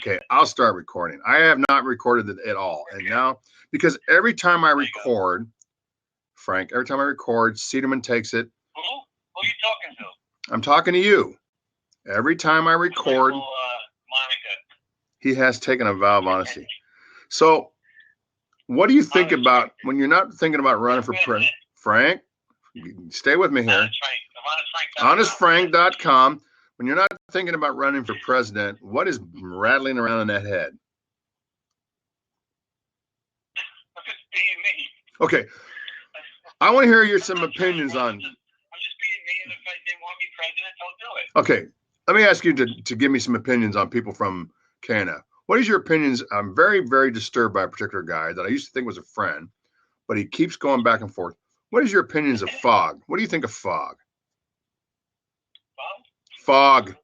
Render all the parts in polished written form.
Okay, I'll start recording. I have not recorded it at all. And now, because every time I record, Frank, every time I record, Cedarman takes it. Who are you talking to? I'm talking to you. Every time I record, Monica. he has taken a vow of honesty. So, what do you think about when you're not thinking about running for president? Frank, stay with me here. HonestFrank.com. When you're not thinking about running for president, what is rattling around in that head? Being me. Okay. I want to hear some opinions on. I'm just being me, and if they want me president, I'll do it. Okay. Let me ask you to give me some opinions on people from Canada. What is your opinions? I'm very, very disturbed by a particular guy that I used to think was a friend, but he keeps going back and forth. What is your opinions of Fog? What do you think of Fog? Fog.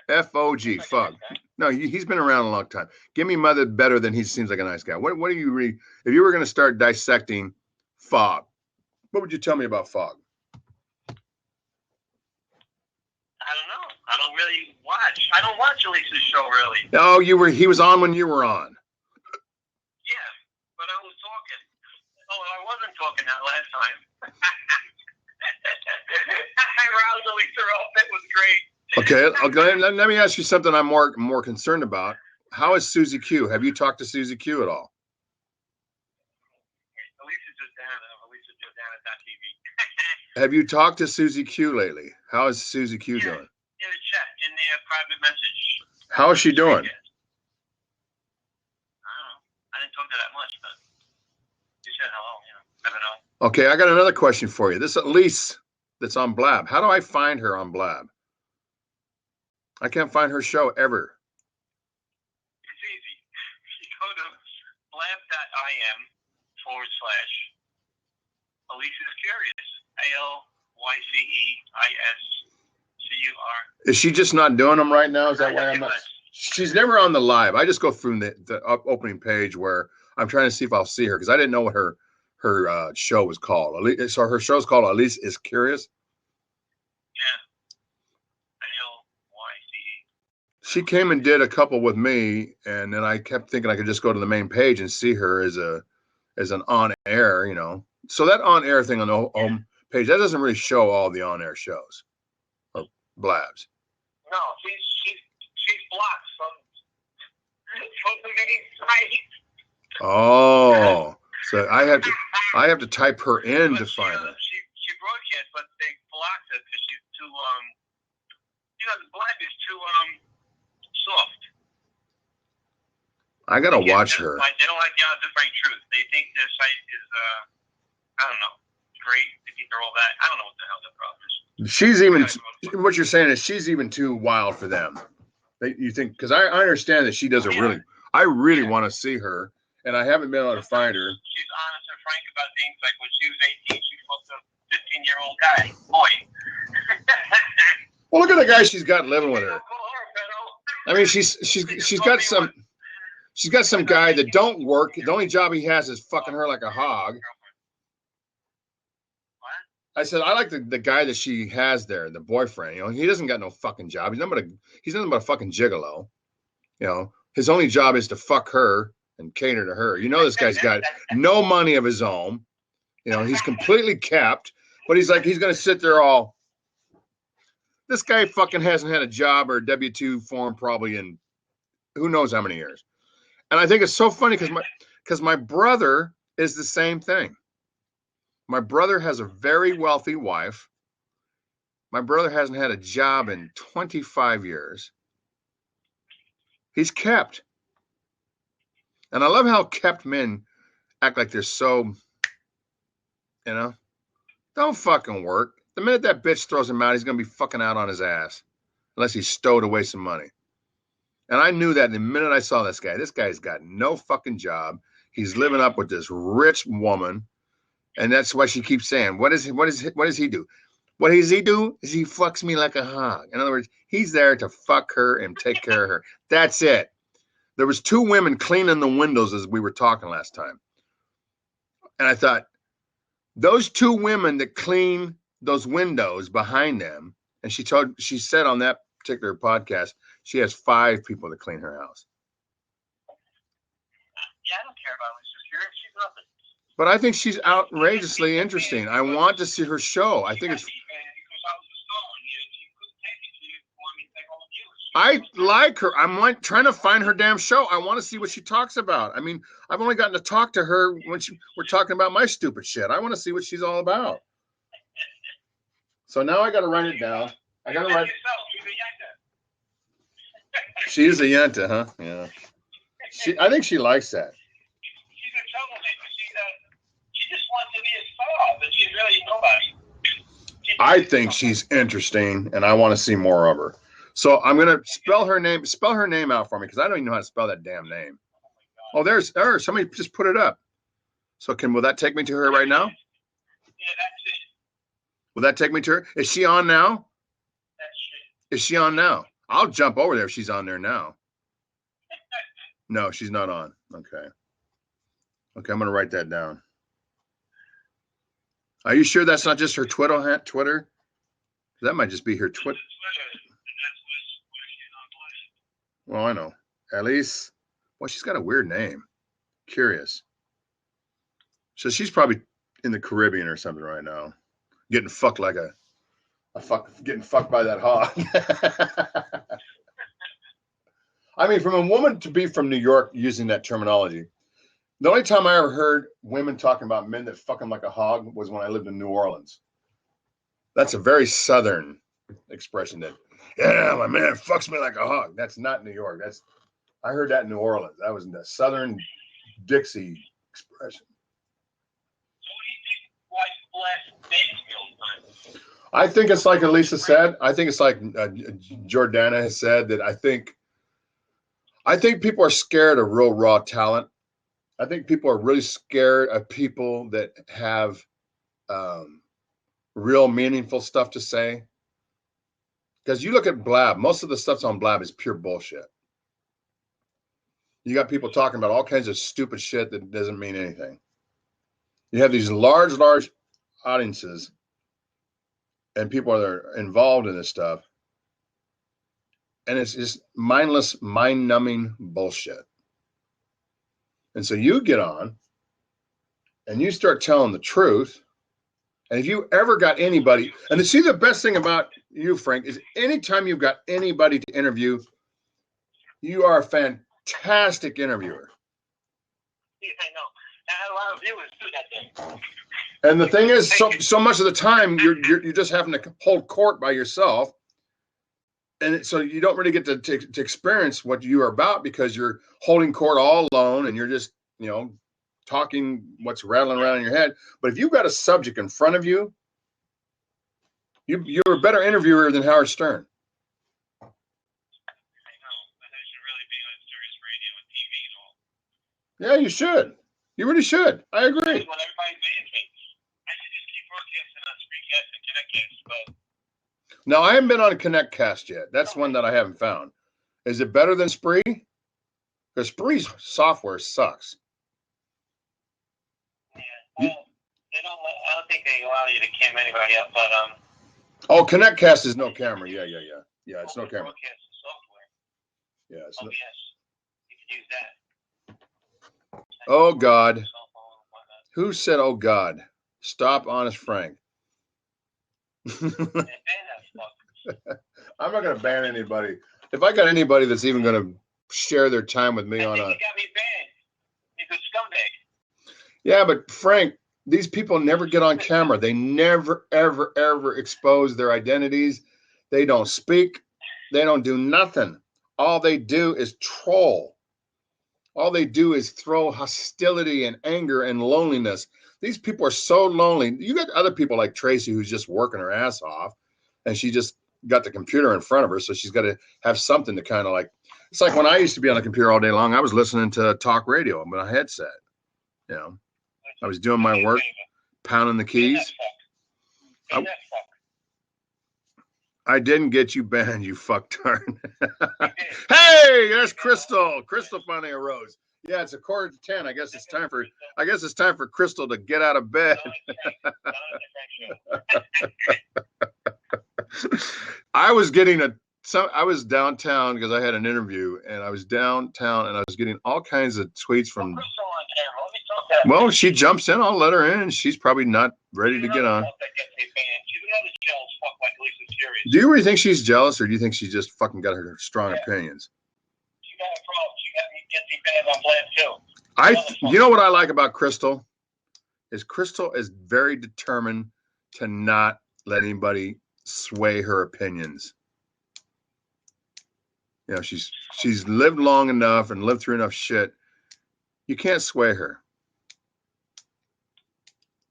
F-O-G. Fog. No, he's been around a long time. Give me Mother better than he seems like a nice guy. What do you read? If you were going to start dissecting Fog, what would you tell me about Fog? I don't know. I don't really watch. I don't watch Elise's show, really. No, he was on when you were on. Yeah, but I was talking. Oh, I wasn't talking that last time. I roused Elisa up. It was great. Okay. Let me ask you something I'm more concerned about. How is Susie Q? Have you talked to Susie Q at all? Elisa's just down at that TV. Have you talked to Susie Q lately? How is Susie Q doing? In the chat, in the private message. How is she doing? I don't know. I didn't talk to that much, but she said hello. Never know. Okay, I got another question for you. This Elise that's on Blab. How do I find her on Blab? I can't find her show ever. It's easy. You go to blab.im/Elisa's Curious. ALYCEISCUR. Is she just not doing them right now? Is that why I'm not? She's never on the live. I just go through the opening page where I'm trying to see if I'll see her because I didn't know what her show was called. So her show's called Elise is Curious. Yeah. ALYCE. She came and did a couple with me, and then I kept thinking I could just go to the main page and see her as an on air, So that on air thing on the home page, that doesn't really show all the on air shows or Blabs. No, she's blocked from the main site. Oh, so I have to type her in to find her. She broadcasts, but they blocked her because she's too the Blab is too soft. I gotta watch her. They don't like the undefined truth. They think their site is I don't know, great. They think they're all that. I don't know what the hell the problem is. She's even. What you're saying is she's even too wild for them. You think? Because I understand that she does a really. I really want to see her, and I haven't been able to find her. She's honest and frank about things. Like when she was 18, she fucked a 15-year-old guy, boy. Well, look at the guy she's got living with her. I mean, she's got some guy that don't work. The only job he has is fucking her like a hog. I said, I like the guy that she has there, the boyfriend. He doesn't got no fucking job. He's nothing but a fucking gigolo. His only job is to fuck her and cater to her. This guy's got no money of his own. He's completely capped, but he's going to sit there all. This guy fucking hasn't had a job or a W-2 form probably in who knows how many years. And I think it's so funny because my brother is the same thing. My brother has a very wealthy wife. My brother hasn't had a job in 25 years. He's kept. And I love how kept men act like they're so, don't fucking work. The minute that bitch throws him out, he's going to be fucking out on his ass. Unless he stowed away some money. And I knew that the minute I saw this guy. This guy's got no fucking job. He's living up with this rich woman. And that's why she keeps saying, what does he do? What does he do is he fucks me like a hog. In other words, he's there to fuck her and take care of her. That's it. There was 2 women cleaning the windows as we were talking last time. And I thought, those 2 women that clean those windows behind them, and she said on that particular podcast, she has 5 people to clean her house. care about Lisa Spirit. She's nothing. But I think she's outrageously interesting. I want to see her show. I think it's. I like her. I'm like trying to find her damn show. I want to see what she talks about. I mean, I've only gotten to talk to her when we're talking about my stupid shit. I want to see what she's all about. So now I got to write it down. I got to write. She is a yenta, huh? Yeah. I think she likes that. She's a troublemaker. She just wants to be a star, but she's really nobody. I think she's interesting, and I want to see more of her. So I'm gonna spell her name out for me, because I don't even know how to spell that damn name. Oh, there's her. Somebody just put it up. So will that take me to her right now? Yeah, that's it. Will that take me to her? Is she on now? That's it. Is she on now? I'll jump over there if she's on there now. No, she's not on. Okay. Okay, I'm gonna write that down. Are you sure that's not just her Twitter? That might just be her Twitter. Well, I know. At least, well, she's got a weird name. Curious. So she's probably in the Caribbean or something right now, getting fucked like getting fucked by that hog. I mean, from a woman to be from New York using that terminology, the only time I ever heard women talking about men that fuck them like a hog was when I lived in New Orleans. That's a very Southern expression. That, yeah, my man fucks me like a hog. That's not New York. I heard that in New Orleans. That was the Southern Dixie expression. So what do you think why Blast Bakersfield? I think it's like Elisa said. I think it's like Jordana has said, that I think people are scared of real raw talent. I think people are really scared of people that have real meaningful stuff to say. Because you look at Blab, most of the stuff's on Blab is pure bullshit. You got people talking about all kinds of stupid shit that doesn't mean anything. You have these large audiences, and people are involved in this stuff. And it's just mindless, mind-numbing bullshit. And so you get on, and you start telling the truth. And if you ever got anybody, and see, the best thing about you, Frank, is anytime you've got anybody to interview, you are a fantastic interviewer. Yeah, I know. I had a lot of viewers do that thing. And the thing is, so much of the time, you're just having to hold court by yourself. And so you don't really get to experience what you are about, because you're holding court all alone, and you're just, talking what's rattling around in your head. But if you've got a subject in front of you, you're a better interviewer than Howard Stern. I know, but I should really be on serious radio and TV and all. Yeah, you should. You really should. I agree. When everybody's bans me, I should just keep broadcasting on Spreecast and ConnectCast. But No, I haven't been on ConnectCast yet. That's one that I haven't found. Is it better than Spree? Because Spree's software sucks. Yeah, well, I don't think they allow you to cam anybody up, but Oh, ConnectCast is no camera. Yeah, it's no camera. Broadcast software. Yeah, it's Oh no. yes, you can use that. Oh God, who said, "Oh God"? Stop, Honest Frank. I'm not going to ban anybody. If I got anybody that's even going to share their time with me on a. You got me banned. You're a scumbag. Yeah, but Frank, these people never get on camera. They never, ever, ever expose their identities. They don't speak. They don't do nothing. All they do is troll. All they do is throw hostility and anger and loneliness. These people are so lonely. You got other people like Tracy, who's just working her ass off, and she just got the computer in front of her, so she's got to have something to kind of like. It's like when I used to be on the computer all day long. I was listening to talk radio with a headset. I was doing my work, pounding the keys. I didn't get you banned, you fucktard. Hey, there's Crystal. Crystal finally arose. Yeah, it's 9:45. I guess it's time for Crystal to get out of bed. I was downtown because I had an interview, and I was downtown, and I was getting all kinds of tweets from. Well, she jumps in. I'll let her in. She's probably not ready to get on. She's another jealous fuck like Lisa Serious. Do you really think she's jealous, or do you think she just fucking got her strong opinions? She got a problem. She got me getting bad on Blab too. You know what I like about Crystal? Crystal is very determined to not let anybody sway her opinions. You know, she's lived long enough and lived through enough shit. You can't sway her.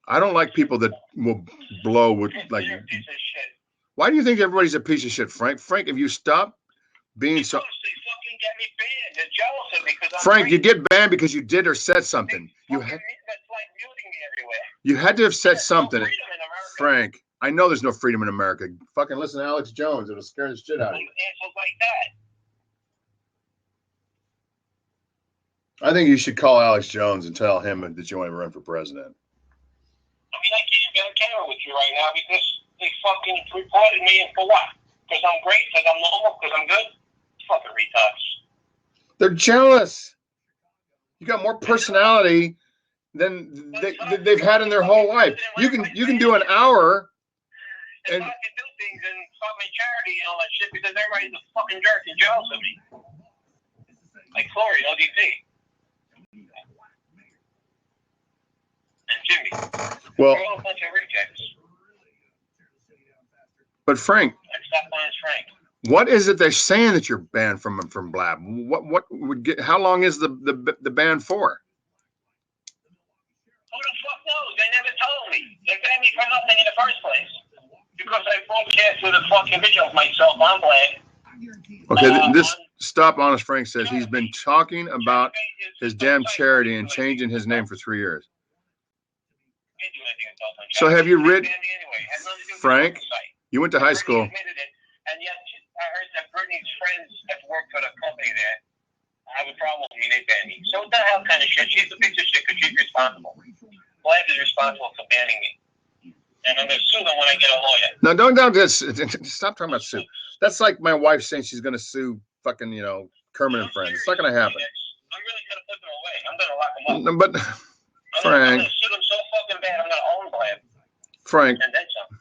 I don't like people that will blow with like. Why do you think everybody's a piece of shit, Frank? Frank, if you stop being so. They fucking get me banned. They're jealous of me because Frank, you get banned because you did or said something. That's like muting me everywhere. You had to have said something. No freedom in America. Frank, I know there's no freedom in America. Fucking listen to Alex Jones. It'll scare the shit out of you. Assholes like that. I think you should call Alex Jones and tell him that you want to run for president. I mean, I can't even get on camera with you right now because they fucking reported me, and for what? Because I'm great, because I'm normal, because I'm good? Fucking retards. They're jealous. You got more personality than they've had in their whole life. You can do an hour. And I can do things and fuck my charity and all that shit because everybody's a fucking jerk and jealous of me. Like Corey, ODP. And Jimmy. Well, they're all a bunch of rejects. But Frank, except mine's Frank. What is it they're saying that you're banned from Blab? What would get? How long is the ban for? Who the fuck knows? They never told me. They banned me for nothing in the first place because I broadcasted a fucking video of myself on Blab. Okay, this Stop Honest Frank says he's been talking about his damn charity and changing his name for 3 years. So have you read, Frank? You went to high school. And yet, I heard that Brittany's friends that work for the company there have a problem with me. They ban me. So what the hell kind of shit? She's a piece of shit because she's responsible. Blab is responsible for banning me. And I'm going to sue them when I get a lawyer. No, don't stop talking about sue. That's like my wife saying she's going to sue fucking, Kermit and Friends. It's not going to happen. I'm really going to put them away. I'm going to lock them up. No, but, Frank. I'm going to sue them so fucking bad, I'm going to own Blab. Frank. And then some.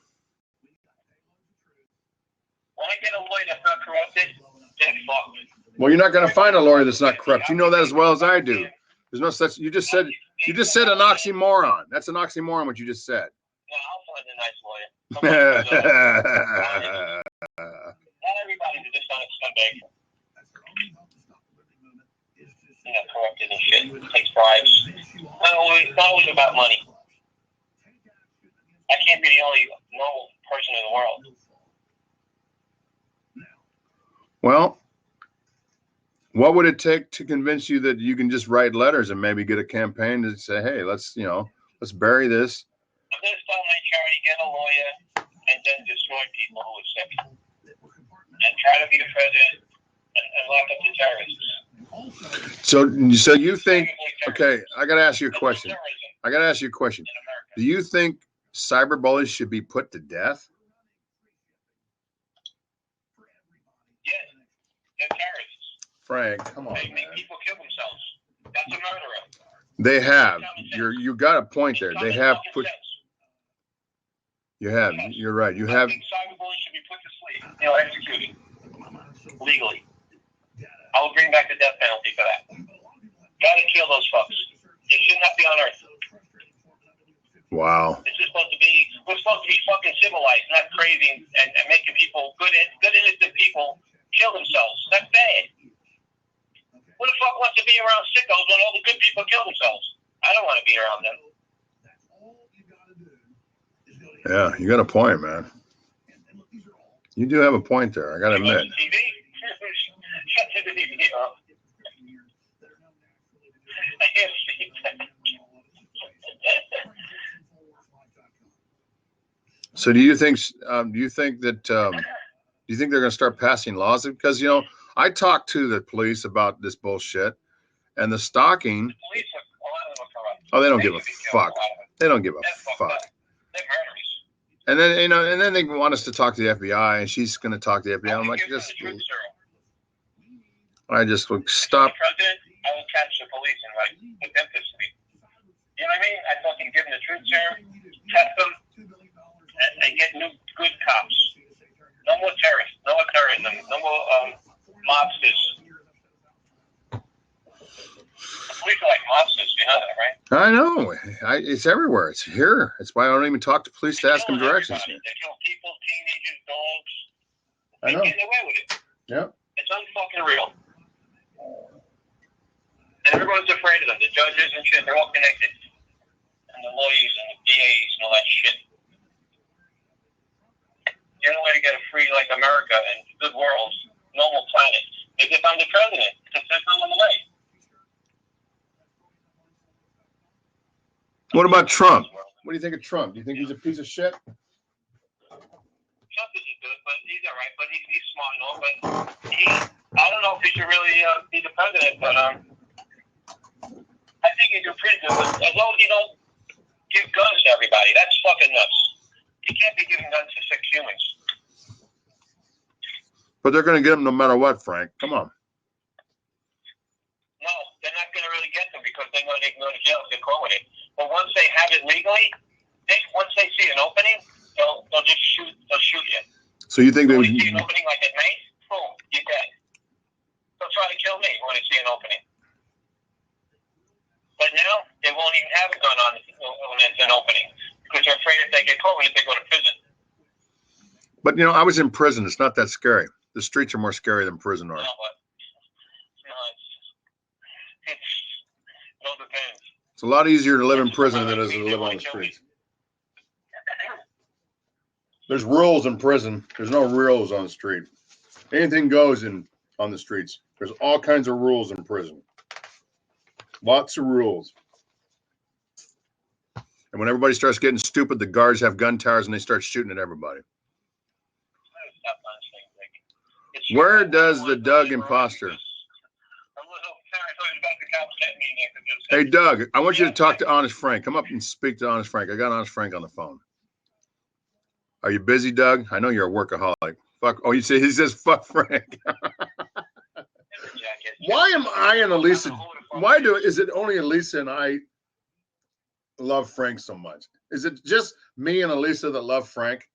When I get a lawyer that's not corrupted, then fuck. Well, you're not going to find a lawyer that's not corrupt. You know that as well as I do. There's no such. You just said an oxymoron. That's an oxymoron. What you just said. Well, I'll find a nice lawyer. Not everybody is just on a scumbag. Corrupted and shit. Takes bribes. Not always about money. I can't be the only normal person in the world. Well, what would it take to convince you that you can just write letters and maybe get a campaign to say, hey, let's bury this? I'm going to start my charity, get a lawyer, and then destroy people who are sick. And try to be the president and lock up the terrorists. So you think, okay, I got to ask you a question. Do you think cyberbullies should be put to death? They're terrorists. Frank, come on. They make people kill themselves. That's a murderer. They have. You got a point there. They have put. You have. You're right. You have. I think cyberbullies should be put to sleep. Executed legally. I will bring back the death penalty for that. Gotta kill those fucks. They should not be on Earth. Wow. We're supposed to be fucking civilized, not crazy and making people good innocent people kill themselves. That's bad. Who the fuck wants to be around sickos when all the good people kill themselves? I don't want to be around them. Yeah, you got a point, man. You do have a point there. I got to admit. TV? Shut the TV off. I can't see that. So do you think that they're going to start passing laws? Because, I talked to the police about this bullshit and the stalking. The police are, a lot of them are corrupt. Oh, they don't give a fuck. They don't give a fuck. They're murderers. And then, and then they want us to talk to the FBI, and she's going to talk to the FBI. I'm like, I just would stop. President, I will catch the police and put them to sleep. You know what I mean? I fucking give them the truth serum, test them, and get new good cops. No more terrorists, no more terrorism, no more mobsters. The police are like mobsters, you know that, right? I know. It's everywhere. It's here. That's why I don't even talk to police to ask them directions. They kill people, teenagers, dogs. I know. They're getting away with it. Yep. It's unfucking real. And everyone's afraid of them. The judges and shit, they're all connected. And the lawyers and the DAs and all that shit. The only way to get a free, like America and good world, normal planet, is if I'm the president. Because there's no other way. What about Trump? What do you think of Trump? Do you think he's a piece of shit? Trump isn't good, but he's all right. But he's smart and all. But I don't know if he should really be the president. But I think he's a prison. As long as you don't give guns to everybody, that's fucking nuts. You can't be giving guns to sick humans. But they're going to get them no matter what, Frank. Come on. No, they're not going to really get them because they're going to go to jail if they're caught with it. But once they have it legally, once they see an opening, they'll just shoot. They'll shoot you. So you think they would? When you see an opening like at May, boom, you're dead. They'll try to kill me when they see an opening. But now they won't even have a gun on when there's an opening because they're afraid if they get caught, if they go to prison. But I was in prison. It's not that scary. The streets are more scary than prison are. No, but it's no depends. It's a lot easier to live in prison than it is to live on the streets. There's rules in prison. There's no rules on the street. Anything goes on the streets. There's all kinds of rules in prison. Lots of rules. And when everybody starts getting stupid, the guards have gun towers and they start shooting at everybody. Where does the Doug imposter? Hey, Doug, I want you to talk to Honest Frank. Come up and speak to Honest Frank. I got Honest Frank on the phone. Are you busy, Doug? I know you're a workaholic. Fuck. Oh, he says fuck Frank. Why am I and Elisa? Is it only Elisa and I love Frank so much? Is it just me and Elisa that love Frank?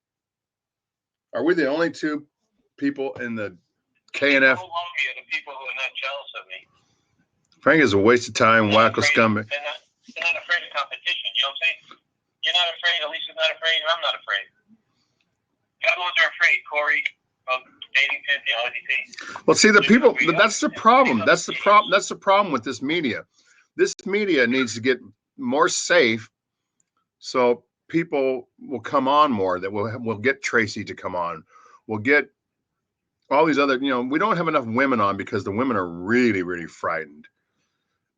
Are we the only two people in the KNF? People who love me are the people who are not jealous of me. Frank is a waste of time, wacko scumbag. They're not afraid of competition. You know what I'm saying? You're not afraid. Elisa's not afraid, and I'm not afraid. The other ones are afraid. Corey, dating Pimp, LDP. Well, see, the people. But that's the problem. That's the problem. That's the problem with this media. This media needs to get more safe, so people will come on more. That we'll get Tracy to come on. We'll get all these other. We don't have enough women on because the women are really, really frightened.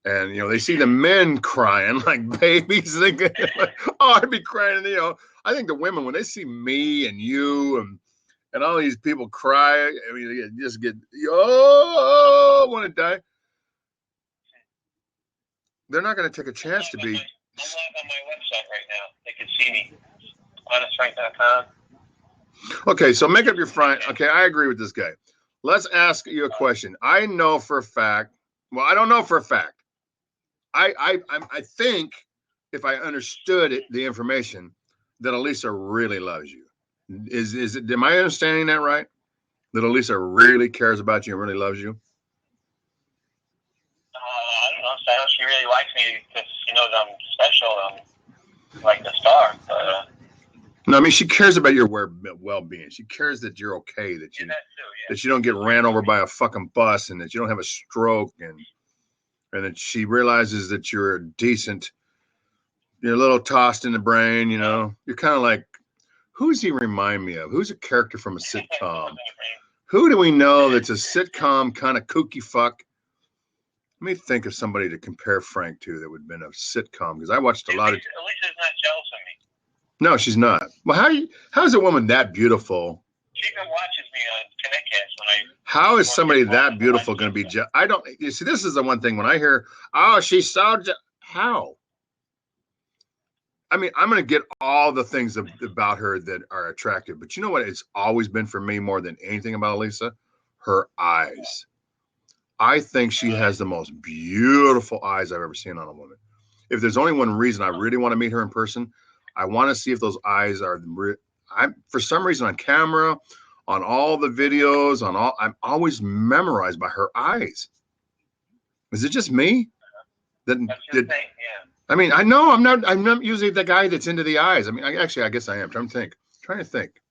And, they see the men crying like babies. They get, oh, I'd be crying. I think the women, when they see me and you and all these people cry, I mean, they just get, oh, want to die. They're not going to take a chance to be. I'm live on my website right now. They can see me. HonestFrank.com. Okay, so make up your front. Okay, I agree with this guy. Let's ask you a question. I know for a fact. Well, I don't know for a fact. I think if I understood the information that Elisa really loves you. Is it? Am I understanding that right? That Elisa really cares about you and really loves you? I don't know. So she really likes me because she knows I'm special. I'm like the star. But, no, I mean she cares about your well-being. She cares that you're okay, that you that you don't get ran over by a fucking bus, and that you don't have a stroke, and that she realizes that you're decent. You're a little tossed in the brain, You're kind of like, who does he remind me of? Who's a character from a sitcom? Who do we know that's a sitcom kind of kooky fuck? Let me think of somebody to compare Frank to that would have been a sitcom, because I watched a lot of. Elisa's not jealous of me. No, she's not. Well, how's a woman that beautiful? She even watches me on ConnectCast when I. How is somebody that beautiful going to be? I don't. You see, this is the one thing when I hear, "Oh, she's so." How? I mean, I'm going to get all the things about her that are attractive, but you know what? It's always been for me more than anything about Elisa, her eyes. I think she has the most beautiful eyes I've ever seen on a woman. if there's only one reason I really want to meet her in person, I want to see if those eyes are. I'm for some reason on camera, on all the videos, I'm always memorized by her eyes. Is it just me? That's your thing, yeah. I mean, I know I'm not usually the guy that's into the eyes. I mean, I guess I am. I'm trying to think.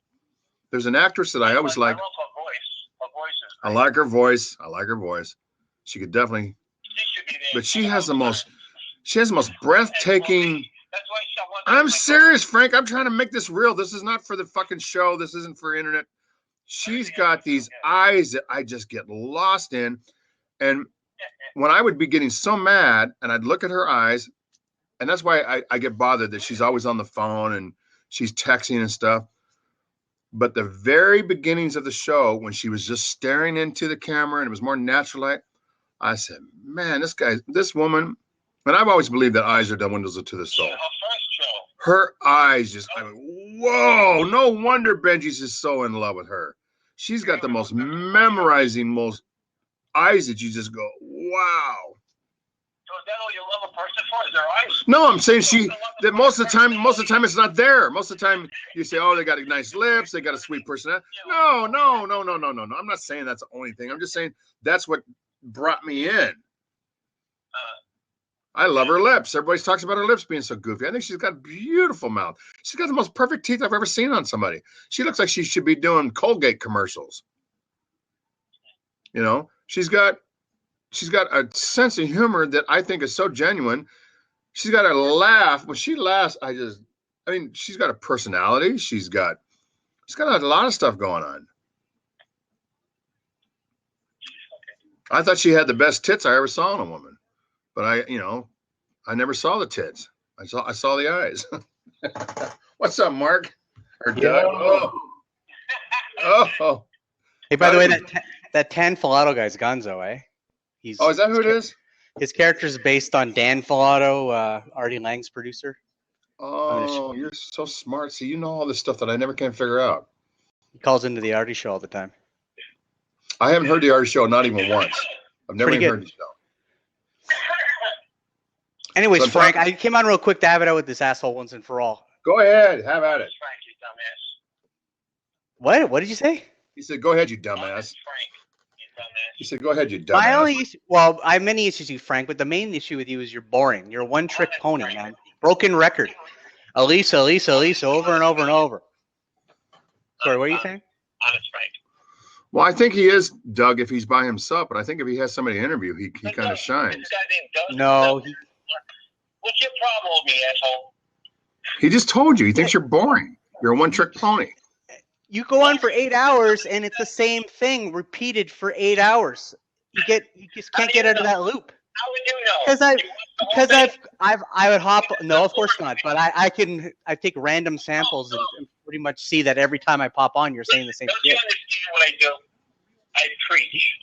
There's an actress that I always like. I love her voice. Her voice is great. I like her voice. I like her voice. She could definitely. She should be there. But she has the most breathtaking. That's why I'm serious, Frank. I'm trying to make this real. This is not for the fucking show. This isn't for internet. She's got these eyes that I just get lost in. And when I would be getting so mad and I'd look at her eyes, and that's why I get bothered that she's always on the phone and she's texting and stuff. But the very beginnings of the show, when she was just staring into the camera and it was more natural light, I said, man, this woman, and I've always believed that eyes are the windows to the soul. her first show. Her eyes just, I mean, whoa, no wonder Benji's just so in love with her. She's got the most memorizing, most eyes that you just go, wow. So is that all you love a person for? Is their eyes? No, I'm saying that most of the time it's not there. Most of the time you say, oh, they got nice lips, they got a sweet personality. No. I'm not saying that's the only thing. I'm just saying that's what brought me in. I love her lips. Everybody talks about her lips being so goofy. I think she's got a beautiful mouth. She's got the most perfect teeth I've ever seen on somebody. She looks like she should be doing Colgate commercials. You know, she's got a sense of humor that I think is so genuine. She's got a laugh. When she laughs, she's got a personality. She's got a lot of stuff going on. I thought she had the best tits I ever saw in a woman. But I never saw the tits. I saw the eyes. What's up, Mark? Or Doug? Oh. Hey, by the way, that Tan Filato guy's Gonzo, eh? Is that who it is? His character is based on Dan Filato, Artie Lang's producer. Oh, you're so smart. See, you know all this stuff that I never can figure out. He calls into the Artie show all the time. I haven't heard the Artie show, not even once. I've never even heard the show. Anyways, Frank, I came on real quick to have it out with this asshole once and for all. Go ahead, have at it. Frank, you dumbass. What? What did you say? He said, "Go ahead, you dumbass." Frank, you dumbass. He said, "Go ahead, you dumbass." I have many issues with you, Frank, but the main issue with you is you're boring. You're a one-trick pony, man. Broken record. Elisa, over and over and over. Sorry, what are you saying? Honest, Frank. Well, I think he is, Doug, if he's by himself, but I think if he has somebody to interview, he kind of shines. This guy named Doug? No. What's your problem with me, asshole? He just told you. He thinks you're boring. You're a one-trick pony. You go on for 8 hours, and it's the same thing repeated for 8 hours. You just can't get out of that loop. How would you know? I would hop. No, of course not. But I take random samples and pretty much see that every time I pop on, you're saying the same Don't shit. you understand what I do? I preach.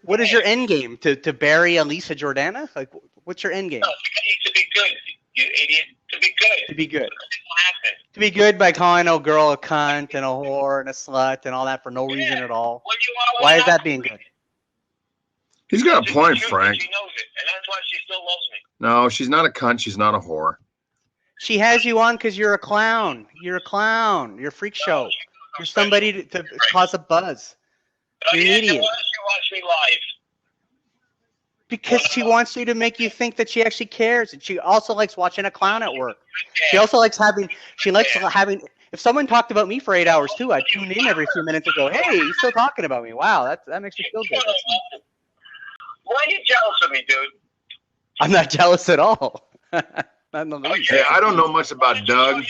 What is your end game? To bury Elisa Jordana? Like, what's your end game? No, to be good, you idiot. To be good. To be good. What To be good by calling a girl a cunt and a whore and a slut and all that for no reason at all. Why is that being good? He's got a point, Frank. She knows it, and that's why she still loves me. No, she's not a cunt. She's not a whore. She has you on because you're a clown. You're a clown. You're a freak show. You're somebody to cause a buzz. You're an idiot. Why does she watch me live? Because she wants you to make you think that she actually cares. And she also likes watching a clown at work. She also likes having, if someone talked about me for 8 hours too, I'd tune in every few minutes and go, hey, he's still talking about me. Wow, that makes me feel good. Why are you jealous of me, dude? I'm not jealous at all. Not in the least. Hey, I don't know much about Doug.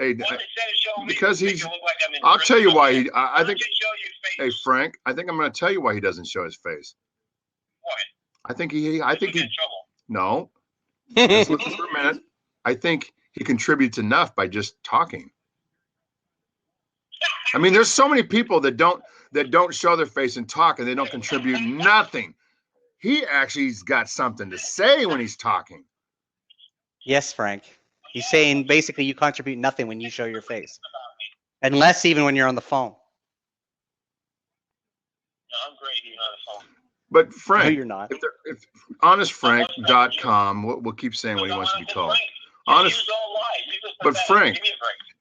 Hey, because I'll tell you why I think. Hey, Frank, I think I'm going to tell you why he doesn't show his face. What? I think he. No. Hmm. Just listen for a minute. I think he contributes enough by just talking. I mean, there's so many people that don't show their face and talk, and they don't contribute nothing. He actually's got something to say when he's talking. Yes, Frank. He's saying basically you contribute nothing when you show your face. And less even when you're on the phone. No, I'm great even on the phone. But No, Frank, you're not. if honestfrank.com, we'll keep saying what he wants to be called. Honest. But Frank,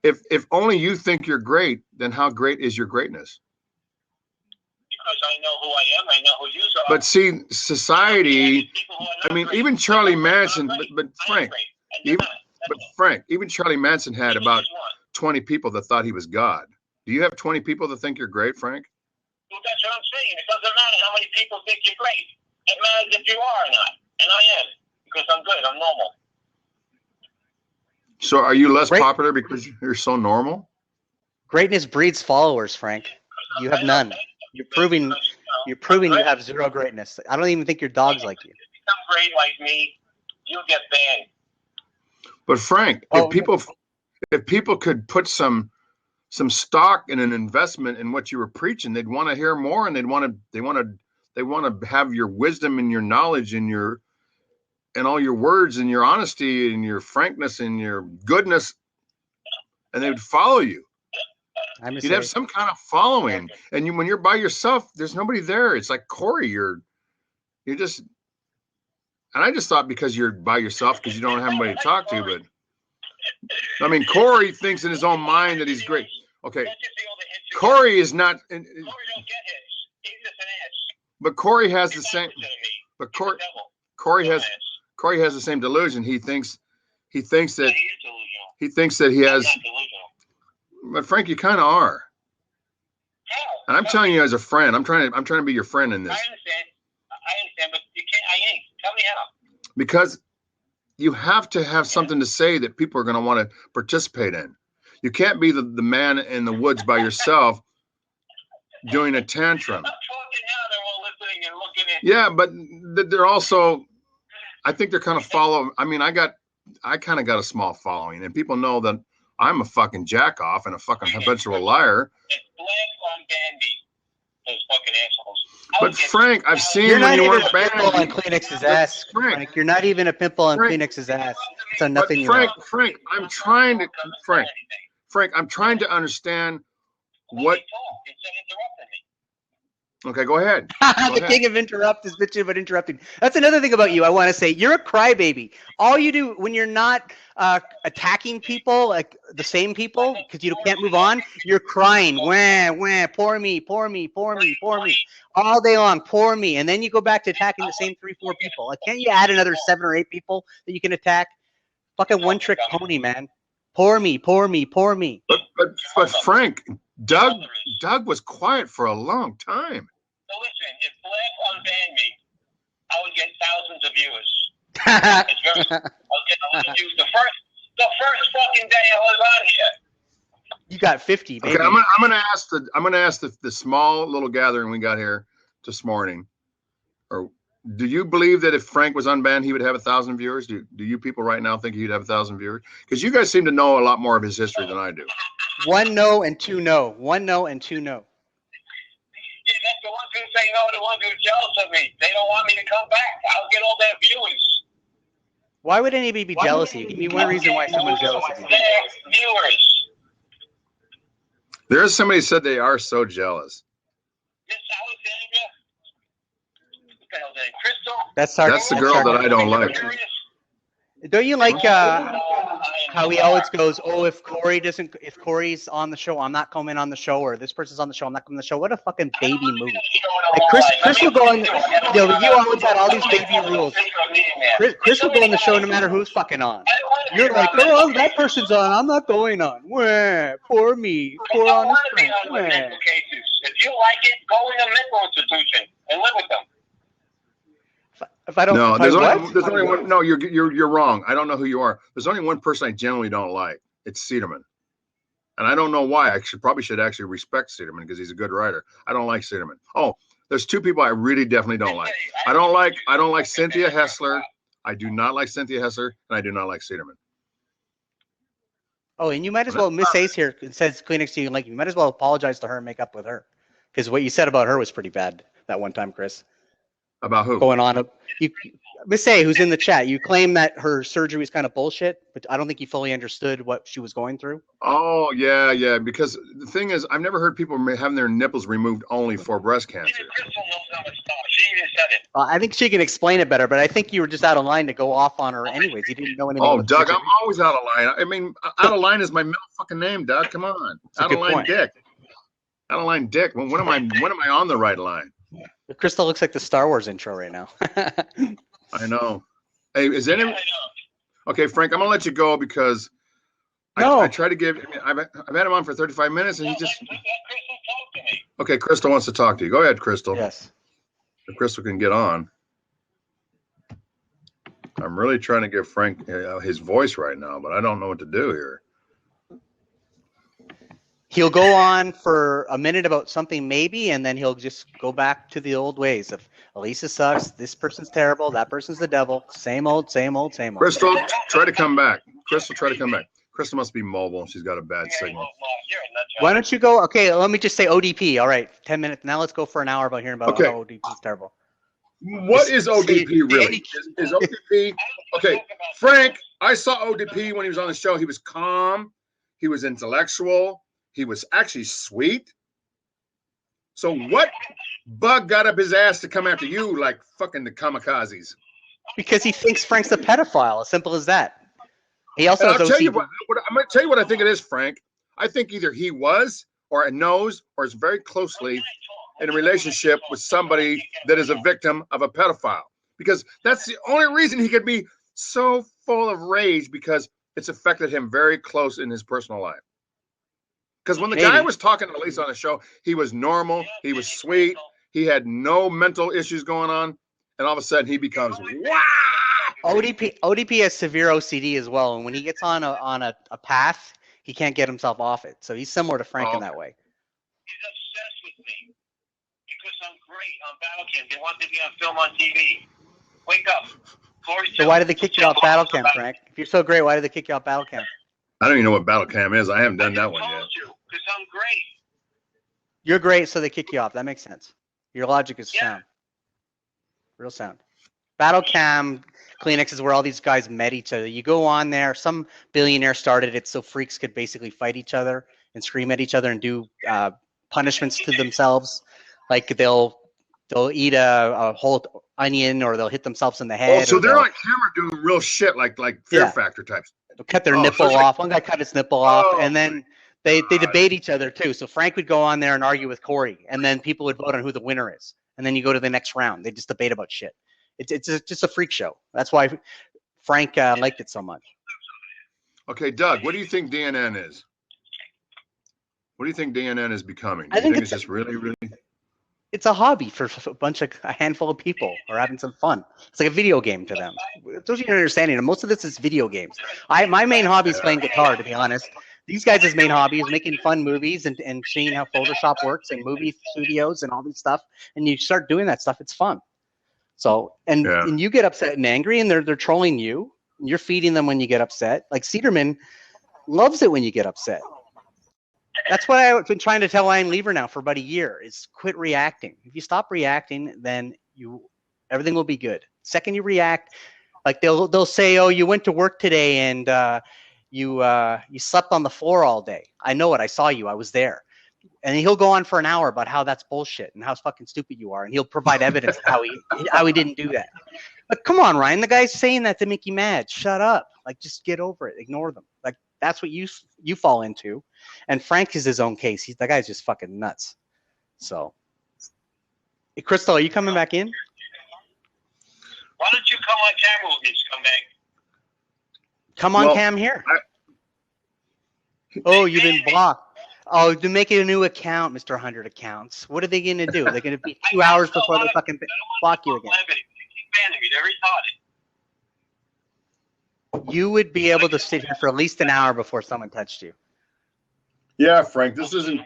if only you think you're great, then how great is your greatness? Because I know who I am, I know who you are. But see, society, I mean, even Charlie Manson, but Frank, even Charlie Manson had about 20 people that thought he was God. Do you have 20 people that think you're great, Frank? Well, that's what I'm saying. It doesn't matter how many people think you're great. It matters if you are or not. And I am, because I'm good, I'm normal. So are you less popular because you're so normal? Greatness breeds followers, Frank. You have none. You're proving you have zero greatness. I don't even think your dog's like you. If you become great like me, you'll get banned. But Frank, if people could put some stock in an investment in what you were preaching, they'd want to hear more, and they want to have your wisdom and your knowledge and all your words and your honesty and your frankness and your goodness, and they would follow you. You'd have some kind of following, and when you're by yourself, there's nobody there. It's like Corey, you're just, and I just thought because you're by yourself because you don't have anybody to talk to, but I mean, Corey thinks in his own mind that he's great. Okay, Corey is not. Corey don't get hits. He's just an ass. But Corey has the same. But Corey has the same delusion. He thinks that he has. But Frank, you kind of are. And I'm telling you as a friend. I'm trying to be your friend in this. I understand, but you can't. I ain't. Tell me how. Because you have to have something to say that people are going to want to participate in. You can't be the man in the woods by yourself doing a tantrum. I'm talking now. They're all listening and looking at. Yeah, but they're also. I think they're kind of follow. I mean, I kind of got a small following, and people know that I'm a fucking jack off and a fucking habitual liar. It's Blab on Bandy. Those fucking assholes. But Frank, I've seen you're not when you even were a pimple on Kleenex's ass, Frank. You're not even a pimple on Kleenex's ass. It's a nothing. You know. Frank, I'm trying to understand what. Okay, go ahead. King of interrupt is bitching about interrupting. That's another thing about you. I want to say you're a crybaby. All you do when you're not attacking people, like the same people, because you can't move on, you're crying. Wah, wah, poor me, poor me, poor me, poor me, all day long. Poor me, and then you go back to attacking the same 3-4 people. Like, can't you add another 7 or 8 people that you can attack? Fucking one-trick pony, man. Poor me, poor me, poor me. But Frank, Doug was quiet for a long time. So listen, if Blab unbanned me, I would get thousands of viewers. I'll get a lot of views. The first fucking day I was on here. You got 50, baby. Okay, I'm gonna ask the small little gathering we got here this morning. Or do you believe that if Frank was unbanned, he would have 1,000 viewers? Do you people right now think he'd have 1,000 viewers? Because you guys seem to know a lot more of his history than I do. 1 no and 2 no. 1 no and 2 no. Yeah, that's the ones who say no, the ones who are jealous of me. They don't want me to come back. I'll get all their viewers. Why would anybody be jealous of you? Give me one reason why someone's jealous of you. Their viewers. There's somebody who said they are so jealous. Miss Alexandra. What the hell's that? Crystal? That's the girl that I don't like. Don't you like how he always goes, oh, if Corey's on the show, I'm not coming on the show, or this person's on the show, I'm not coming on the show. What a fucking baby move. Like Chris will go on, you always had all these baby rules. Chris will go on the show no matter who's fucking on. You're like, oh, that person's on, I'm not going on. Wah, poor me, poor honest friend. If you like it, go in a mental institution and live with them. If I don't, no, there's only one. No, you're wrong. I don't know who you are. There's only one person I generally don't like. It's Cederman, and I don't know why. I probably should actually respect Cederman because he's a good writer. I don't like Cederman. Oh, there's 2 people I really definitely don't like. I don't like Cynthia Hessler. I do not like Cynthia Hessler, and I do not like Cederman. Oh, and you might as well. Miss Ace here says Kleenex to you. Like, you might as well apologize to her and make up with her, because what you said about her was pretty bad that one time, Chris. About who? Going on Miss A, who's in the chat, you claim that her surgery was kind of bullshit, but I don't think you fully understood what she was going through. Oh, yeah. Because the thing is, I've never heard people having their nipples removed only for breast cancer. Even Crystal knows how much stuff. She even said it. I think she can explain it better, but I think you were just out of line to go off on her anyways. You didn't know anything. Oh, about Doug, the I'm always out of line. I mean, out of line is my middle fucking name, Doug. Come on. a Out good of line point. Dick. Out of line Dick. When am I on the right line? Crystal looks like the Star Wars intro right now. I know. Hey, is any? I know. Okay, Frank, I'm gonna let you go because No. I try to give. I mean, I've had him on for 35 minutes, and he just. Let Crystal talk to me. Okay, Crystal wants to talk to you. Go ahead, Crystal. Yes. If Crystal can get on. I'm really trying to give Frank his voice right now, but I don't know what to do here. He'll go on for a minute about something maybe, and then he'll just go back to the old ways of Elisa sucks, this person's terrible, that person's the devil. Same old, same old, same old. Crystal, try to come back. Crystal, try to come back. Crystal must be mobile. She's got a bad signal. Why don't you go? Okay, let me just say ODP. All right, 10 minutes. Now let's go for an hour about hearing about Okay. how ODP is terrible. What is ODP really? Is ODP okay? Frank, I saw ODP when he was on the show. He was calm. He was intellectual. He was actually sweet. So what bug got up his ass to come after you like fucking the kamikazes? Because he thinks Frank's a pedophile. As simple as that. He also And has I'll tell OCD. you what. I'm going to tell you what I think it is, Frank. I think either he was, or knows, or is very closely in a relationship with somebody that is a victim of a pedophile. Because that's the only reason he could be so full of rage, because it's affected him very close in his personal life. Because when the guy was talking to Lisa on the show, he was normal, he was sweet, he had no mental issues going on, and all of a sudden he becomes wow. ODP has severe OCD as well, and when he gets on a path, he can't get himself off it. So he's similar to Frank in that way. He's obsessed with me because I'm great on Battle Cam. They want to be on film on TV. Wake up. So why did they kick you off Battle Cam, Frank? If you're so great, why did they kick you off Battle Cam? I don't even know what Battle Cam is. I haven't done that one yet. Because I'm great. You're great, so they kick you off. That makes sense. Your logic is sound. Real sound. Battle Cam, Kleenex is where all these guys met each other. You go on there. Some billionaire started it so freaks could basically fight each other and scream at each other and do punishments to themselves. Like they'll eat a whole onion, or they'll hit themselves in the head. Oh, so they're on camera doing real shit, like Fear Factor types. They'll cut their nipple off. One guy cut his nipple off, and then they debate each other too. So Frank would go on there and argue with Corey, and then people would vote on who the winner is, and then you go to the next round. They just debate about shit. It's just a freak show. That's why Frank liked it so much. Okay, Doug, what do you think DNN is? What do you think DNN is becoming? I think it's just really, really. It's a hobby for a handful of people, or having some fun. It's like a video game to them. Those are your understanding. And most of this is video games. My main hobby is playing guitar, to be honest. These guys' main hobby is making fun movies and seeing how Photoshop works and movie studios and all this stuff. And you start doing that stuff, it's fun. So and you get upset and angry, and they're trolling you. And you're feeding them when you get upset. Like Cederman loves it when you get upset. That's what I've been trying to tell Ian Lever now for about a year, is quit reacting. If you stop reacting, then everything will be good. Second you react, like they'll say, oh, you went to work today and you slept on the floor all day. I know it. I saw you. I was there. And he'll go on for an hour about how that's bullshit and how fucking stupid you are. And he'll provide evidence of how he didn't do that. But come on, Ryan, the guy's saying that to make you mad. Shut up. Like, just get over it. Ignore them. Like, that's what you fall into. And Frank is his own case. That guy's just fucking nuts. So, hey, Crystal, are you coming back in? Why don't you come on camera with me, scumbag? Come on cam here. Oh, you've been blocked. Oh, to make a new account, Mr. 100 Accounts. What are they going to do? They're going to be 2 hours before they fucking block you again. You would be able to sit here for at least an hour before someone touched you. Yeah, Frank, this isn't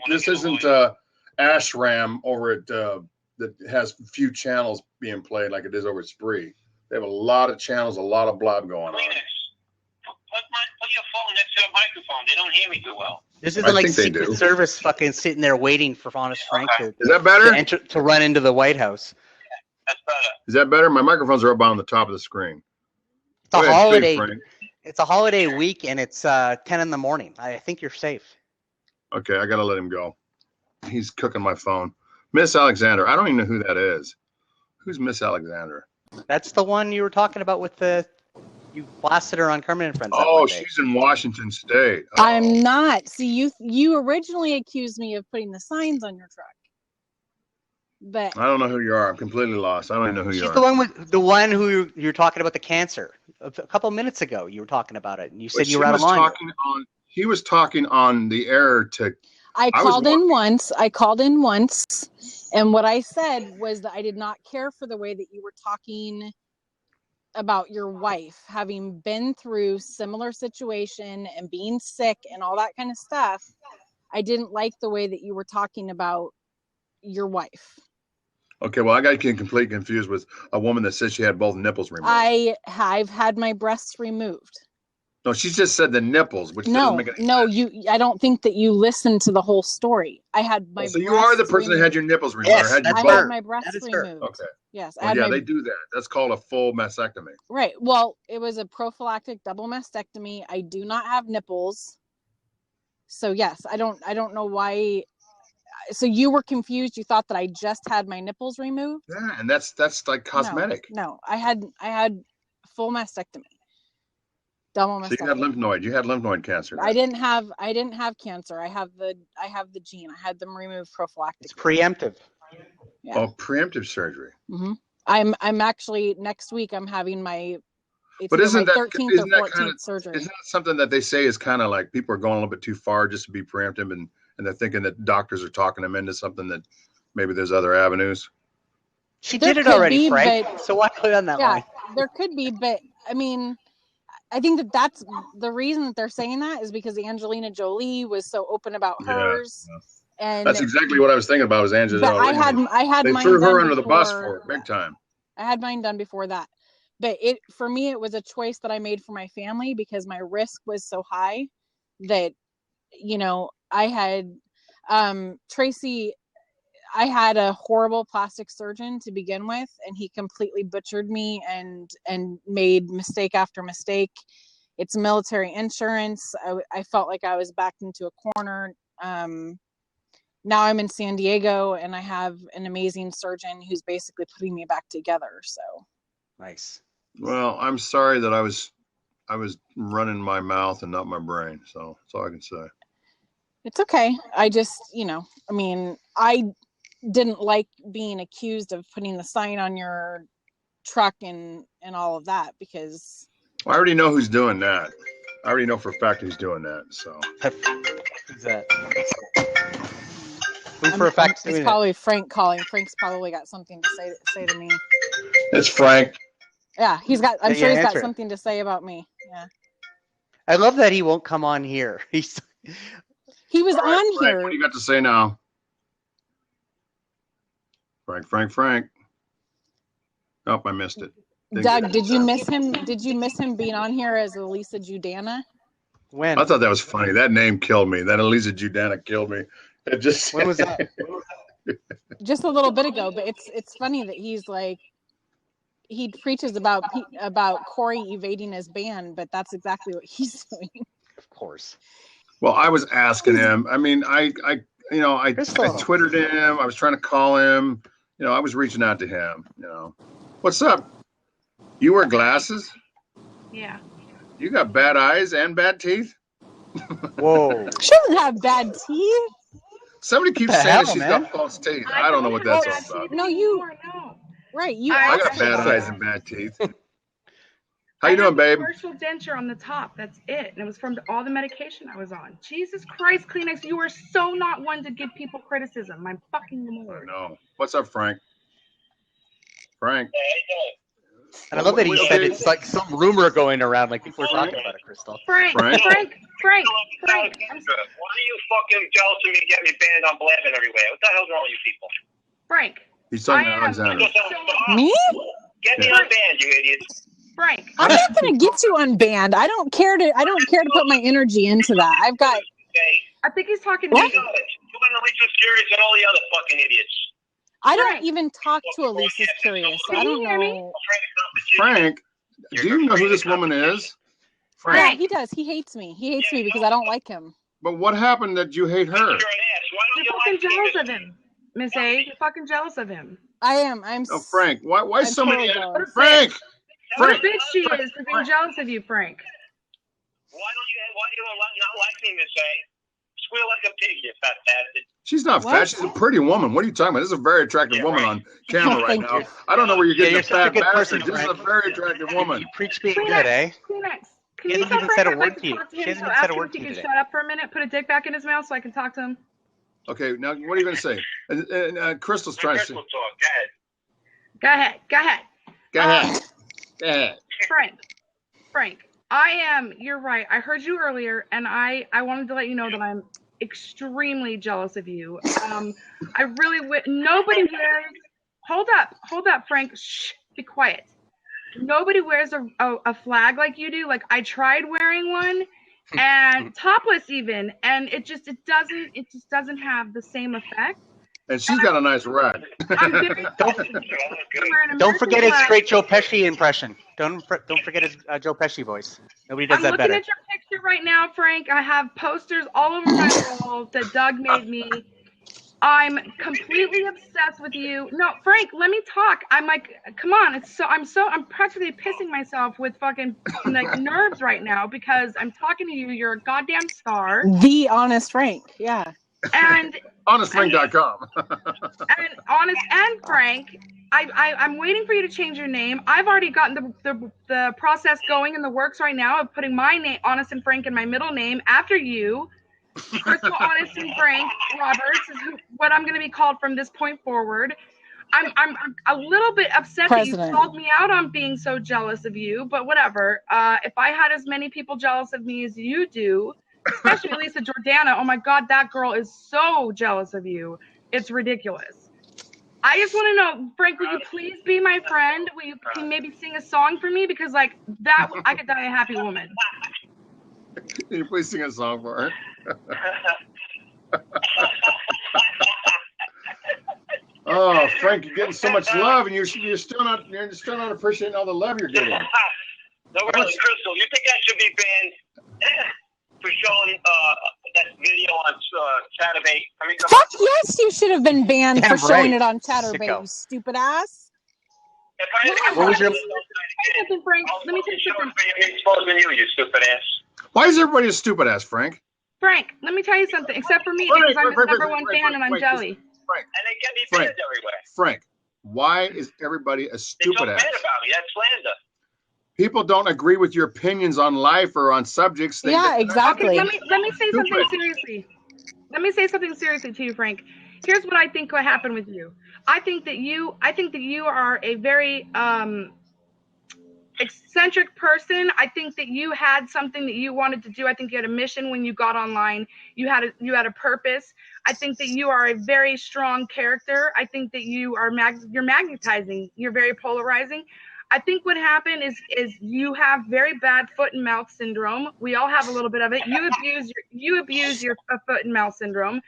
Ashram over at that has few channels being played like it is over at Spree. They have a lot of channels, a lot of blab going on. Put your phone next to the microphone. They don't hear me too well. This isn't like Secret Service fucking sitting there waiting for Honest Frank is that better? To run into the White House. Yeah, that's better. Is that better? My microphones are up on the top of the screen. It's a Go ahead, holiday. Frank. It's a holiday week, and it's 10 in the morning. I think you're safe. Okay, I gotta let him go. He's cooking my phone. Miss Alexander. I don't even know who that is. Who's Miss Alexander? That's the one you were talking about with the. You blasted her on Carmen and Friends. Oh, she's in Washington State. Oh. I'm not. See, you originally accused me of putting the signs on your truck, but I don't know who you are. I'm completely lost. I don't even know who you She's are. the one who you're talking about the cancer. A couple minutes ago, you were talking about it, and you said you were out of line. He was talking on the air to. I called in once, and what I said was that I did not care for the way that you were talking about your wife, having been through similar situation and being sick and all that kind of stuff. I didn't like the way that you were talking about your wife. Okay, well, I got completely confused with a woman that said she had both nipples removed. I've had my breasts removed. No, she just said the nipples, which doesn't make any sense. I don't think that you listened to the whole story. I had my. So you are the person that had your nipples removed. Yes, or had I had my breasts removed. Okay. Yes. Well, they do that. That's called a full mastectomy. Right. Well, it was a prophylactic double mastectomy. I do not have nipples. So yes, I don't know why. So you were confused. You thought that I just had my nipples removed. Yeah, and that's like cosmetic. No, I had full mastectomy. Double mastectomy. So you had lymph node. You had lymph node cancer. Right? I didn't have cancer. I have the gene. I had them removed prophylactically. It's preemptive. Yeah. Oh, preemptive surgery. Mm-hmm. I'm actually next week. I'm having my. But isn't my that 13th or 14th kind of surgery? Isn't that something that they say is kind of like people are going a little bit too far just to be preemptive, and they're thinking that doctors are talking them into something that maybe there's other avenues? She did it already, Frank. So why put it on that line? There could be, but I mean. I think that's the reason that they're saying that is because Angelina Jolie was so open about hers, and that's exactly what I was thinking about. Was Angelina Jolie? I had they mine threw her done under the before, bus for it, big time. I had mine done before that, but for me it was a choice that I made for my family because my risk was so high that I had Tracy. I had a horrible plastic surgeon to begin with, and he completely butchered me and made mistake after mistake. It's military insurance. I felt like I was backed into a corner. Now I'm in San Diego, and I have an amazing surgeon who's basically putting me back together. So nice. Well, I'm sorry that I was running my mouth and not my brain. So that's all I can say. It's okay. I just, I didn't like being accused of putting the sign on your truck and all of that because I already know who's doing that. I already know for a fact who's doing that. So who's that? Who for a fact? It's probably Frank calling. Frank's probably got something to say to me. It's Frank. Yeah, he's got. I'm sure he's got something to say about me. Yeah. I love that he won't come on here. He was on Frank, here. What do you got to say now? Frank. Oh, I missed it. Doug, did you miss him? Did you miss him being on here as Elisa Judana? When? I thought that was funny. That name killed me. That Elisa Judana killed me. It just. When was that? Just a little bit ago, but it's funny that he's like, he preaches about Corey evading his ban, but that's exactly what he's doing. Of course. Well, I was asking him. I mean, I Twittered him. I was trying to call him. I was reaching out to him. What's up? You wear glasses? Yeah. You got bad eyes and bad teeth? Whoa. She doesn't have bad teeth. Somebody keeps saying she's got false teeth. I don't know what that's all about. No, right. I got bad eyes and bad teeth. How you doing, babe? Partial denture on the top. That's it. And it was from all the medication I was on. Jesus Christ, Kleenex, you are so not one to give people criticism. I'm fucking Lord. No. What's up, Frank? Frank. And I love that he said it's like some rumor going around, like people are talking about it, Crystal. Frank. Why are you fucking jealous of me getting me banned on Blab and everywhere? What the hell's wrong with you people? Frank. He's talking to Alexander. Me? Get me unbanned, you idiots. Frank. I'm not gonna get you unbanned. I don't care to put my energy into that. I've got. I think he's talking to me. You and Alicia's Curious and all the other fucking idiots. I don't Frank. even talk to Elise is Curious, so I don't know. Frank, do you know who this woman is? Frank. Yeah, he does. He hates me. He hates me because I don't like him. But what happened that you hate her? You're an ass. Why don't You're you fucking like jealous him? of him, Miss A. You're fucking jealous of him. I am. Oh, Frank, why I'm so many? totally jealous. Frank, What a Frank, bitch she is for being jealous of you, Frank. Why do you not like me, Miss A? Squeal like a pig, you fat bastard. she's not What? fat. She's a pretty woman. What are you talking about? This is a very attractive woman on camera right Thank now. you. I don't know where you're getting you're the such a fat good bastard. person, This is a Frank. very attractive woman. You preach being Kleenex, good, eh? Kleenex. Can He you hasn't tell even Frank said a I'd word like to to you. talk to She him, hasn't so even said ask a him word if he to you can today. shut up for a minute, put a dick back in his mouth so I can talk to him? Okay, now what are you going to say? And Crystal's trying to say. Crystal talk. Go ahead. Go ahead. Go ahead. Go ahead. Frank, you're right. I heard you earlier, and I wanted to let you know that I'm extremely jealous of you. I really nobody wears, hold up, Frank, shh, be quiet. Nobody wears a flag like you do. Like, I tried wearing one, and topless even, and it just doesn't have the same effect. And she's got a nice rack. I'm very Don't forget his great Joe Pesci impression. Don't forget his Joe Pesci voice. Nobody does I'm that looking better. at your picture right now, Frank. I have posters all over my wall that Doug made me. I'm completely obsessed with you. No, Frank, let me talk. I'm like, come on. I'm practically pissing myself with fucking like nerves right now because I'm talking to you. You're a goddamn star. The honest Frank. Yeah. And HonestFrank.com. and honest and Frank, I'm waiting for you to change your name. I've already gotten the process going in the works right now of putting my name, Honest and Frank, in my middle name after you. Crystal Honest and Frank Roberts is what I'm going to be called from this point forward. I'm a little bit upset that you called me out on being so jealous of you, but whatever. If I had as many people jealous of me as you do, especially Lisa Jordana, oh my God, that girl is so jealous of you. It's ridiculous. I just want to know, Frank, will you please be my friend? Will you maybe sing a song for me? Because like that, I could die a happy woman. Can you please sing a song for her? Oh, Frank, you're getting so much love, and you're still not appreciating all the love you're getting. No, really, Crystal, you think I should be banned for showing that video on Chatterbait? I mean, Fuck yes, you should have been banned for showing it on Chatterbait, Sicko. you stupid ass. What was your? Frank, let me tell you something. Exposing you stupid ass. Why is everybody a stupid ass, Frank? Frank, let me tell you something. Except for me, because I'm the number one fan and I'm jelly. Frank, And they get me banned everywhere. Frank, why is everybody a stupid They're ass? so mad about me. That's slander. People don't agree with your opinions on life or on subjects. Yeah, exactly. Okay, let me say something seriously. Let me say something seriously to you, Frank. Here's what I think what happened with you. I think that you are a very eccentric person. I think that you had something that you wanted to do. I think you had a mission when you got online. You had a purpose. I think that you are a very strong character. I think that you're magnetizing. You're very polarizing. I think what happened is you have very bad foot and mouth syndrome. We all have a little bit of it. You abuse your foot and mouth syndrome.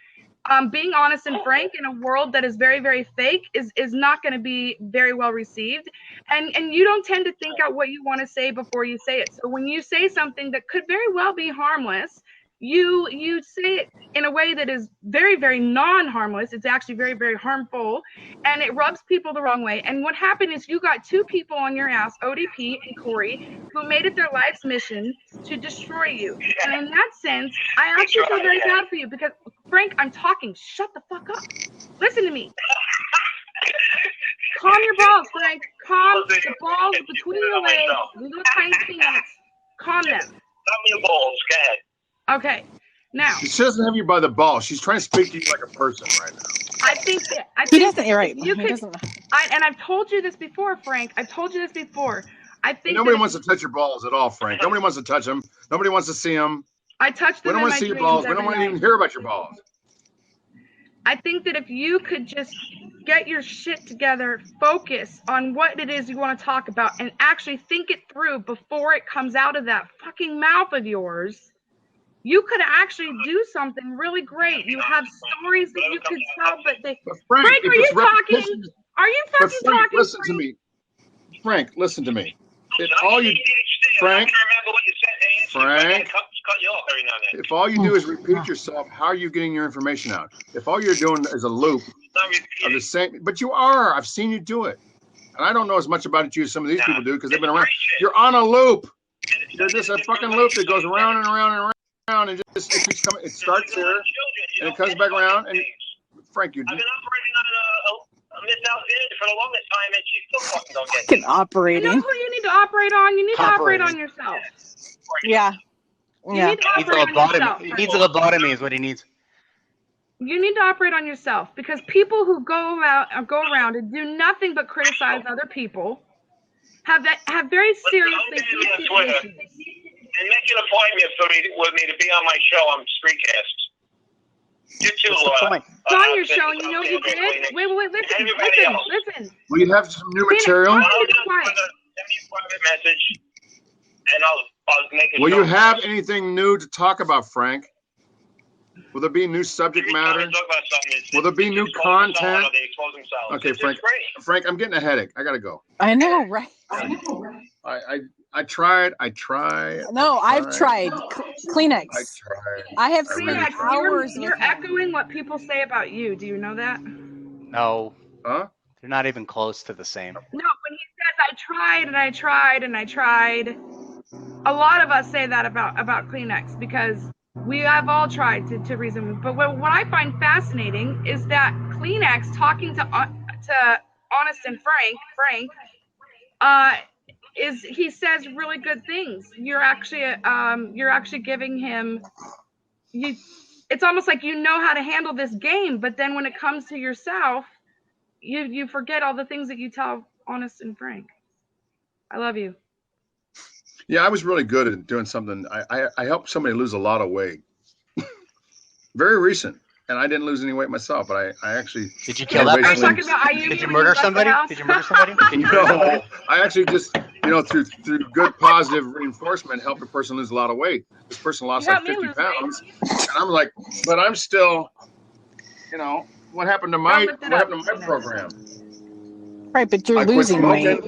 Being honest and frank in a world that is very, very fake is not going to be very well received. And you don't tend to think out what you want to say before you say it. So when you say something that could very well be harmless, you say it in a way that is very, very non-harmless. It's actually very, very harmful, and it rubs people the wrong way. And what happened is you got two people on your ass, ODP and Corey, who made it their life's mission to destroy you. And in that sense, I actually feel very bad for you because, Frank, I'm talking. Shut the fuck up. Listen to me. Calm your balls, Frank. Calm the balls between your legs, little tiny peanuts. Calm them. Calm your balls. Go ahead. Okay, now. She doesn't have you by the ball. She's trying to speak to you like a person right now. I think He doesn't. You're right. You could, and I've told you this before, Frank. I've told you this before. I think nobody wants to touch your balls at all, Frank. Nobody wants to touch them. Nobody wants to see them. I touch them. We don't want to see your balls. We don't want to even hear about your balls. I think that if you could just get your shit together, focus on what it is you want to talk about, and actually think it through before it comes out of that fucking mouth of yours, You could actually do something really great. You have stories that you could tell, but they. But Frank, are you talking? Are you fucking Frank, talking? listen to me. Frank, listen to me. If all you, Frank, if all you do is repeat yourself, how are you getting your information out? If all you're doing is a loop of the same, but you are. I've seen you do it, and I don't know as much about it as some of these people do because they've been around. You're on a loop. There's just a fucking loop that goes around and around and around, and just it keeps coming. It starts there, and it comes back around. And Frank, you. I've been operating on a Miss Alexander for the longest time, and she still fucking don't get it. Fucking operating. You know who you need to operate on? You need to operate on yourself. Yeah. You need to operate on yourself. He needs a lobotomy is what he needs. You need to operate on yourself because people who go around and do nothing but criticize other people have very serious issues. And make an appointment with me to be on my show on Streetcast. You too, It's on your show, and you know what you did? Wait, listen. Will you have some new material? Send me a private message, and I'll make it. Will you have anything new to talk about, Frank? Will there be new subject matter? Will there be new content? Okay, Frank, I'm getting a headache. I gotta go. I know, right? I tried. No, I've tried. Kleenex. I tried. I have Kleenex, spent hours. You're echoing what people say about you. Do you know that? No. Huh? They're not even close to the same. No, when he says I tried and I tried and I tried, a lot of us say that about Kleenex because we have all tried to reason. But what I find fascinating is that Kleenex talking to Honest and Frank, he says really good things. You're actually giving him it's almost like you know how to handle this game, but then when it comes to yourself, you forget all the things that you tell Honest and Frank. I love you. Yeah, I was really good at doing something. I helped somebody lose a lot of weight. Very recent. And I didn't lose any weight myself, but I actually. Did you kill that person? Did you murder somebody? No, I actually just, through good positive reinforcement, helped a person lose a lot of weight. This person lost like 50 pounds, and I'm like, but I'm still, what happened to my program? Right, but you're losing weight.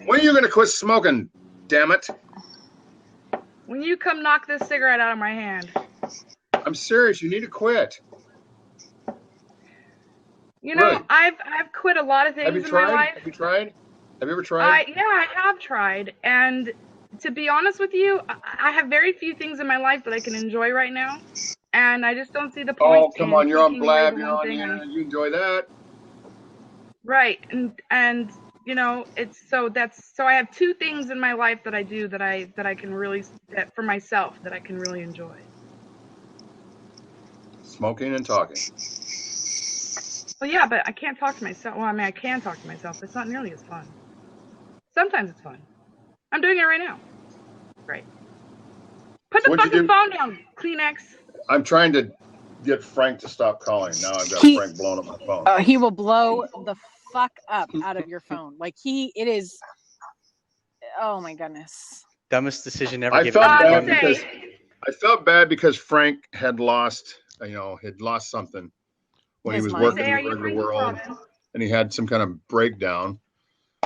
When are you going to quit smoking? Damn it! When you come knock this cigarette out of my hand. I'm serious. You need to quit. Really? I've quit a lot of things in my life. Have you tried? Have you ever tried? Yeah, I have tried. And to be honest with you, I have very few things in my life that I can enjoy right now. And I just don't see the point. Oh, come on. You're on Blab. You're on here. You enjoy that. Right. And it's so I have two things in my life that I do that I can really, that for myself, that I can really enjoy. Smoking and talking. Well, yeah, but I can't talk to myself. Well, I mean, I can talk to myself, but it's not nearly as fun. Sometimes it's fun. I'm doing it right now. Great. Put the fucking phone down, Kleenex. I'm trying to get Frank to stop calling. Now I've got Frank blowing up my phone. He will blow the fuck up out of your phone. Like it is. Oh my goodness. Dumbest decision ever. I felt bad because Frank had lost. Had lost something when he was working in the regular world, and he had some kind of breakdown,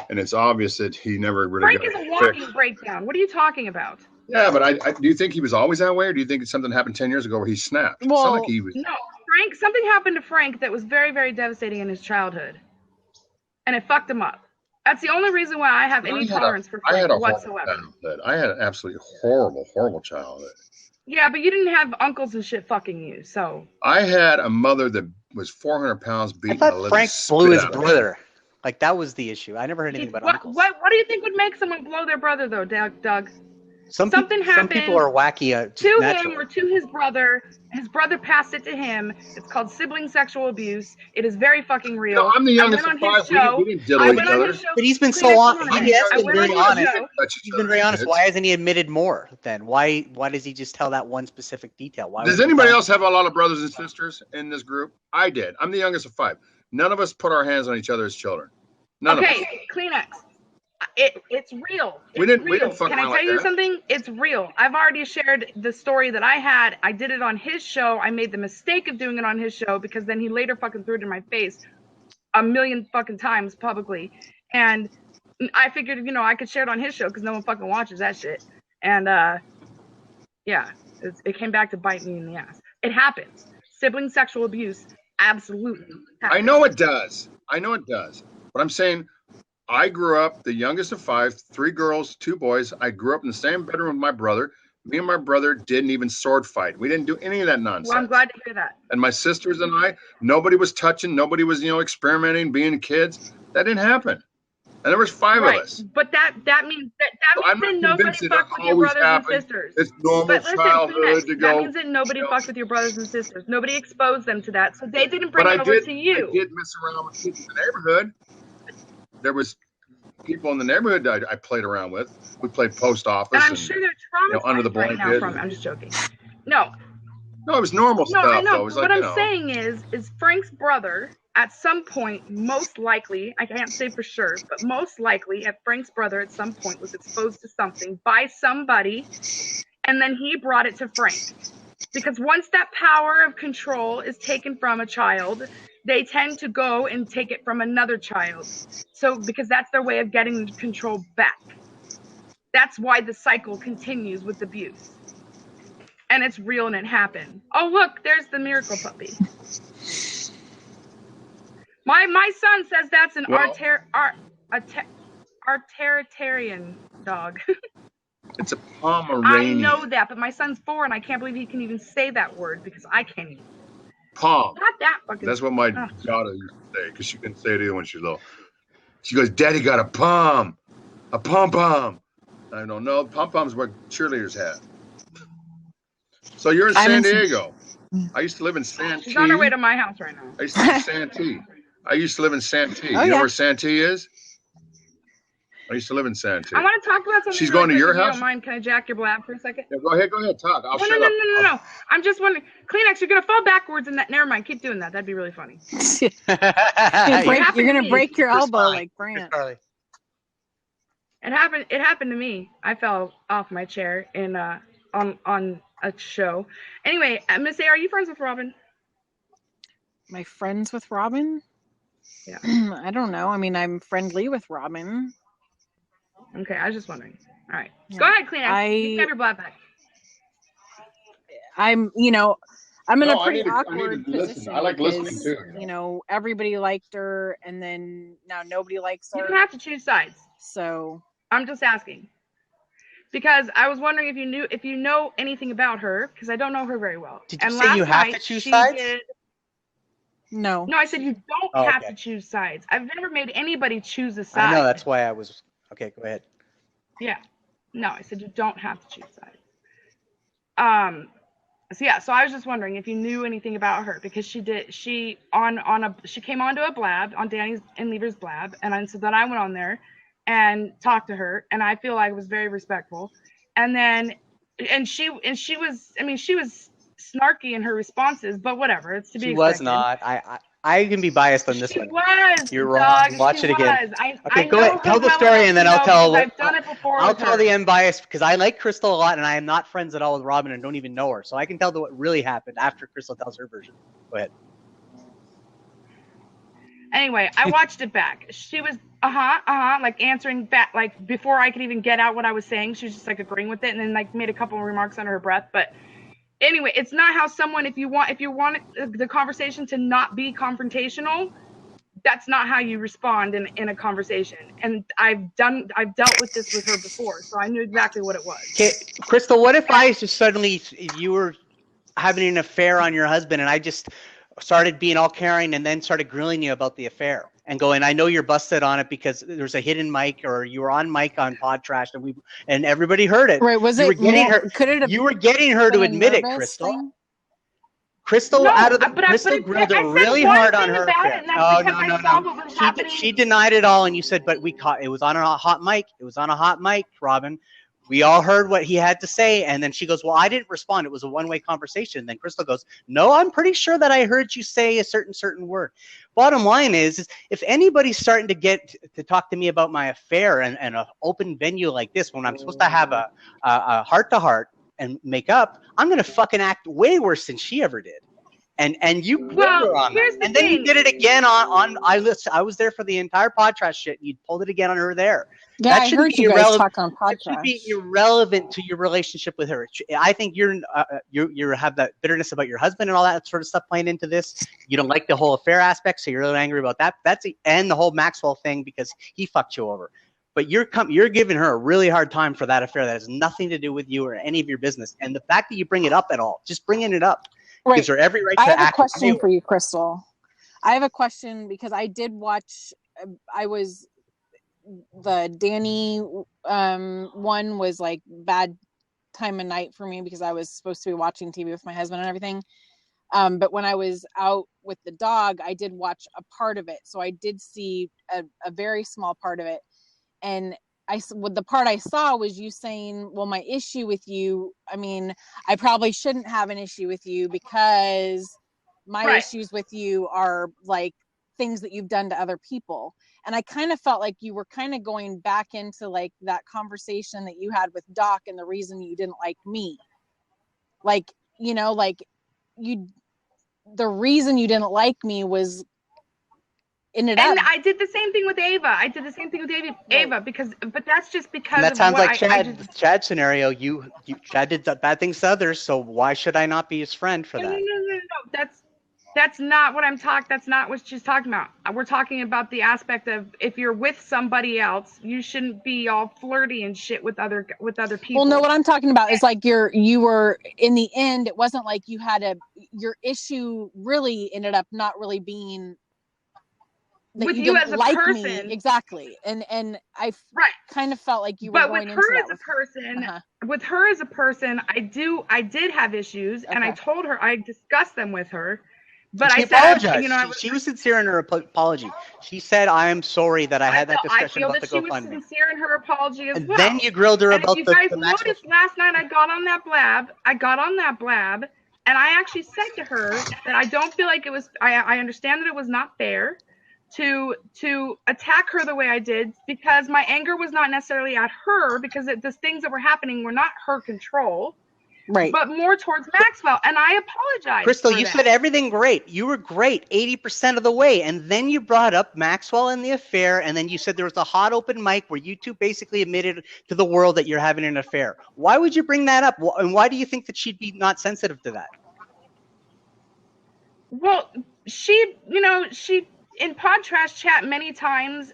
and it's obvious that he never really Frank is a walking breakdown. What are you talking about? Yeah, but do you think he was always that way, or do you think something happened 10 years ago where he snapped? Well, like he was... No, Frank. Something happened to Frank that was very, very devastating in his childhood, and it fucked him up. That's the only reason why I have any tolerance for Frank whatsoever. I had an absolutely horrible, horrible childhood. Yeah, but you didn't have uncles and shit fucking you, so. I had a mother that was 400 pounds beating I thought Frank blew his brother. Like, that was the issue. I never heard anything about uncles. What do you think would make someone blow their brother, though, Doug? Something happened. Some people are wacky. To him or to his brother. His brother passed it to him. It's called sibling sexual abuse. It is very fucking real. I'm the youngest of five. We didn't diddle each other. But he's been so honest. He has been very honest. He's been very honest. Why hasn't he admitted more then? Why does he just tell that one specific detail? Does anybody else have a lot of brothers and sisters in this group? I did. I'm the youngest of five. None of us put our hands on each other as children. None of us. Okay, Kleenex. It It's real. We didn't fuck Can I around tell like you that. something? It's real. I've already shared the story that I had. I did it on his show. I made the mistake of doing it on his show because then he later fucking threw it in my face a million fucking times publicly. And I figured, I could share it on his show because no one fucking watches that shit. And yeah, it came back to bite me in the ass. It happens. Sibling sexual abuse absolutely happens. I know it does. But I'm saying, I grew up the youngest of 5, 3 girls, 2 boys. I grew up in the same bedroom with my brother. Me and my brother didn't even sword fight. We didn't do any of that nonsense. Well, I'm glad to hear that. And my sisters and I, nobody was touching, nobody was, experimenting, being kids. That didn't happen. And there was 5 of us. But that means that nobody fucked with your brothers and sisters. It's normal childhood to go. That means that nobody fucked with your brothers and sisters. Nobody exposed them to that, so they didn't bring it over to you. I did mess around with kids in the neighborhood. There was people in the neighborhood that I played around with. We played post office. And I'm sure they're traumatized under the right now from it. I'm just joking. No, it was normal stuff. I know. Though. It was what I'm saying is Frank's brother, at some point, most likely, I can't say for sure, but most likely, Frank's brother at some point was exposed to something by somebody, and then he brought it to Frank. Because once that power of control is taken from a child, they tend to go and take it from another child. So, because that's their way of getting control back. That's why the cycle continues with abuse. And it's real and it happened. Oh, look, there's the miracle puppy. My son says that's an Arteritarian dog. It's a Pomeranian. I know that, but my son's 4 and I can't believe he can even say that word because I can't even. Pom. Not that fucking. That's what my daughter used to say because she couldn't say it either when she was little. She goes, "Daddy got a pom, a pom pom." I don't know. Pom pom's what cheerleaders have. So you're in San Diego. I used to live in Santee. She's on her way to my house right now. I used to live in Santee. You know where Santee is? I used to live in Santee. I want to talk about something. She's going to your house? If you don't mind, can I jack your blab for a second? Yeah, go ahead, talk. I'll shut up. No. I'm just wondering. Kleenex, you're going to fall backwards in that. Never mind. Keep doing that. That'd be really funny. You're going to break your elbow like Brant. It happened to me. I fell off my chair in on a show. Anyway, Miss A, are you friends with Robin? My friends with Robin? Yeah. I don't know. I mean, I'm friendly with Robin. Okay, I was just wondering. All right. Yeah. Go ahead, Kleenex. You can have your blab back. I'm in a pretty awkward position. I like listening too. Everybody liked her, and then now nobody likes her. You don't have to choose sides. So I'm just asking. Because I was wondering if you know anything about her, because I don't know her very well. Did you say you have to choose sides? No. No, I said you don't have to choose sides. I've never made anybody choose a side. I know, that's why I was. Okay, go ahead. Yeah. No, I said you don't have to choose sides. So I was just wondering if you knew anything about her, because she came onto a blab, on Danny's and Lever's blab, and so then I went on there and talked to her, and I feel like it was very respectful. And she was snarky in her responses, but whatever, it's to be expected. She was not. I can be biased on this one. She was. You're wrong. Watch it again. Okay, go ahead. Tell the story, and then I'll tell. I've done it before. I'll tell the unbiased, because I like Crystal a lot, and I am not friends at all with Robin, and don't even know her, so I can tell what really happened after Crystal tells her version. Go ahead. Anyway, I watched it back. She was like answering back, like before I could even get out what I was saying. She was just like agreeing with it, and then like made a couple of remarks under her breath, but. Anyway, it's not how someone, if you want the conversation to not be confrontational, that's not how you respond in a conversation. And I've dealt with this with her before, so I knew exactly what it was. Okay, Crystal, what if I just suddenly, you were having an affair on your husband, and I just started being all caring and then started grilling you about the affair and going, I know you're busted on it because there's a hidden mic, or you were on mic on Pod Trash, and everybody heard it. Right? Was it? You were getting her to admit it, Crystal. Thing? Crystal Crystal grilled her really hard on her affair. No. She denied it all, and you said, but it was on a hot mic. It was on a hot mic, Robin. We all heard what he had to say, and then she goes, well, I didn't respond. It was a one-way conversation. And then Crystal goes, no, I'm pretty sure that I heard you say a certain word. Bottom line is if anybody's starting to get to talk to me about my affair and an open venue like this, when I'm supposed to have a heart-to-heart and make up, I'm going to fucking act way worse than she ever did. And you put her on that. And then you did it again on I was there for the entire podcast shit, and you pulled it again on her there. Yeah, That I should heard be you guys irrelevant. talk on It should be podcast. irrelevant to your relationship with her. I think you have that bitterness about your husband and all that sort of stuff playing into this. You don't like the whole affair aspect, so you're really angry about that. And the whole Maxwell thing because he fucked you over. But you're giving her a really hard time for that affair that has nothing to do with you or any of your business. And the fact that you bring it up at all, just bringing it up, gives her every right to I have a act. question for you, Crystal. I have a question because I did watch. The Danny one was like bad time of night for me because I was supposed to be watching TV with my husband and everything. But when I was out with the dog, I did watch a part of it. So I did see a very small part of it. And the part I saw was you saying, well, my issue with you, I mean, I probably shouldn't have an issue with you because my issues with you are like things that you've done to other people. And I kind of felt like you were kind of going back into like that conversation that you had with Doc and the reason you didn't like me. Like, you know, like the reason you didn't like me was And I did the same thing with Ava. Ava but that's just because And that of sounds what like Chad's scenario. Chad did bad things to others, so why should I not be his friend for that? No. That's not what I'm talking. That's not what she's talking about. We're talking about the aspect of if you're with somebody else, you shouldn't be all flirty and shit with other people. Well, no, what I'm talking about is like you were in the end. It wasn't like you had your issue really ended up not really being that with you you didn't as a like person. me. Exactly. And I kind of felt like you were going into that with her as a person, I did have issues, and I told her, I discussed them with her. But she apologized. She was sincere in her apology. She said, "I am sorry that I had that discussion about the GoFundMe." I feel that she was sincere in her apology as well. Then you grilled her about the Maxwell. You guys noticed last night I got on that Blab, and I actually said to her that I don't feel like it was. I understand that it was not fair to attack her the way I did because my anger was not necessarily at her because the things that were happening were not her control. Right. But more towards Maxwell. And I apologize. Crystal, you said everything great. You were great 80% of the way. And then you brought up Maxwell and the affair. And then you said there was a hot open mic where you two basically admitted to the world that you're having an affair. Why would you bring that up? And why do you think that she'd be not sensitive to that? Well, she in Pod Trash chat many times,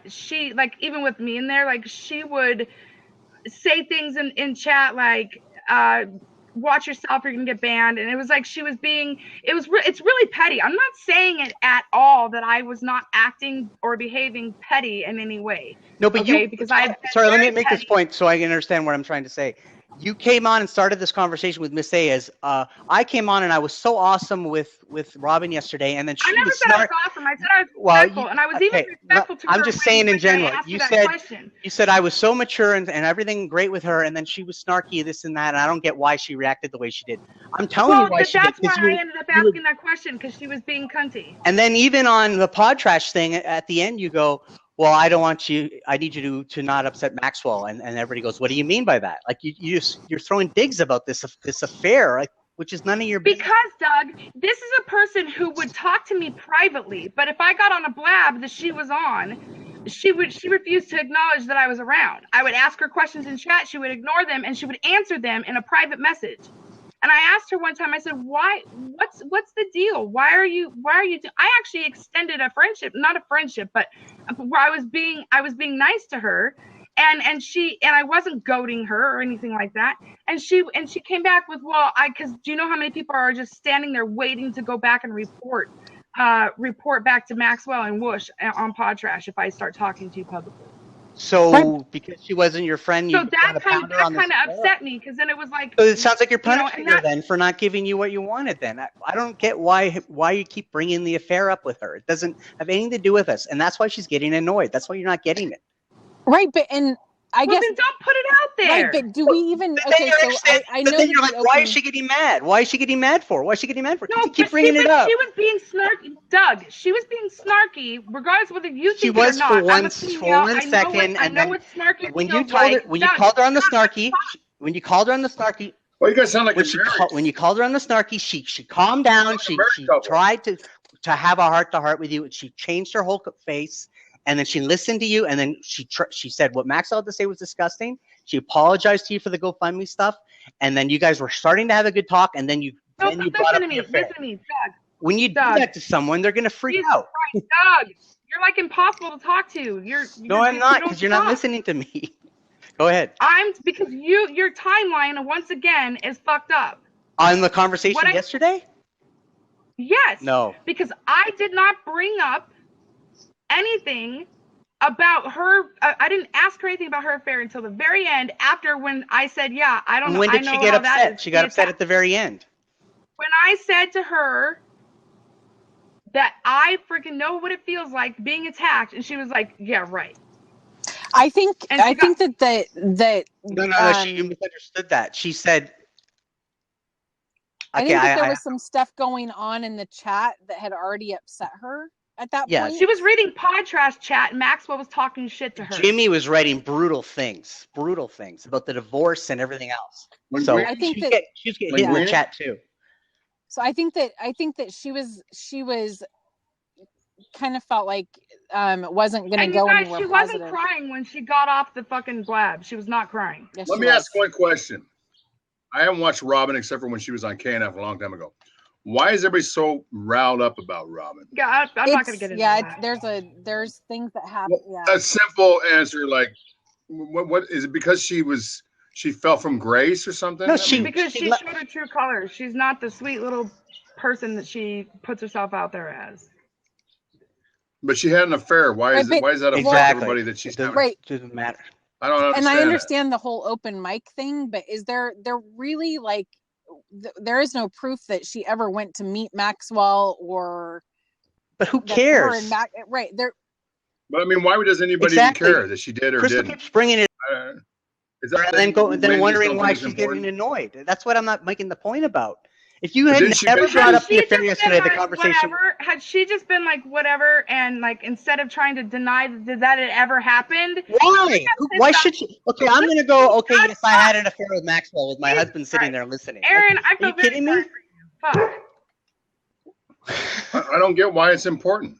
she, like, even with me in there, like, she would say things in chat like, watch yourself, you're gonna get banned. And it was like she was being, it's really petty. I'm not saying it at all that I was not acting or behaving petty in any way. No, but sorry, let me make this point so I can understand what I'm trying to say. You came on and started this conversation with Miss A as I came on and I was so awesome with Robin yesterday, and then she I never said I was awesome. I said I was respectful, and I was even respectful to her. I'm just saying in general. You said I was so mature and everything great with her, and then she was snarky, this and that, and I don't get why she reacted the way she did. I'm telling you why she did. That's why I ended up asking that question, because she was being cunty. And then even on the Pod Trash thing, at the end you go, well, I need you to not upset Maxwell. And everybody goes, what do you mean by that? Like you're throwing digs about this affair, like, which is none of your business. Because, Doug, this is a person who would talk to me privately, but if I got on a blab that she was on, she refused to acknowledge that I was around. I would ask her questions in chat, she would ignore them, and she would answer them in a private message. And I asked her one time, I said, why, what's the deal? Why are you I actually extended a friendship, not a friendship, but where I was being nice to her, and I wasn't goading her or anything like that. And she came back with, well, because do you know how many people are just standing there waiting to go back and report back to Maxwell and Whoosh on Pod Trash if I start talking to you publicly. So because she wasn't your friend, so that kind of upset me, because then it was like. So it sounds like you're punishing her then for not giving you what you wanted. Then I don't get why you keep bringing the affair up with her. It doesn't have anything to do with us, and that's why she's getting annoyed. That's why you're not getting it. Right, but and I Well, guess then don't put it out there. right, but do we even? But Okay, then you're so upset. I But know then that you're the like, why is open- she getting mad? Why is she getting mad for? Why is she getting mad for? No, You keep but bringing it up. She was being snarky, Doug. She was being snarky, regardless whether you She think it or was not. for I'm one a female. I know second, I and know then what snarky when you feels told her, like. when you Doug, called her on the snarky, Well, you guys sound like when you're married. when you called her on the snarky, she calmed down. Like a She married couple. tried to have a heart to heart with you, and she changed her whole face. And then she listened to you, and then she said what Maxwell had to say was disgusting. She apologized to you for the GoFundMe stuff, and then you guys were starting to have a good talk, and then you brought up the affair. Listen to me, Doug. When you do that to someone, they're gonna freak out. Right, Doug, you're like impossible to talk to. No, I'm not, because you're not listening to me. Go ahead. Because your timeline once again is fucked up. On the conversation yesterday? Yes. No. Because I did not bring up anything about her. I didn't ask her anything about her affair until the very end, after when I said, yeah, I don't know. When did she get upset? She got upset at the very end. When I said to her that I freaking know what it feels like being attacked, and she was like, yeah, right. I think that No, you misunderstood that. She said, I think that there was some stuff going on in the chat that had already upset her at that point. She was reading pod trash chat, and Maxwell was talking shit to her. Jimmy was writing brutal things about the divorce and everything else. So I think she's getting hit in the chat too. So I think that she was kind of felt like it wasn't going to go anywhere. She wasn't crying when she got off the fucking Blab. She was not crying. Yes, Let me ask one question. I haven't watched Robin except for when she was on KNF a long time ago. Why is everybody so riled up about Robin? Yeah, I'm not going to get into that. There's things that happen. Well, a simple answer, like, what is it? Because she fell from grace or something? No, because she showed her true colors. She's not the sweet little person that she puts herself out there as. But she had an affair. Why is that affect everybody that she's having? Right. Doesn't matter. I don't understand. And I understand the whole open mic thing, but is there really like there is no proof that she ever went to meet Maxwell or? But who cares? Right there. But I mean, why does anybody even care that she did or Crystal didn't? Keeps bringing it. And then wondering why she's getting annoyed. That's what I'm not making the point about. If you had never brought up the affair yesterday, the conversation. Had she just been like whatever, and like instead of trying to deny that it ever happened? Why? Why should she? Okay, I'm gonna go. Okay, yes, I had an affair with Maxwell with my husband sitting there listening. Aaron, I feel are you kidding me? Fuck. I don't get why it's important.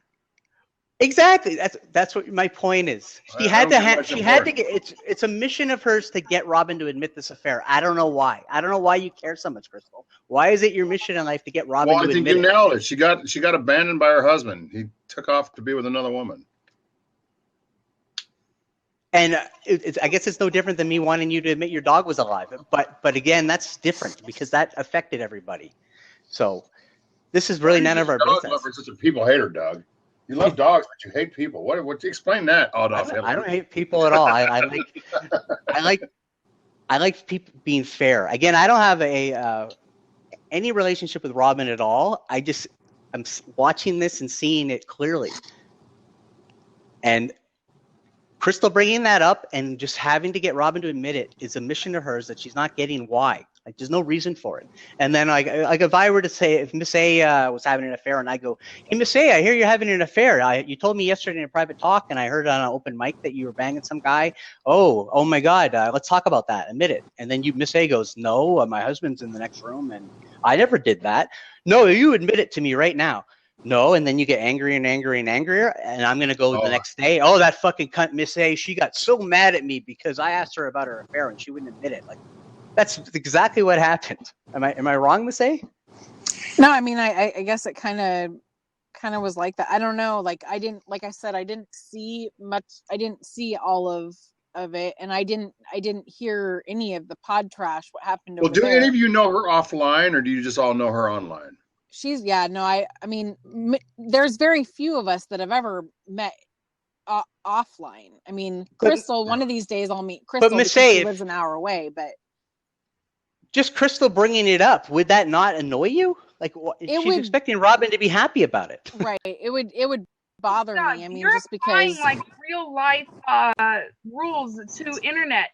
Exactly. That's what my point is. She had to get. It's a mission of hers to get Robin to admit this affair. I don't know why. I don't know why you care so much, Crystal. Why is it your mission in life to get Robin to admit it? I think you nailed it. She got abandoned by her husband. He took off to be with another woman. And I guess it's no different than me wanting you to admit your dog was alive. But again, that's different because that affected everybody. So this is really none of our business. You're such a people hater, Doug. You love dogs, but you hate people. What? Explain that, Adolf Hitler. I don't hate people at all. I like people being fair. Again, I don't have any relationship with Robin at all. I'm watching this and seeing it clearly. And Crystal bringing that up and just having to get Robin to admit it is a mission of hers that she's not getting. Why? Like, there's no reason for it. And then, like if I were to say, if Miss A was having an affair, and I go, "Hey, Miss A, I hear you're having an affair. You told me yesterday in a private talk, and I heard on an open mic that you were banging some guy. Oh my God, let's talk about that. Admit it." And then Miss A goes, "No, my husband's in the next room, and I never did that." "No, you admit it to me right now." "No," and then you get angrier and angrier and angrier, and I'm gonna go the next day. "Oh, that fucking cunt Miss A, she got so mad at me because I asked her about her affair and she wouldn't admit it." Like, that's exactly what happened. Am I wrong, Miss A? No, I mean, I guess it kind of was like that. I don't know. Like, I didn't see much. I didn't see all of it, and I didn't hear any of the pod trash. What happened? Well, do any of you know her offline, or do you just all know her online? I mean, there's very few of us that have ever met offline. I mean, Crystal, one of these days I'll meet Crystal, but Miss because A, she lives an hour away, but just Crystal bringing it up, would that not annoy you? Like, she's expecting Robin to be happy about it. Right. It would bother Doug, me. I mean, you're just applying because. like real life rules to internet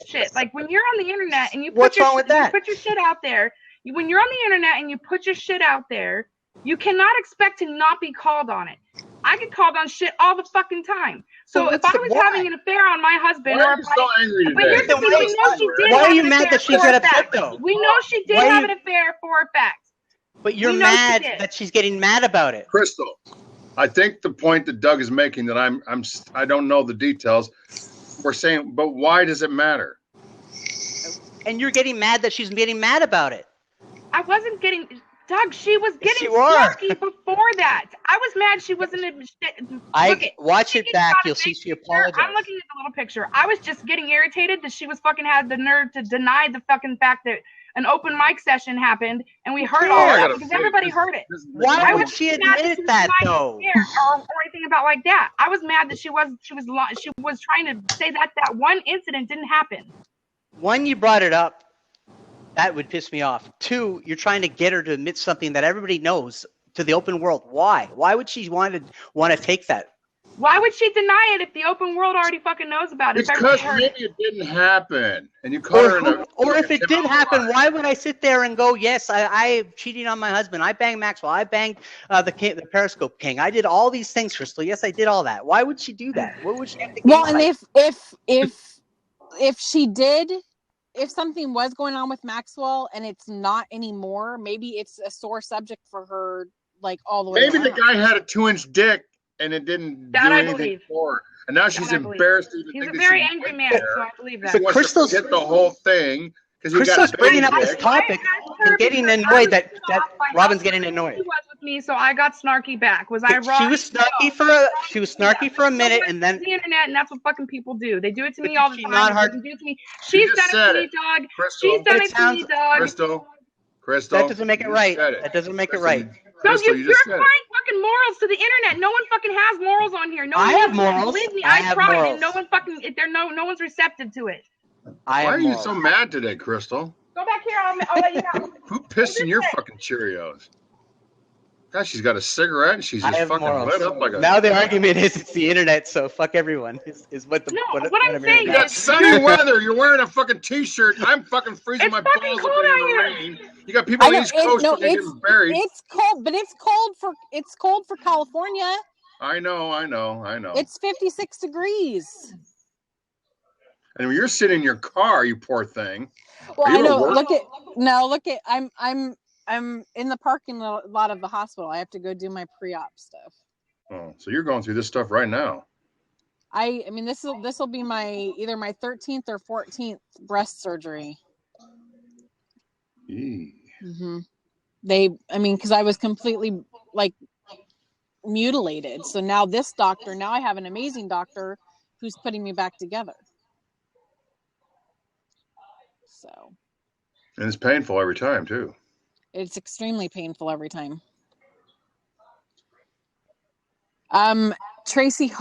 shit. Like when you're on the internet and you What's put your wrong with that? you put your shit out there. When you're on the internet and you put your shit out there, you cannot expect to not be called on it. I get called on shit all the fucking time. So Well, if I was having an affair on my husband, Why or are if you so angry but today? here's the thing, we know she did Why are have you an mad affair that she for got a upset fact. though? We know she did Why are have you- an affair for a fact. But you're We know she mad did. that she's getting mad about it. Crystal, I think the point that Doug is making that I don't know the details. We're saying, but why does it matter? And you're getting mad that she's getting mad about it. I wasn't getting, Doug, she was getting you are. snarky before that. I was mad she wasn't Watch it back. You'll see she apologized. I'm looking at the little picture. I was just getting irritated that she was fucking had the nerve to deny the fucking fact that an open mic session happened and we heard all that because everybody heard it. Why would wasn't she mad that admit she was that denying though? or anything about like that. I was mad that she was trying to say that one incident didn't happen. One, you brought it up. That would piss me off. Two, you're trying to get her to admit something that everybody knows to the open world. Why? Why would she want to take that? Why would she deny it if the open world already fucking knows about it? Because maybe it didn't happen, and you caught her in a. Or if it did happen, why would I sit there and go, yes, I cheated on my husband. I banged Maxwell. I banged the Periscope King. I did all these things, Crystal. Yes, I did all that. Why would she do that? What would she have to Well, and if she did, if something was going on with Maxwell and it's not anymore, maybe it's a sore subject for her, like all the way. Maybe around. the guy had a 2-inch dick and it didn't do anything for her, and now she's embarrassed. He's a very angry man, so I believe that. She wants to get the whole thing because Crystal's bringing up this topic and getting annoyed that Robin's getting annoyed. She was with me, so I got snarky back. Was I wrong? She was snarky for a minute, and then the internet, and that's what fucking people do. They do it to me all the time. Not hard. They do it to me. She's done it to me, dog. She's done it to me, dog. Crystal, that doesn't make it right. That doesn't make it right. So you're applying fucking morals to the internet. No one fucking has morals on here. No one I have morals. Believe me, I I have tried, morals. and no one fucking no one's receptive to it. Why are you so mad today, Crystal? Go back here. I'll let you know. Who pissed in your fucking Cheerios? God, she's got a cigarette and she's just fucking lit up like a. Now the argument is it's the internet, so fuck everyone. Is what the what I'm saying. saying You got sunny weather. You're wearing a fucking t-shirt. I'm fucking freezing my balls up in the rain. You got people on the East Coast getting buried. It's cold, but it's cold for California. I know. It's 56 degrees. And when you're sitting in your car, you poor thing. Well, I know. Look at. I'm in the parking lot of the hospital. I have to go do my pre-op stuff. Oh, so you're going through this stuff right now. I mean, this will be either my 13th or 14th breast surgery. Mm-hmm. Because I was completely like mutilated. So now I have an amazing doctor who's putting me back together. So. And it's painful every time too. It's extremely painful every time. Tracy,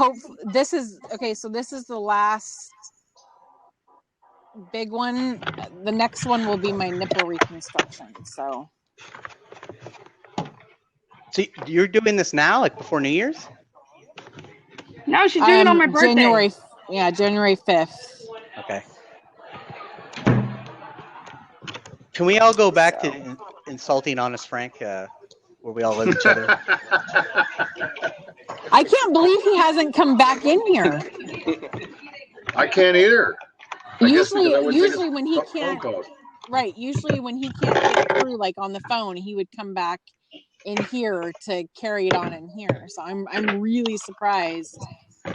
this is the last big one. The next one will be my nipple reconstruction. So you're doing this now, like before New Year's? No, she's doing it on my birthday. January 5th. Okay. Can we all go back to insulting Honest Frank, where we all love each other? I can't believe he hasn't come back in here. I can't either. Usually when he can't, right? Usually when he can't get through, like on the phone, he would come back in here to carry it on in here. So I'm really surprised.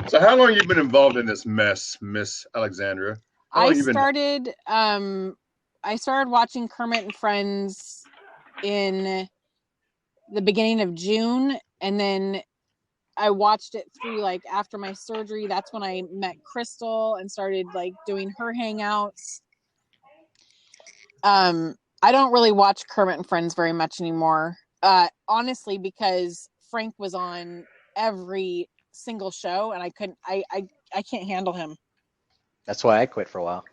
So how long have you been involved in this mess, Miss Alexandra? I started watching Kermit and Friends in the beginning of June, and then I watched it through like after my surgery. That's when I met Crystal and started like doing her hangouts. I don't really watch Kermit and Friends very much anymore, honestly, because Frank was on every single show, and I can't handle him. That's why I quit for a while.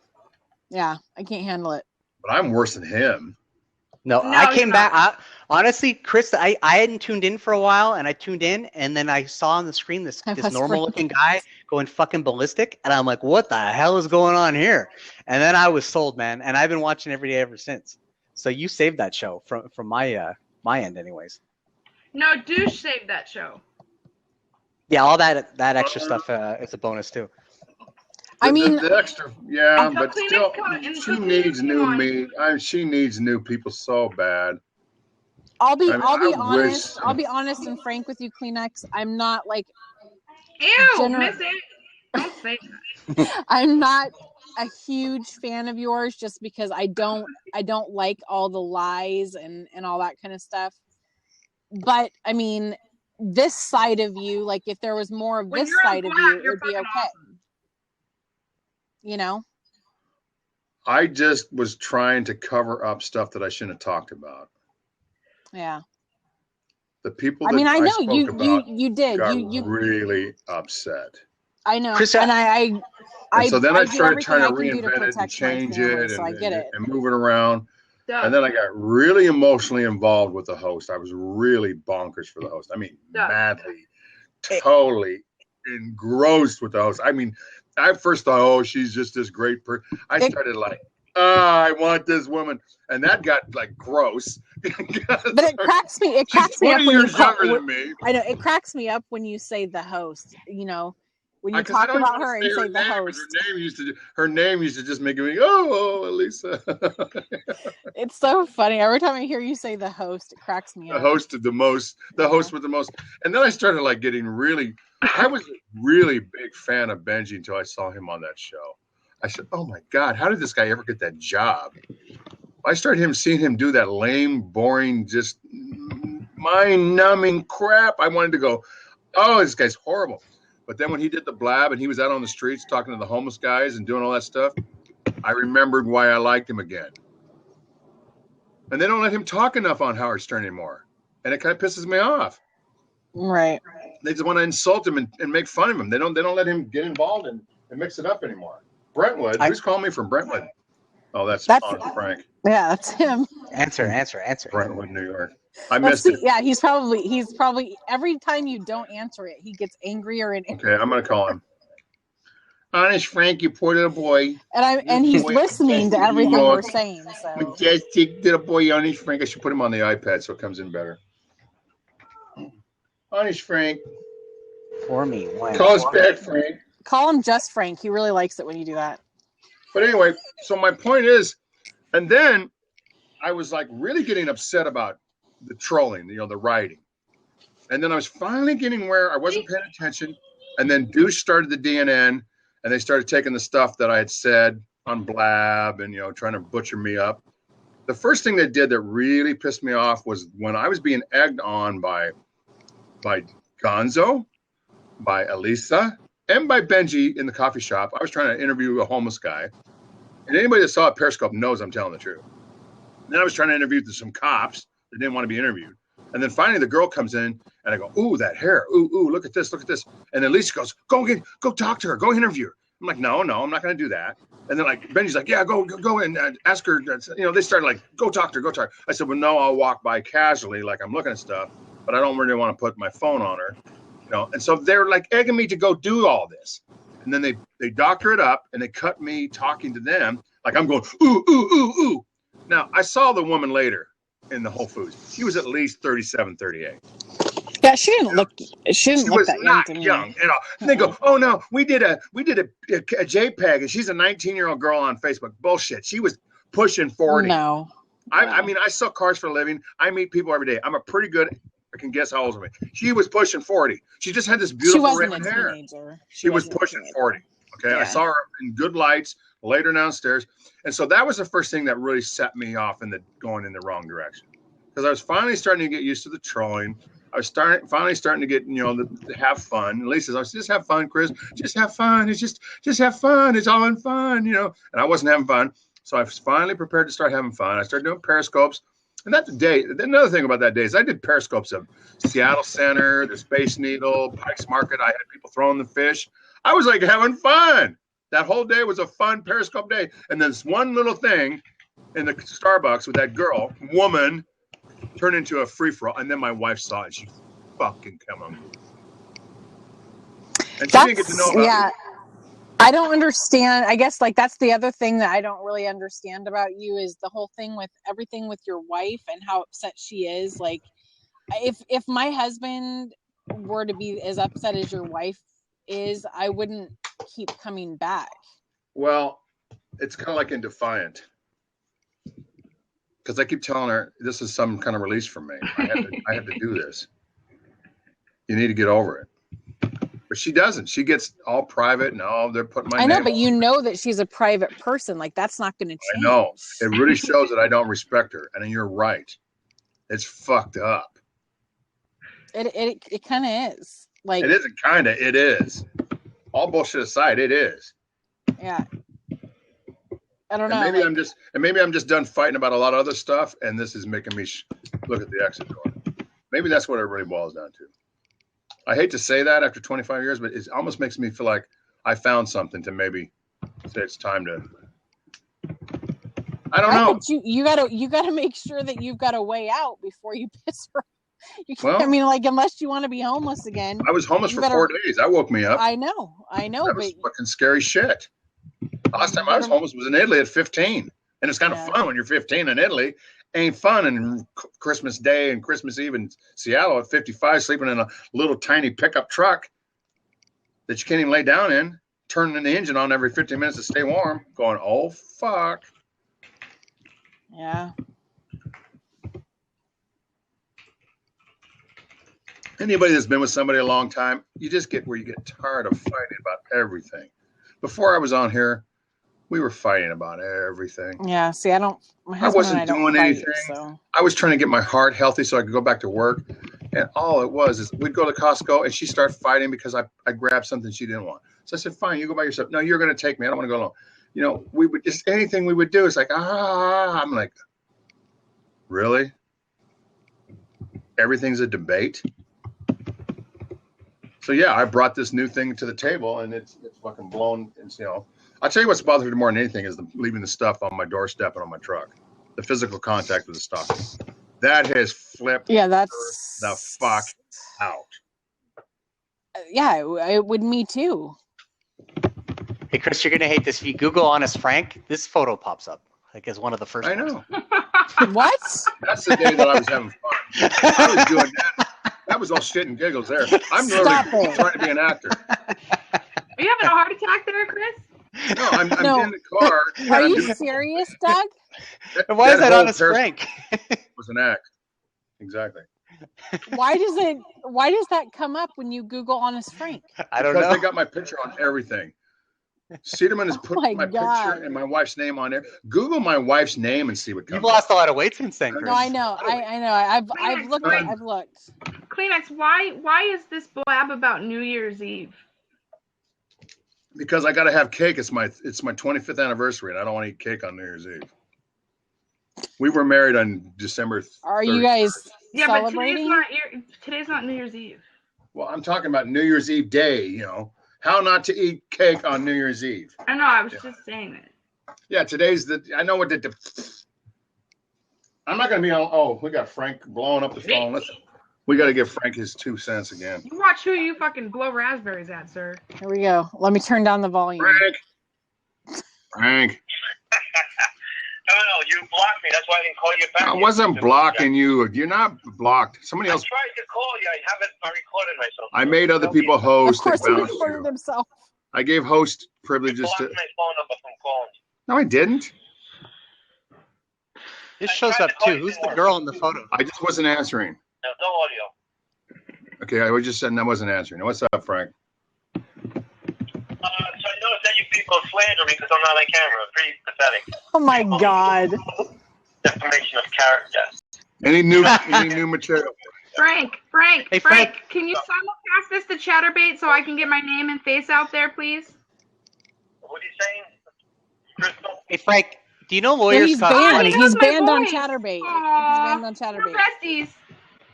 Yeah, I can't handle it. But I'm worse than him. No, No, I came you're back. Honestly, Chris, I hadn't tuned in for a while, and I tuned in, and then I saw on the screen this I was normal-looking guy going fucking ballistic, and I'm like, what the hell is going on here? And then I was sold, man, and I've been watching every day ever since. So you saved that show from my end, anyways. No, douche saved that show. Yeah, all that extra stuff is a bonus too. I mean, the extra, yeah, Until but Kleenex still, come- until she Kleenex needs come new on. meat. She needs new people so bad. I'll be I mean, honest. wish- I'll be honest and frank with you, Kleenex. I'm not like Ew, Miss A. Don't say that. I'm not a huge fan of yours just because I don't like all the lies and all that kind of stuff. But I mean, this side of you, like if there was more of When this you're on side of Blab, you, it you're would be fucking okay. awesome. You know? I just was trying to cover up stuff that I shouldn't have talked about. Yeah. The people I that mean, I know spoke about you did. got You really upset. I know. Chris, and And so then I do started everything trying to I can do to reinvent it and protect my change family, it so I get it. and move it around. Duh. And then I got really emotionally involved with the host. I was really bonkers for the host. I mean, Yeah. madly, totally engrossed with the host. I mean, I first thought, oh, she's just this great person. I started like, I want this woman. And that got like gross. But it cracks me. It cracks She's me up 20 when you years younger than me. I know it cracks me up when you say the host. You know, when you 'Cause I talk don't about even her and say say the name, 'cause host. Her name used to just make me, oh, Elisa. It's so funny. Every time I hear you say the host, it cracks me The up. host with the most. And then I started like getting really, I was a really big fan of Benji until I saw him on that show. I said, oh my God, how did this guy ever get that job? I started seeing him do that lame, boring, just mind-numbing crap. I wanted to go, oh, this guy's horrible. But then when he did the Blab and he was out on the streets talking to the homeless guys and doing all that stuff, I remembered why I liked him again. And they don't let him talk enough on Howard Stern anymore. And it kind of pisses me off. Right. They just want to insult him and make fun of him. They don't let him get involved and mix it up anymore. Brentwood, who's calling me from Brentwood? Oh, that's Frank. Yeah, that's him. Answer. Brentwood, New York. I missed it. Yeah, he's probably every time you don't answer it, he gets angrier and angrier. Okay, I'm gonna call him. Honest Frank, you poor little boy. And he's listening to everything we're saying. So Majestic little boy, Honest Frank. I should put him on the iPad so it comes in better. Honest Frank. For me. Call us back, Frank. call him just Frank. He really likes it when you do that. But anyway, so my point is, and then I was like really getting upset about the trolling, the writing. And then I was finally getting where I wasn't paying attention. And then Douche started the DNN, and they started taking the stuff that I had said on Blab and, trying to butcher me up. The first thing they did that really pissed me off was when I was being egged on by Gonzo, by Elisa, and by Benji in the coffee shop. I was trying to interview a homeless guy. And anybody that saw a Periscope knows I'm telling the truth. And then I was trying to interview some cops that didn't want to be interviewed. And then finally the girl comes in and I go, ooh, that hair. Ooh, look at this. And then Lisa goes, go talk to her. Go interview her. I'm like, no, I'm not going to do that. And then Benji's like, yeah, go and ask her. They started like, go talk to her. I said, well, no, I'll walk by casually like I'm looking at stuff, but I don't really want to put my phone on her. And so they're like egging me to go do all this. And then they doctor it up and they cut me talking to them. Like I'm going, ooh. Now, I saw the woman later in the Whole Foods. She was at least 37, 38. Yeah, she didn't look that young to me. Young at all. And they go, oh no, we did a JPEG and she's a 19-year-old girl on Facebook. Bullshit. She was pushing 40. No. I mean, I sell cars for a living. I meet people every day. I'm a pretty good, I can guess how old she is. She was pushing 40. She just had this beautiful raven hair. She was pushing 40. Okay. Yeah. I saw her in good lights later downstairs. And so that was the first thing that really set me off going in the wrong direction. Because I was finally starting to get used to the trolling. I was finally starting to get, to have fun. And Lisa says, I was just have fun, Chris. Just have fun. It's just have fun. It's all in fun, And I wasn't having fun. So I was finally prepared to start having fun. I started doing periscopes. And that's the day. Another thing about that day is I did periscopes of Seattle Center, the Space Needle, Pike's Market. I had people throwing the fish. I was like having fun. That whole day was a fun periscope day. And then this one little thing in the Starbucks with that woman, turned into a free-for-all. And then my wife saw it. She fucking come on. And she didn't get to know about it. I don't understand. I guess like that's the other thing that I don't really understand about you is the whole thing with everything with your wife and how upset she is. Like if my husband were to be as upset as your wife is, I wouldn't keep coming back. Well, it's kind of like in Defiant. Because I keep telling her, this is some kind of release for me. I have to do this. You need to get over it. But she doesn't. She gets all private and they're putting my name I know, but on you know that she's a private person. Like that's not going to change. I know. It really shows that I don't respect her. And you're right. It's fucked up. It kind of is. Like it isn't kind of. It is. All bullshit aside, it is. Yeah. I don't know. Maybe I'm just done fighting about a lot of other stuff, and this is making me look at the exit door. Maybe that's what it really boils down to. I hate to say that after 25 years, but it almost makes me feel like I found something to maybe say it's time to. I don't know. But you gotta make sure that you've got a way out before you piss her. Well, I mean, like unless you want to be homeless again. I was homeless for 4 days. That woke me up. I know. That was fucking scary shit. Last time I was homeless was in Italy at 15, and it's kind of fun when you're 15 in Italy. Ain't fun in Christmas Day and Christmas Eve in Seattle at 55, sleeping in a little tiny pickup truck that you can't even lay down in, turning the engine on every 15 minutes to stay warm, going, oh, fuck. Yeah. Anybody that's been with somebody a long time, you just get where you get tired of fighting about everything. Before I was on here, we were fighting about everything. Yeah, see, I wasn't doing anything. So. I was trying to get my heart healthy so I could go back to work. And all it was is we'd go to Costco and she'd start fighting because I grabbed something she didn't want. So I said, fine, you go by yourself. No, you're going to take me. I don't want to go alone. You know, we would just anything we would do is like, I'm like, really? Everything's a debate? So yeah, I brought this new thing to the table and it's fucking blown. It's, you know, I'll tell you what's bothered me more than anything is leaving the stuff on my doorstep and on my truck. The physical contact with the stuff. That has flipped that's the fuck out. Yeah, it would me too. Hey, Chris, you're going to hate this. If you Google Honest Frank, this photo pops up like as one of the first I know. What? That's the day that I was having fun. I was doing that. That was all shit and giggles there. I'm really trying to be an actor. Are you having a heart attack there, Chris? No, I'm in the car. Are you serious, Doug? Why is that Honest Frank? Was an act. Exactly. Why does that come up when you Google Honest Frank? I don't know. Because they got my picture on everything. Cedarman has put my picture and my wife's name on there. Google my wife's name and see what comes up. You've lost a lot of weight since then, Chris. No, I know. I know. I've looked. Kleenex, why is this blab about New Year's Eve? Because I got to have cake. It's my 25th anniversary, and I don't want to eat cake on New Year's Eve. We were married on December 31st. Are you guys celebrating? But today's not New Year's Eve. Well, I'm talking about New Year's Eve day, you know. How not to eat cake on New Year's Eve. I know, I was just saying it. Yeah, I know what I'm not going to be on, we got Frank blowing up the phone. We got to give Frank his 2 cents again. You watch who you fucking blow raspberries at, sir. Here we go. Let me turn down the volume. Frank. No, you blocked me. That's why I didn't call you back. I wasn't blocking you. You're not blocked. Somebody else. I tried to call you. I recorded myself. I made other people host. Of course, he recorded himself. I gave host privileges to. My phone number from calling. No, I didn't. This shows up too. Who's the girl in the photo? I just wasn't answering. No audio. Okay, I was just saying I wasn't answering. What's up, Frank? So I noticed that you people slander me because I'm not on camera. Pretty pathetic. Oh my God. Defamation of character. Any new material? Frank, Hey, Frank. can you simulcast this to Chatterbait so I can get my name and face out there, please? What are you saying, Crystal? Hey, Frank, do you know lawyers He's cost banned. money? He's banned on voice. Chatterbait. Aww, He's banned on Chatterbait. we're besties.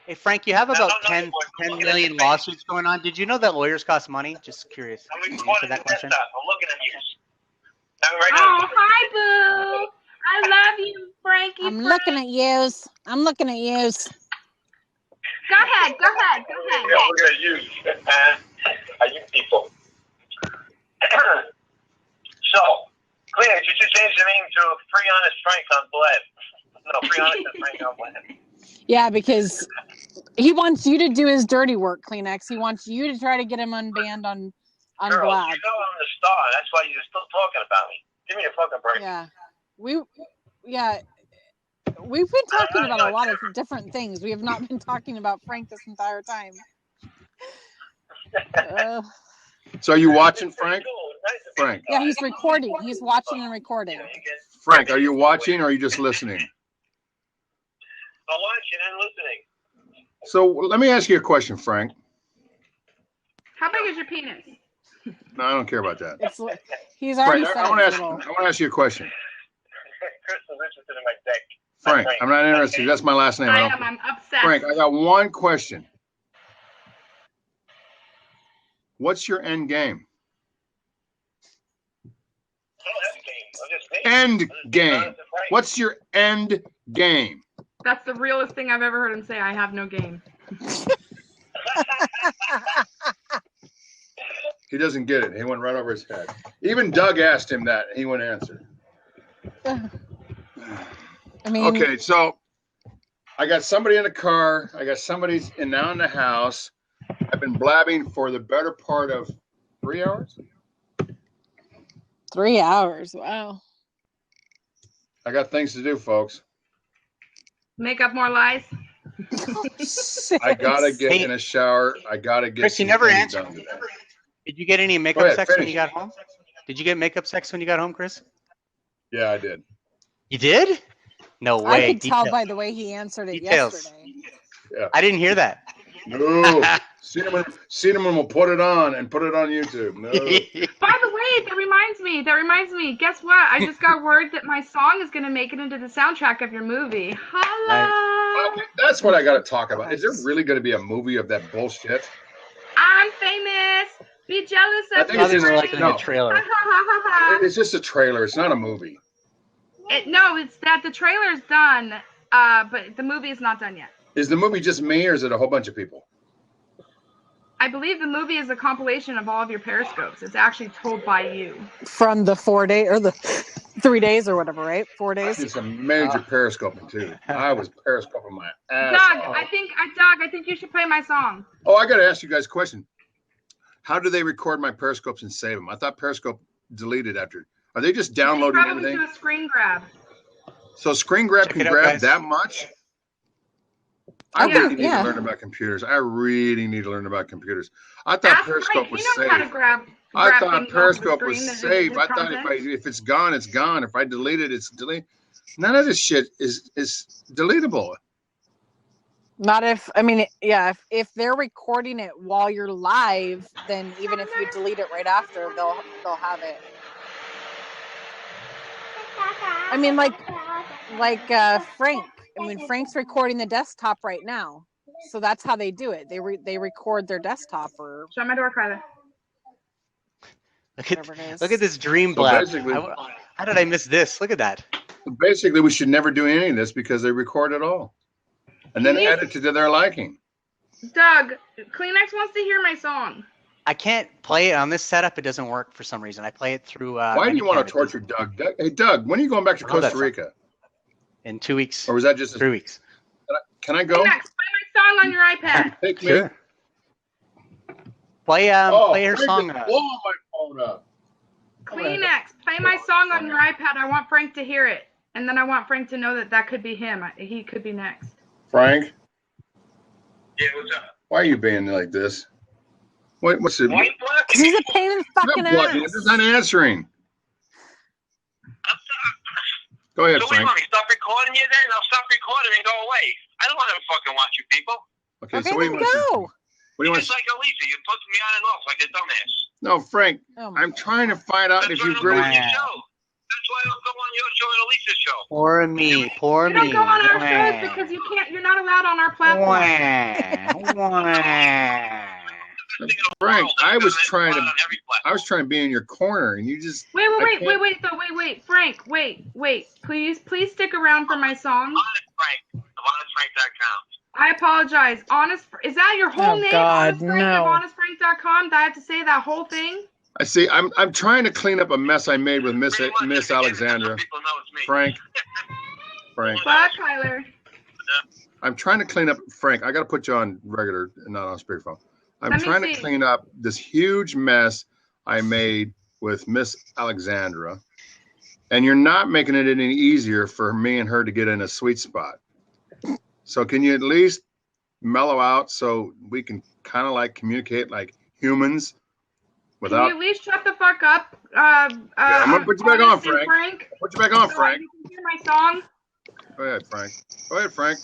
Hey, Frank, you have about No, 10 million lawsuits going on. Did you know that lawyers cost money? Just curious. I'm Can you recording answer that question? I'm looking at you. I'm right Oh, now. hi, Boo. I love you, I'm looking at yous. I'm looking at yous. Go ahead. Yeah, look at you. You people. So, Clea, you just changed the name to Free Honest Frank on Blab. No, Free Honest and Frank on Blab. Yeah, because he wants you to do his dirty work, Kleenex. He wants you to try to get him unbanned on Girl, Blab. you know I'm the star. That's why you're still talking about me. Give me a fucking break. Yeah. We've been talking about a lot of different things. We have not been talking about Frank this entire time. So are you watching, Frank? Frank. Yeah, he's recording. He's watching and recording. Frank, are you watching or are you just listening? I'm watching and listening. So let me ask you a question, Frank. How big is your penis? No, I don't care about that. He's already Frank, said I want it's to little. ask you a question. Chris is interested in my dick. Frank, I'm not interested. That's my last name. I'm upset. Frank, I got one question. What's your end game? End game. What's your end game? That's the realest thing I've ever heard him say. I have no game. He doesn't get it. He went right over his head. Even Doug asked him that. He wouldn't answer. I mean, Okay, so I got somebody in the car. I got somebody now in the house. I've been blabbing for the better part of 3 hours. 3 hours. Wow. I got things to do, folks. Make up more lies. I gotta get in a shower. I gotta get. Chris, you never answered. Did you get any makeup sex when you got home? Did you get makeup sex when you got home, Chris? Yeah, I did. You did? No way. I could tell by the way he answered it yesterday. Yeah. I didn't hear that. No. Cinnamon will put it on and put it on YouTube. No. By the way, that reminds me. Guess what? I just got word that my song is going to make it into the soundtrack of your movie. Holla! Okay, that's what I got to talk about. Is there really going to be a movie of that bullshit? I'm famous. Be jealous I of think me. it's just like a trailer. It's just a trailer. It's not a movie. It's that the trailer's done, but the movie is not done yet. Is the movie just me or is it a whole bunch of people? I believe the movie is a compilation of all of your periscopes. It's actually told by you. From the 4 day or the 3 days or whatever, right? 4 days. It's a major periscoping too. I was periscoping my ass Doug, off. I think you should play my song. Oh, I got to ask you guys a question. How do they record my periscopes and save them? I thought Periscope deleted after. Are they just downloading Probably everything? do a screen grab. So screen grab can grab that much? I really need to learn about computers. I really need to learn about computers. I thought Periscope was saved. I thought Periscope was saved. I thought if it's gone, it's gone. If I delete it, it's deleted. None of this shit is deletable. Not if, I mean, yeah, if they're recording it while you're live, then even if you delete it right after, they'll have it. I mean, like Frank. I mean, Frank's recording the desktop right now, so that's how they do it. They record their desktop or. Shut my door, Kyla. Look at this dream blab. So how did I miss this? Look at that. Basically, we should never do any of this because they record it all, and then edit it to their liking. Doug, Kleenex wants to hear my song. I can't play it on this setup. It doesn't work for some reason. I play it through. Why do you want to torture Doug? Hey, Doug, when are you going back to Costa Rica? In 2 weeks. Or was that just 3 weeks? Can I go? Kleenex, play my song on your iPad. Take me. Sure. Play her song. Blow my phone up. Kleenex, play my song on your iPad. I want Frank to hear it, and then I want Frank to know that could be him. He could be next. Frank? Yeah, what's up? Why are you being like this? What's it? White block? He's a pain in the fucking ass. It's not answering. Go ahead, So what do you Frank. want me to stop recording you then? I'll stop recording and go away. I don't want to fucking watch you people. Okay, Okay, so what do you then want to go. What do you want Just to like Alicia, you put me on and off like a dumbass. No, Frank, Oh my I'm trying to find out That's if why I you don't go really. on your show. That's why I don't go on your show and Alicia's show. Poor me. Poor You me. don't go on our shows because you can't. You're not allowed on our platform. Frank, I was trying to be in your corner, and you just. Wait, Frank. Frank, wait. Please stick around for my song. Honest Frank. HonestFrank.com. I apologize. Is that your whole name? God, Honest Frank no. of honestfrank.com? Do I have to say that whole thing? I see. I'm trying to clean up a mess I made with Miss Alexandra. People know it's me. Frank. Bye, Kyler. I'm trying to clean up. Frank, I got to put you on regular, not on speakerphone. I'm Let me trying to see. clean up this huge mess I made with Miss Alexandra, and you're not making it any easier for me and her to get in a sweet spot. So can you at least mellow out so we can kind of like communicate like humans without? Can you at least shut the fuck up? I'm gonna put you back on, Frank. Put you back on, So Frank. you can hear my song. Go ahead, Frank.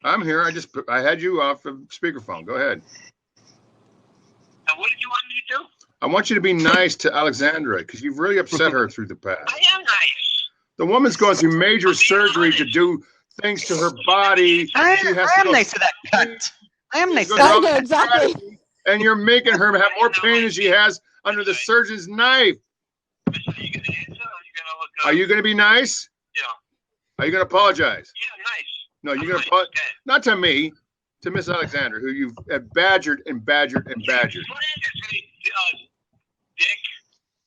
I'm here. I had you off the speakerphone. Go ahead. And what did you want me to do? I want you to be nice to Alexandra because you've really upset her through the past. I am nice. The woman's going through major surgery to do things to her body. I am nice to that cunt. I am nice to that. Yeah, exactly. And you're making her have more pain than she has under the surgeon's knife. Listen, are you going to answer or are you going to look up? Are you going to be nice? Yeah. Are you going to apologize? Yeah, nice. No, you're going to apologize. Not to me, to Miss Alexandra, who you've badgered and badgered and badgered. Dick.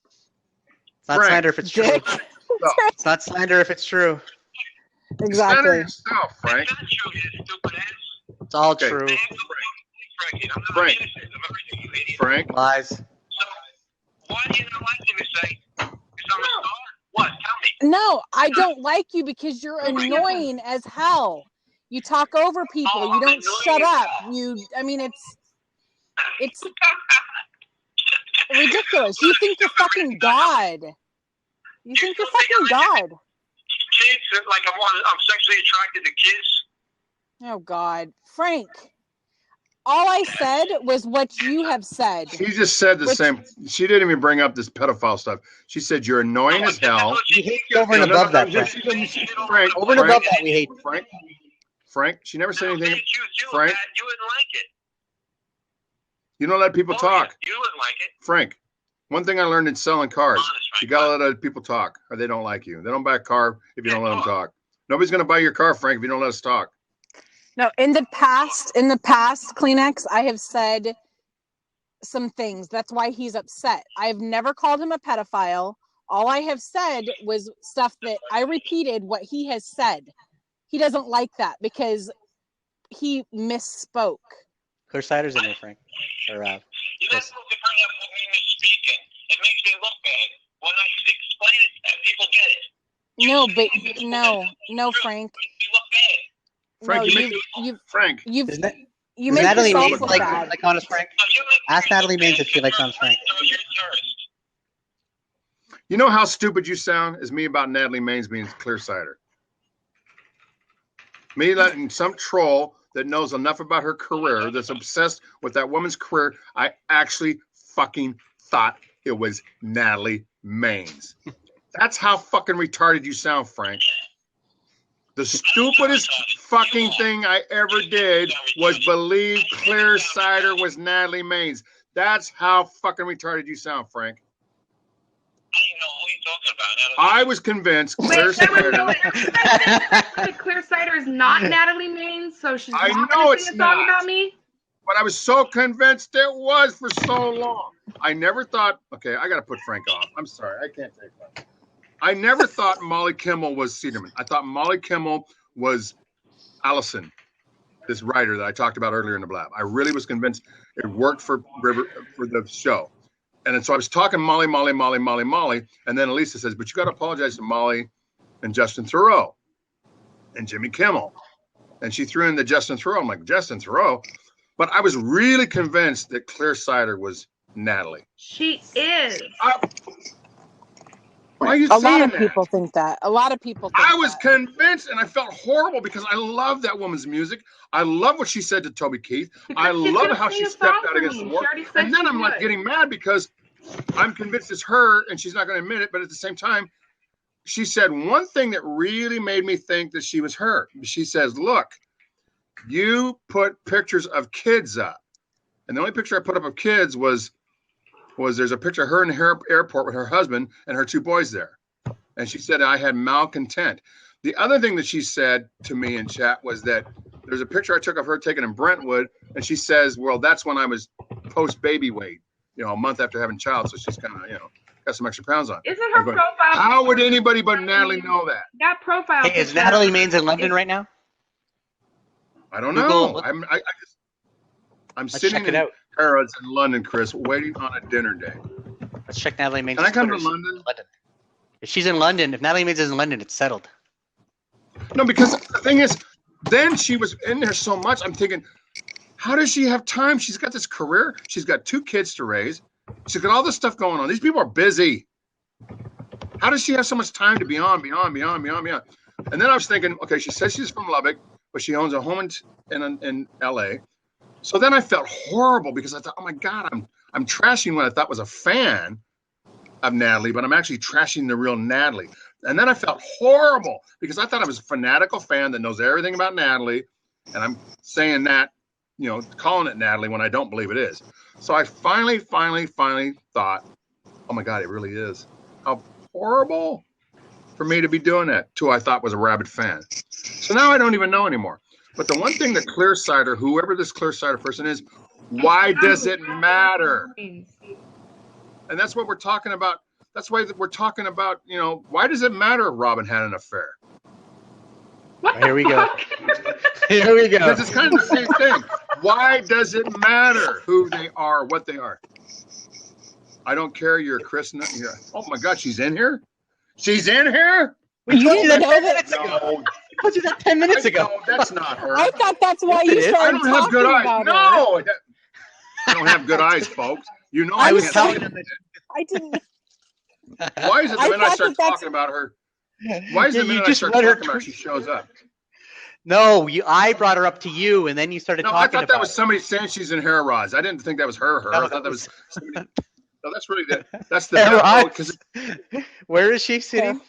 It's not Frank. slander if it's true. Dick. No. It's not slander if it's true. Slander Exactly. yourself, Frank. That's not true, you stupid ass. It's all Okay. true. Frankie, I'm not Frank. innocent of everything, you idiot. Frank. Lies. So, why do you not like me to say? Because I'm a star? What? Tell me. No, I don't like you because you're annoying as hell. You talk over people. Oh, You I'm don't shut annoying. up. I mean, it's ridiculous. You think you're fucking God. You think you're fucking God. Kids, like I'm sexually attracted to kids. Oh God, Frank. All I said was what you have said. She just said the same. She didn't even bring up this pedophile stuff. She said you're annoying as hell. We hate you over and above that, Frank. Frank, Over and above that, we hate you. Frank, she never said anything. You Frank, you wouldn't like it. you don't let people Oh, talk. yeah, you wouldn't like it. Frank, one thing I learned in selling cars, Honest, Frank. you gotta let other people talk, or they don't like you. They don't buy a car if you don't let them talk. Nobody's gonna buy your car, Frank, if you don't let us talk. No, in the past, Kleenex, I have said some things. That's why he's upset. I've never called him a pedophile. All I have said was stuff that I repeated what he has said. He doesn't like that because he misspoke. Clear cider's in there, Frank. Or, You're not Chris. supposed to bring up me misspeaking. It makes me look bad. When I explain it, people get it. No, but no, Frank. You look bad. Frank, No, Frank, you Does make Natalie yourself Maines look like bad. Honest Frank? Ask Natalie Maines if she likes Honest Frank. You're a terrorist. you know how stupid you sound is me about Natalie Maines being clear cider. Me letting some troll that knows enough about her career, that's obsessed with that woman's career, I actually fucking thought it was Natalie Maines. That's how fucking retarded you sound, Frank. The stupidest fucking thing I ever did was believe clear cider was Natalie Maines. That's how fucking retarded you sound, Frank. I don't even know who you're talking about. I was convinced clear Wait, that cider. was Clear Cider is not Natalie Maines, so she's I not know gonna it's sing a song not. about me. But I was so convinced it was for so long. I never thought, okay, I got to put Frank off. I'm sorry. I can't take that. I never thought Molly Kimmel was Cederman. I thought Molly Kimmel was Allison, this writer that I talked about earlier in the Blab. I really was convinced it worked for the show. And so I was talking Molly. And then Elisa says, but you got to apologize to Molly and Justin Theroux and Jimmy Kimmel. And she threw in the Justin Theroux. I'm like, Justin Theroux? But I was really convinced that clear cider was Natalie. She is. Why are you A saying lot of that? people think that. A lot of people think I was that. convinced, and I felt horrible because I love that woman's music. I love what she said to Toby Keith. I She's love gonna how sing she a stepped song out for against me. the She war. already said And then she I'm like would. getting mad because I'm convinced it's her, and she's not going to admit it. But at the same time, she said one thing that really made me think that she was her. She says, look, you put pictures of kids up. And the only picture I put up of kids was was there's a picture of her in the airport with her husband and her 2 boys there. And she said, I had malcontent. The other thing that she said to me in chat was that there's a picture I took of her taken in Brentwood. And she says, well, that's when I was post-baby weight, a month after having a child. So she's kind of, got some extra pounds on. Isn't her profile? How would anybody but Natalie know that? That profile. Hey, is Natalie Maines in London right now? I don't know. I'm Let's sitting check it in out. Harrods in London, Chris, waiting on a dinner date. Let's check Natalie Maines. Can I come to London? If she's in London, if Natalie Maines is in London, it's settled. No, because the thing is, then she was in there so much. I'm thinking, how does she have time? She's got this career. She's got 2 kids to raise. She's got all this stuff going on. These people are busy. How does she have so much time to be on? And then I was thinking, okay, she says she's from Lubbock, but she owns a home in L.A. So then I felt horrible because I thought, oh my God, I'm trashing what I thought was a fan of Natalie, but I'm actually trashing the real Natalie. And then I felt horrible because I thought I was a fanatical fan that knows everything about Natalie, and I'm saying that, calling it Natalie when I don't believe it is. So I finally thought, oh my God, it really is. How horrible for me to be doing that to who I thought was a rabid fan. So now I don't even know anymore. But the one thing that Clearsider, whoever this Clearsider person is, why does it matter? And that's what we're talking about. That's why we're talking about, why does it matter if Robin had an affair? Here we go. Here we go. Because it's kind of the same thing. Why does it matter who they are, what they are? I don't care. You're Chris. Oh my God, she's in here? She's in here? We told you that 10 minutes ago. No. I told you that 10 minutes ago. No, that's not her. I thought that's why you Yes, it is. I started don't have good talking eyes. about her. No. I don't have good eyes, folks. I was can't telling see them it. I didn't. Why is it the I minute I thought start that's- talking about her? Why is it the You minute I just start read her talking about her, she tweet. shows up? No, I brought her up to you, and then you started No, I talking thought about that was somebody saying she's in hair rods. I didn't think that was her. No, I thought that was somebody. No, that's really that's the Hair devil, rods. Where is she sitting? it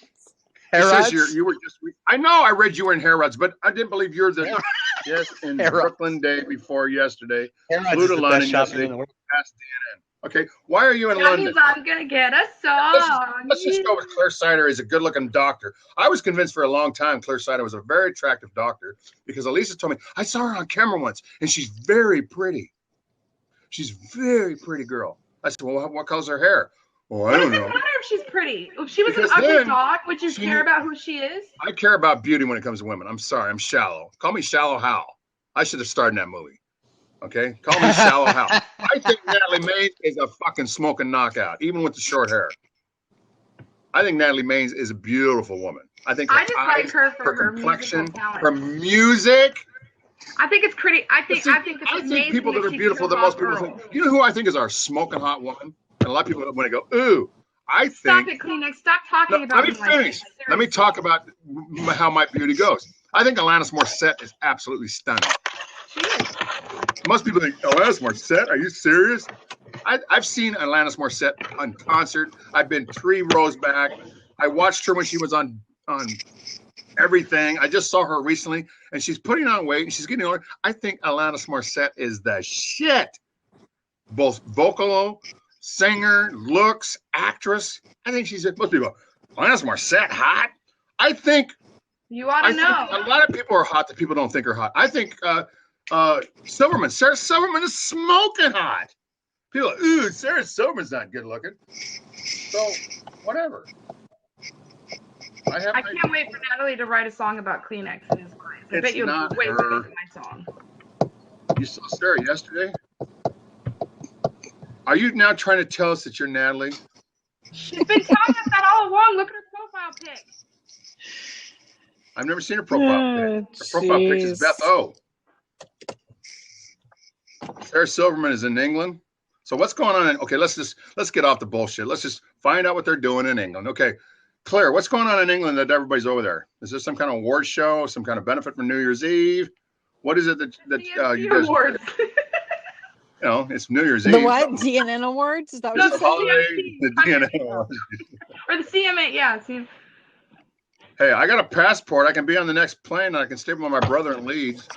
Hair says rods? you were just. I know I read you were in hair rods, but I didn't believe you're the. Hair- Yes, in Hair rods. Brooklyn day before yesterday. Hair rods Flew is to the London best shopping yesterday. in the world. Past CNN. Okay, why are you in That London? means I'm gonna get a song. Let's just go with Claire Sider is a good-looking doctor. I was convinced for a long time Claire Sider was a very attractive doctor because Elisa told me, I saw her on camera once, and she's very pretty. She's a very pretty girl. I said, well, what color's her hair? Well, I What don't does it know. matter if she's pretty? If she was Because an ugly then dog, would you she- care about who she is? I care about beauty when it comes to women. I'm sorry, I'm shallow. Call me Shallow Hal. I should have starred in that movie. Okay? Call me Shallow Hal. I think Natalie Maines is a fucking smoking knockout, even with the short hair. I think Natalie Maines is a beautiful woman. I think her I just like eyes, her for her complexion, musical talent. her music. I think it's pretty. I think See, it's amazing people that are she beautiful, can that most go people off think. You know who I think is our smoking hot woman? And a lot of people want to go, ooh. I Stop think. it, Kleenex. Stop talking No, about let me like finish. this. Let me talk about how my beauty goes. I think Alanis Morissette is absolutely stunning. She is. Most people think, Alanis Morissette? Are you serious? I've seen Alanis Morissette on concert. I've been 3 rows back. I watched her when she was on everything. I just saw her recently, and she's putting on weight, and she's getting older. I think Alanis Morissette is the shit. Both vocal, singer, looks, actress. I think she's most people. Alanis Morissette hot? I think You ought to know. a lot of people are hot that people don't think are hot. I think Silverman, Sarah Silverman is smoking hot. People are, ooh, Sarah Silverman's not good looking. So, whatever. I can't wait for Natalie to write a song about Kleenex and his clients. I It's bet you'll not wait her. for my song. You saw Sarah yesterday? Are you now trying to tell us that you're Natalie? She's been telling us that all along. Look at her profile pic. I've never seen her profile pic. Her profile pic is jeez. Beth O. Sarah Silverman is in England. So what's going on? Okay, let's get off the bullshit. Let's just find out what they're doing in England. Okay, Claire, what's going on in England that everybody's over there? Is there some kind of award show, some kind of benefit for New Year's Eve? What is it that you guys? awards. You know, it's New Year's The Eve. what? DNN Awards? Is that what It's you a said? holiday. The DNA awards. Or the CMA, yeah. Hey, I got a passport. I can be on the next plane, and I can stay with my brother in Leeds.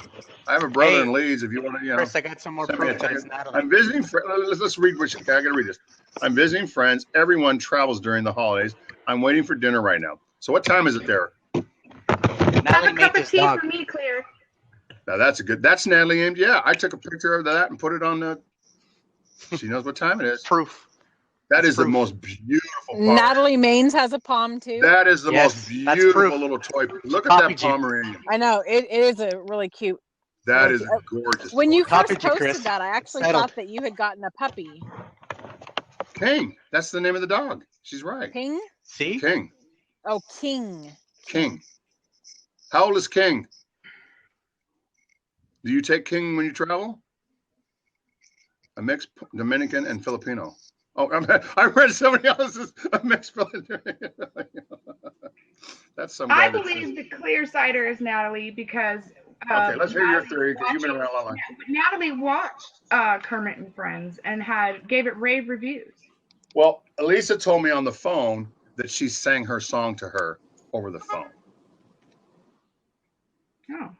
I have a brother Hey, in Leeds. If you want to, Chris, I got some more send me a proof that it's ticket. Natalie. I'm visiting. Let's read which. Okay, I got to read this. I'm visiting friends. Everyone travels during the holidays. I'm waiting for dinner right now. So what time is it there? Have a cup of tea for me, Claire. Now that's Natalie Ames. Yeah, I took a picture of that and put it on the. She knows what time it is. Proof. That is the most beautiful palm. Natalie Maines has a palm too. That is the most beautiful little toy. Look at that Pomeranian. I know it is a really cute. That is gorgeous. When you first posted that, I actually thought that you had gotten a puppy. King. That's the name of the dog. She's right. King? See? King. Oh, King. King. How old is King? Do you take King when you travel? A mixed Dominican and Filipino. Oh, I read somebody else's a mixed Filipino. That's some. I believe the clear cider is Natalie because. Okay, let's hear your theory because you've been around a long time. Natalie watched Kermit and Friends and gave it rave reviews. Well, Elisa told me on the phone that she sang her song to her over the phone. Oh.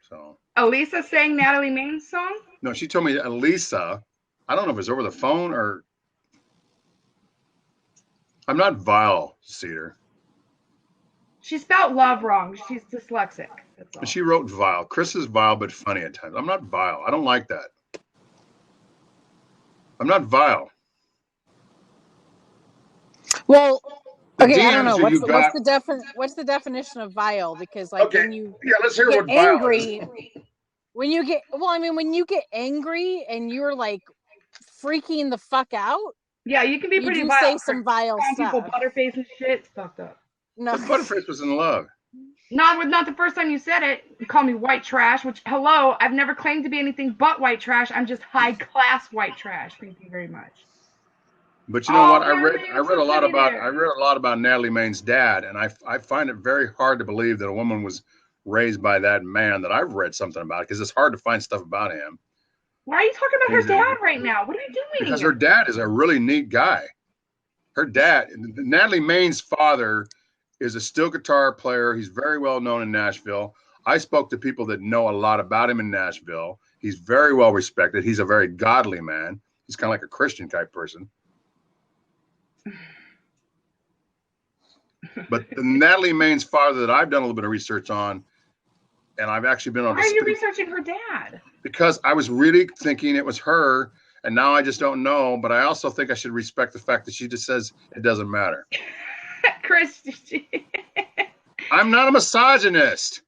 So. Elisa sang Natalie Maine's song? No, she told me that Elisa. I don't know if it's over the phone or. I'm not vile, Cedar. She spelled love wrong. She's dyslexic. That's all. She wrote vile. Chris is vile, but funny at times. I'm not vile. I don't like that. I'm not vile. Well, okay, I don't know. What's the definition of vile? Because like when you let's hear get what vile angry, is. when you get angry and you're like freaking the fuck out. Yeah, you can be pretty you vile. Say some vile stuff. People butterface and shit. It's fucked up. No, Butterface was in love. Not the first time you said it. You call me white trash, which hello, I've never claimed to be anything but white trash. I'm just high class white trash. Thank you very much. But you know what? I read a lot about Natalie Maine's dad, and I find it very hard to believe that a woman was raised by that man that I've read something about because it's hard to find stuff about him. Why are you talking about her dad right now? What are you doing? Because her dad is a really neat guy. Her dad, Natalie Maine's father, is a steel guitar player. He's very well known in Nashville. I spoke to people that know a lot about him in Nashville. He's very well respected. He's a very godly man. He's kind of like a Christian type person. But the Natalie Maine's father that I've done a little bit of research on, and I've actually been on. Why are you researching her dad? Because I was really thinking it was her, and now I just don't know. But I also think I should respect the fact that she just says it doesn't matter. Chris, I'm not a misogynist.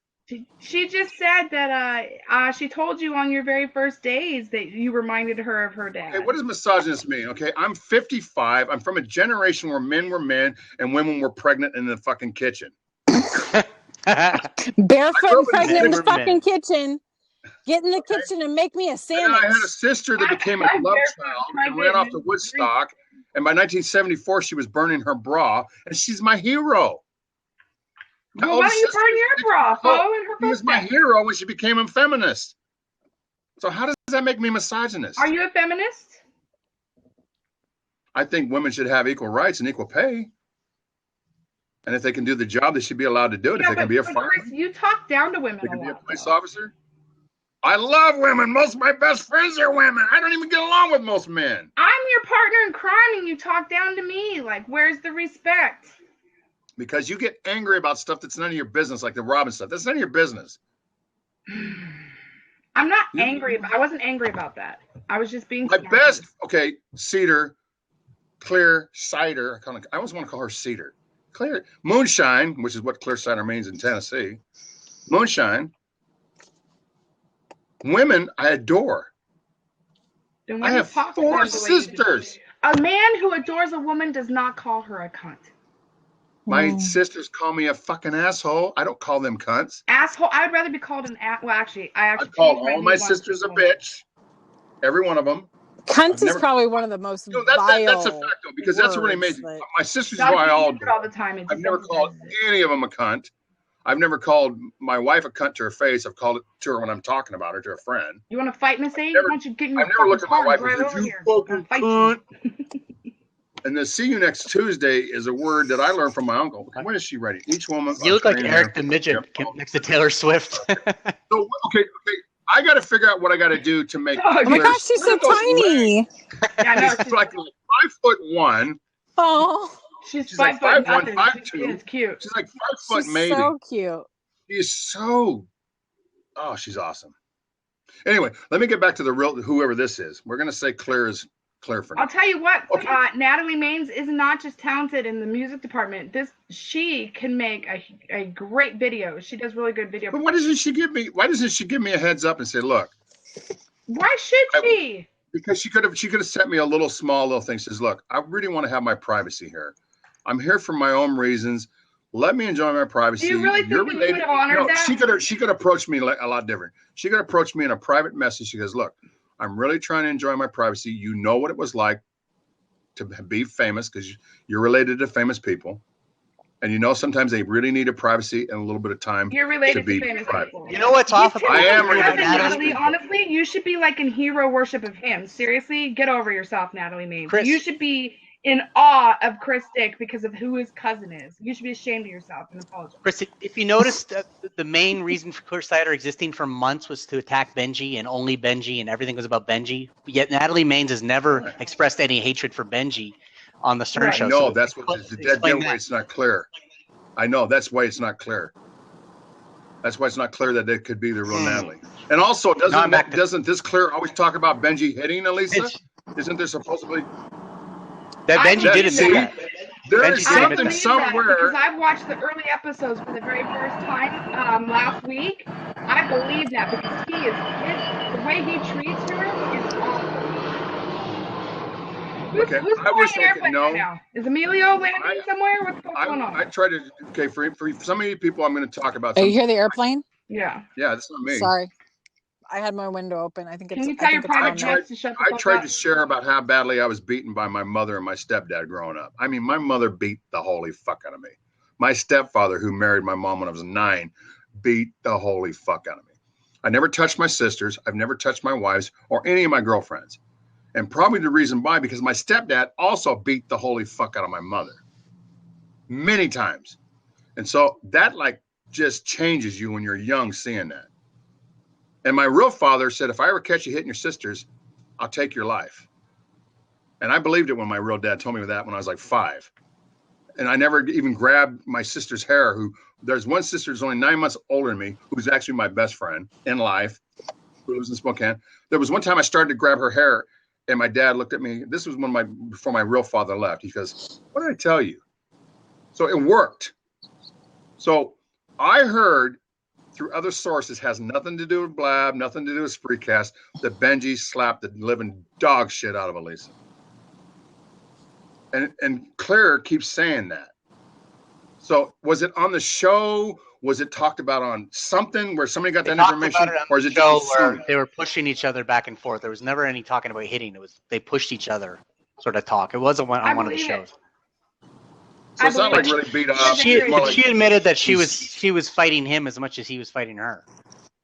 She just said that she told you on your very first days that you reminded her of her dad. Okay, what does misogynist mean? Okay, I'm 55. I'm from a generation where men were men and women were pregnant in the fucking kitchen. Barefoot and pregnant in the fucking kitchen. Get in the kitchen and make me a sandwich. And I had a sister that became a love child and ran off to Woodstock. And by 1974, she was burning her bra, and she's my hero. Well, why don't you burn your bra? Follow in her She was my hero when she became a feminist. So how does that make me misogynist? Are you a feminist? I think women should have equal rights and equal pay. And if they can do the job, they should be allowed to do it. If they can be a fireman. Chris, you talk down to women. They can be a police officer. I love women. Most of my best friends are women. I don't even get along with most men. I'm your partner in crime and you talk down to me. Like, where's the respect? Because you get angry about stuff that's none of your business, like the Robin stuff. That's none of your business. I'm not angry. I wasn't angry about that. I was just being my best. Okay, Cedar, Clear Cider. I always want to call her Cedar. Clear Moonshine, which is what clear cider means in Tennessee. Moonshine. Women I adore. I have 4 sisters. A man who adores a woman does not call her a cunt. My sisters call me a fucking asshole. I don't call them cunts. Asshole. I'd rather be called an ass. Well, actually, I call all my sisters a bitch. Every one of them. Cunt is probably one of the most vile. That's a fact, though, because that's what really made me. My sisters do I all do. All the time. I've never called any of them a cunt. I've never called my wife a cunt to her face. I've called it to her when I'm talking about her to a friend. You want to fight, Miss A? I've never looked at my wife and said, "You fucking cunt." And the "see you next Tuesday" is a word that I learned from my uncle. When is she ready? Each woman. You look like Eric the Midget next to Taylor Swift. So, okay. I got to figure out what I got to do to make. Oh my gosh, she's so tiny. Yeah, I know. She's like 5'1". Oh, She's like 5'1", 5'2". She is cute. She's like 5 foot she's maybe. so cute. She's so. Oh, she's awesome. Anyway, let me get back to the real whoever this is. We're gonna say Claire is Claire for now. I'll tell you what, Okay. Natalie Maines is not just talented in the music department. She can make a great video. She does really good video. But why doesn't she give me a heads up and say, look? Why should she? Because she could have sent me a little thing. Says, look, I really want to have my privacy here. I'm here for my own reasons. Let me enjoy my privacy. Do you really think that you would have honored that? She could approach me like a lot different. She could approach me in a private message. She goes, look, I'm really trying to enjoy my privacy. You know what it was like to be famous because you're related to famous people. And you know sometimes they really need a privacy and a little bit of time. You're related to be famous private. people. You know what's off about I am related Natalie, honestly, you should be like in hero worship of him. Seriously, get over yourself, Natalie Maines. Chris. You should be in awe of Chris Dick because of who his cousin is. You should be ashamed of yourself and apologize. Chris, if you noticed, the main reason for Clear Cider existing for months was to attack Benji and only Benji, and everything was about Benji. Yet Natalie Maines has never expressed any hatred for Benji on the Stern Show. No, So that's what that way it's not clear. I know that's why it's not clear. That's why it's not clear that it could be the real Natalie. And also, doesn't this Claire always talk about Benji hitting Elisa? Isn't there supposedly? That Benji did see, admit that. there Benji is did admit something that. somewhere. Because I've watched the early episodes for the very first time last week. I believe that because the way he treats her is awful. Who's I wish flying I could airplane know. right now? Is Emilio landing somewhere? What's going on? I try to. Okay, for some of you people, I'm going to talk about. Oh, you hear the airplane? Yeah. Yeah, that's not me. Sorry, I had my window open. I think it's. Can you tell your private jokes to shut the fuck I tried up? to share about how badly I was beaten by my mother and my stepdad growing up. I mean, my mother beat the holy fuck out of me. My stepfather, who married my mom when I was 9, beat the holy fuck out of me. I never touched my sisters. I've never touched my wives or any of my girlfriends. And probably the reason why, because my stepdad also beat the holy fuck out of my mother many times. And so that just changes you when you're young seeing that. And my real father said, if I ever catch you hitting your sisters, I'll take your life. And I believed it when my real dad told me that when I was like 5. And I never even grabbed my sister's hair, there's one sister who's only 9 months older than me, who's actually my best friend in life, who lives in Spokane. There was one time I started to grab her hair, and my dad looked at me. This was before my real father left. He goes, what did I tell you? So it worked. So I heard through other sources, has nothing to do with Blab, nothing to do with Spreecast, that Benji slapped the living dog shit out of Elisa. And Claire keeps saying that. So was it on the show? Was it talked about on something where somebody got that information? Or is it just where they were pushing each other back and forth? There was never any talking about hitting. It was they pushed each other sort of talk. It wasn't on one of the shows. So it's not like really beat up. She admitted that she was fighting him as much as he was fighting her.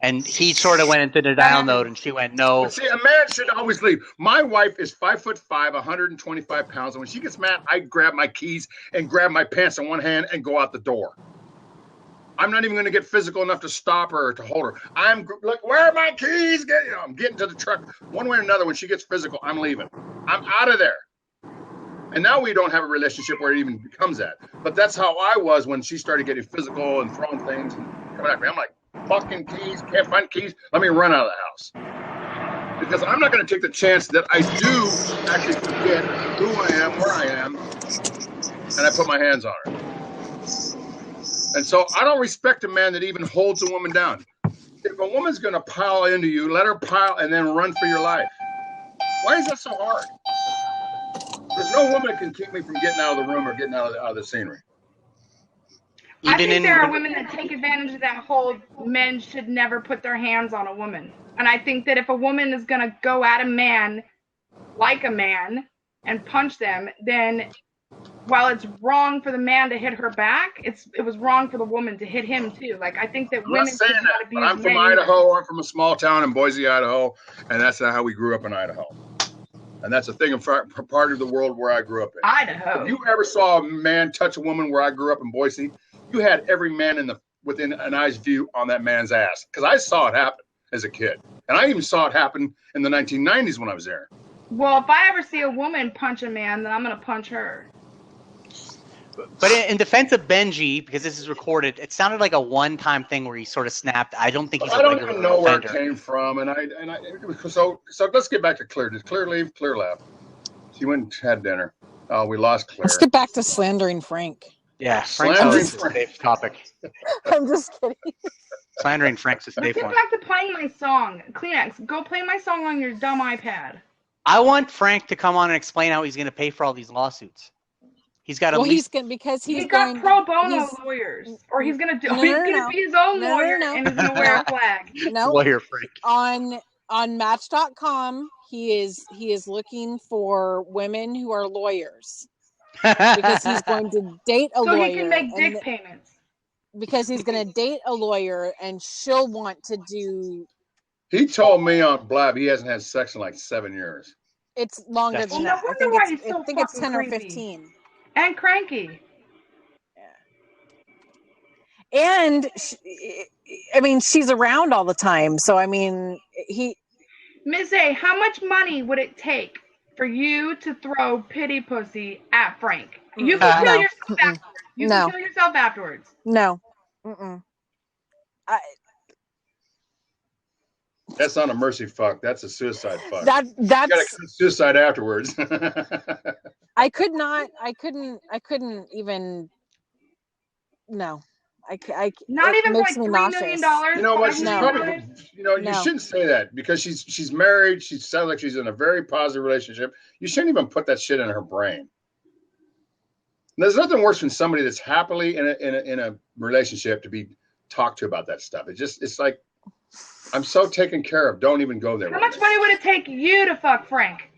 And he sort of went into the download, and she went, no. But see, a man should always leave. My wife is 5'5", 125 pounds, and when she gets mad, I grab my keys and grab my pants in one hand and go out the door. I'm not even going to get physical enough to stop her or to hold her. I'm like, where are my keys? I'm getting to the truck. One way or another, when she gets physical, I'm leaving. I'm out of there. And now we don't have a relationship where it even becomes that. But that's how I was when she started getting physical and throwing things and coming at me. I'm like, fucking keys, can't find keys. Let me run out of the house. Because I'm not going to take the chance that I do actually forget who I am, where I am, and I put my hands on her. And so I don't respect a man that even holds a woman down. If a woman's going to pile into you, let her pile and then run for your life. Why is that so hard? There's no woman that can keep me from getting out of the room or getting out of the scenery. I think there are women that take advantage of that whole men should never put their hands on a woman. And I think that if a woman is going to go at a man like a man and punch them, then while it's wrong for the man to hit her back, it was wrong for the woman to hit him too. Like, I think that women should not abuse men. I'm from Idaho. I'm from a small town in Boise, Idaho, and that's not how we grew up in Idaho. And that's a thing of part of the world where I grew up in. Idaho. If you ever saw a man touch a woman where I grew up in Boise, you had every man within an eye's view on that man's ass. Because I saw it happen as a kid. And I even saw it happen in the 1990s when I was there. Well, if I ever see a woman punch a man, then I'm gonna punch her. But in defense of Benji, because this is recorded, it sounded like a one-time thing where he sort of snapped. I don't think he's a I don't regular even know where it offender. came from, and so let's get back to Claire. Did Claire leave? Claire left. She went and had dinner. Oh, we lost Claire. Let's get back to slandering Frank. Yeah, Frank's Slandering always a safe topic. I'm just kidding. Slandering Frank's a Let's safe get one. back to playing my song. Kleenex, go play my song on your dumb iPad. I want Frank to come on and explain how he's going to pay for all these lawsuits. He's got Well, at least. because He's he's got going pro bono he's- lawyers, or he's gonna do. No, he's no, gonna no. be his own No, no, lawyer, no. and he's gonna wear a flag. no Lawyer Frank. on Match.com. He is looking for women who are lawyers because he's going to date a So lawyer. he can make and dick payments. because he's going to date a lawyer and she'll want to do. He told me on Blab he hasn't had sex in like 7 years. It's longer That's- than Well, that. no I wonder think why it's he's so I think it's fucking 10 or creepy. 15. And cranky. And I mean, she's around all the time. So I mean, Ms. A, how much money would it take for you to throw pity pussy at Frank? You can kill No. yourself afterwards. You No. can kill yourself afterwards. no. Mm-mm. That's not a mercy fuck. That's a suicide fuck. That's You gotta commit suicide afterwards. I couldn't even. No, Not it even for like makes me $3 nauseous. million. You know what? She's No. probably. You know, you No. shouldn't say that because she's married. She sounds like she's in a very positive relationship. You shouldn't even put that shit in her brain. There's nothing worse than somebody that's happily in a relationship to be talked to about that stuff. It's like I'm so taken care of. Don't even go there. How with much me. money would it take you to fuck Frank?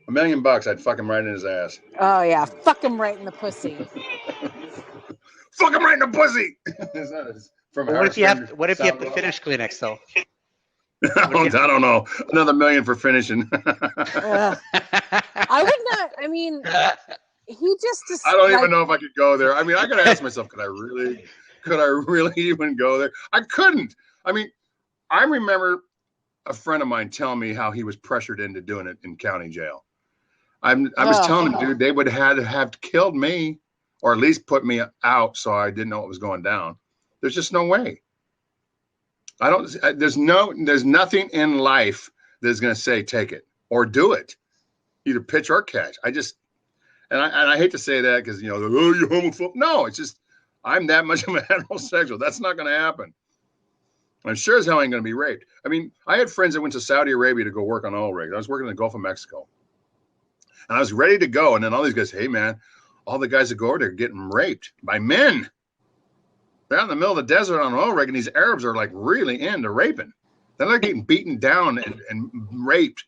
$1 million. I'd fuck him right in his ass. Oh yeah, fuck him right in the pussy. Fuck him right in the pussy. From What if you have? Howard What if you have to Stern. finish Kleenex though? I don't know. Another $1 million for finishing. Ugh. I would not. I mean, he just. I don't even know if I could go there. I mean, I gotta ask myself, could I really even go there? I couldn't. I mean, I remember a friend of mine telling me how he was pressured into doing it in county jail. I was telling him, dude, they would have killed me, or at least put me out, so I didn't know what was going down. There's just no way. There's nothing in life that's gonna say take it or do it, either pitch or catch. And I hate to say that because, oh, you're homophobic. No, it's just I'm that much of a heterosexual. That's not going to happen. I'm sure as hell I ain't going to be raped. I mean, I had friends that went to Saudi Arabia to go work on oil rigs. I was working in the Gulf of Mexico. And I was ready to go. And then all these guys, hey, man, all the guys that go over there are getting raped by men. They're out in the middle of the desert on an oil rig, and these Arabs are like really into raping. Then they're getting beaten down and raped.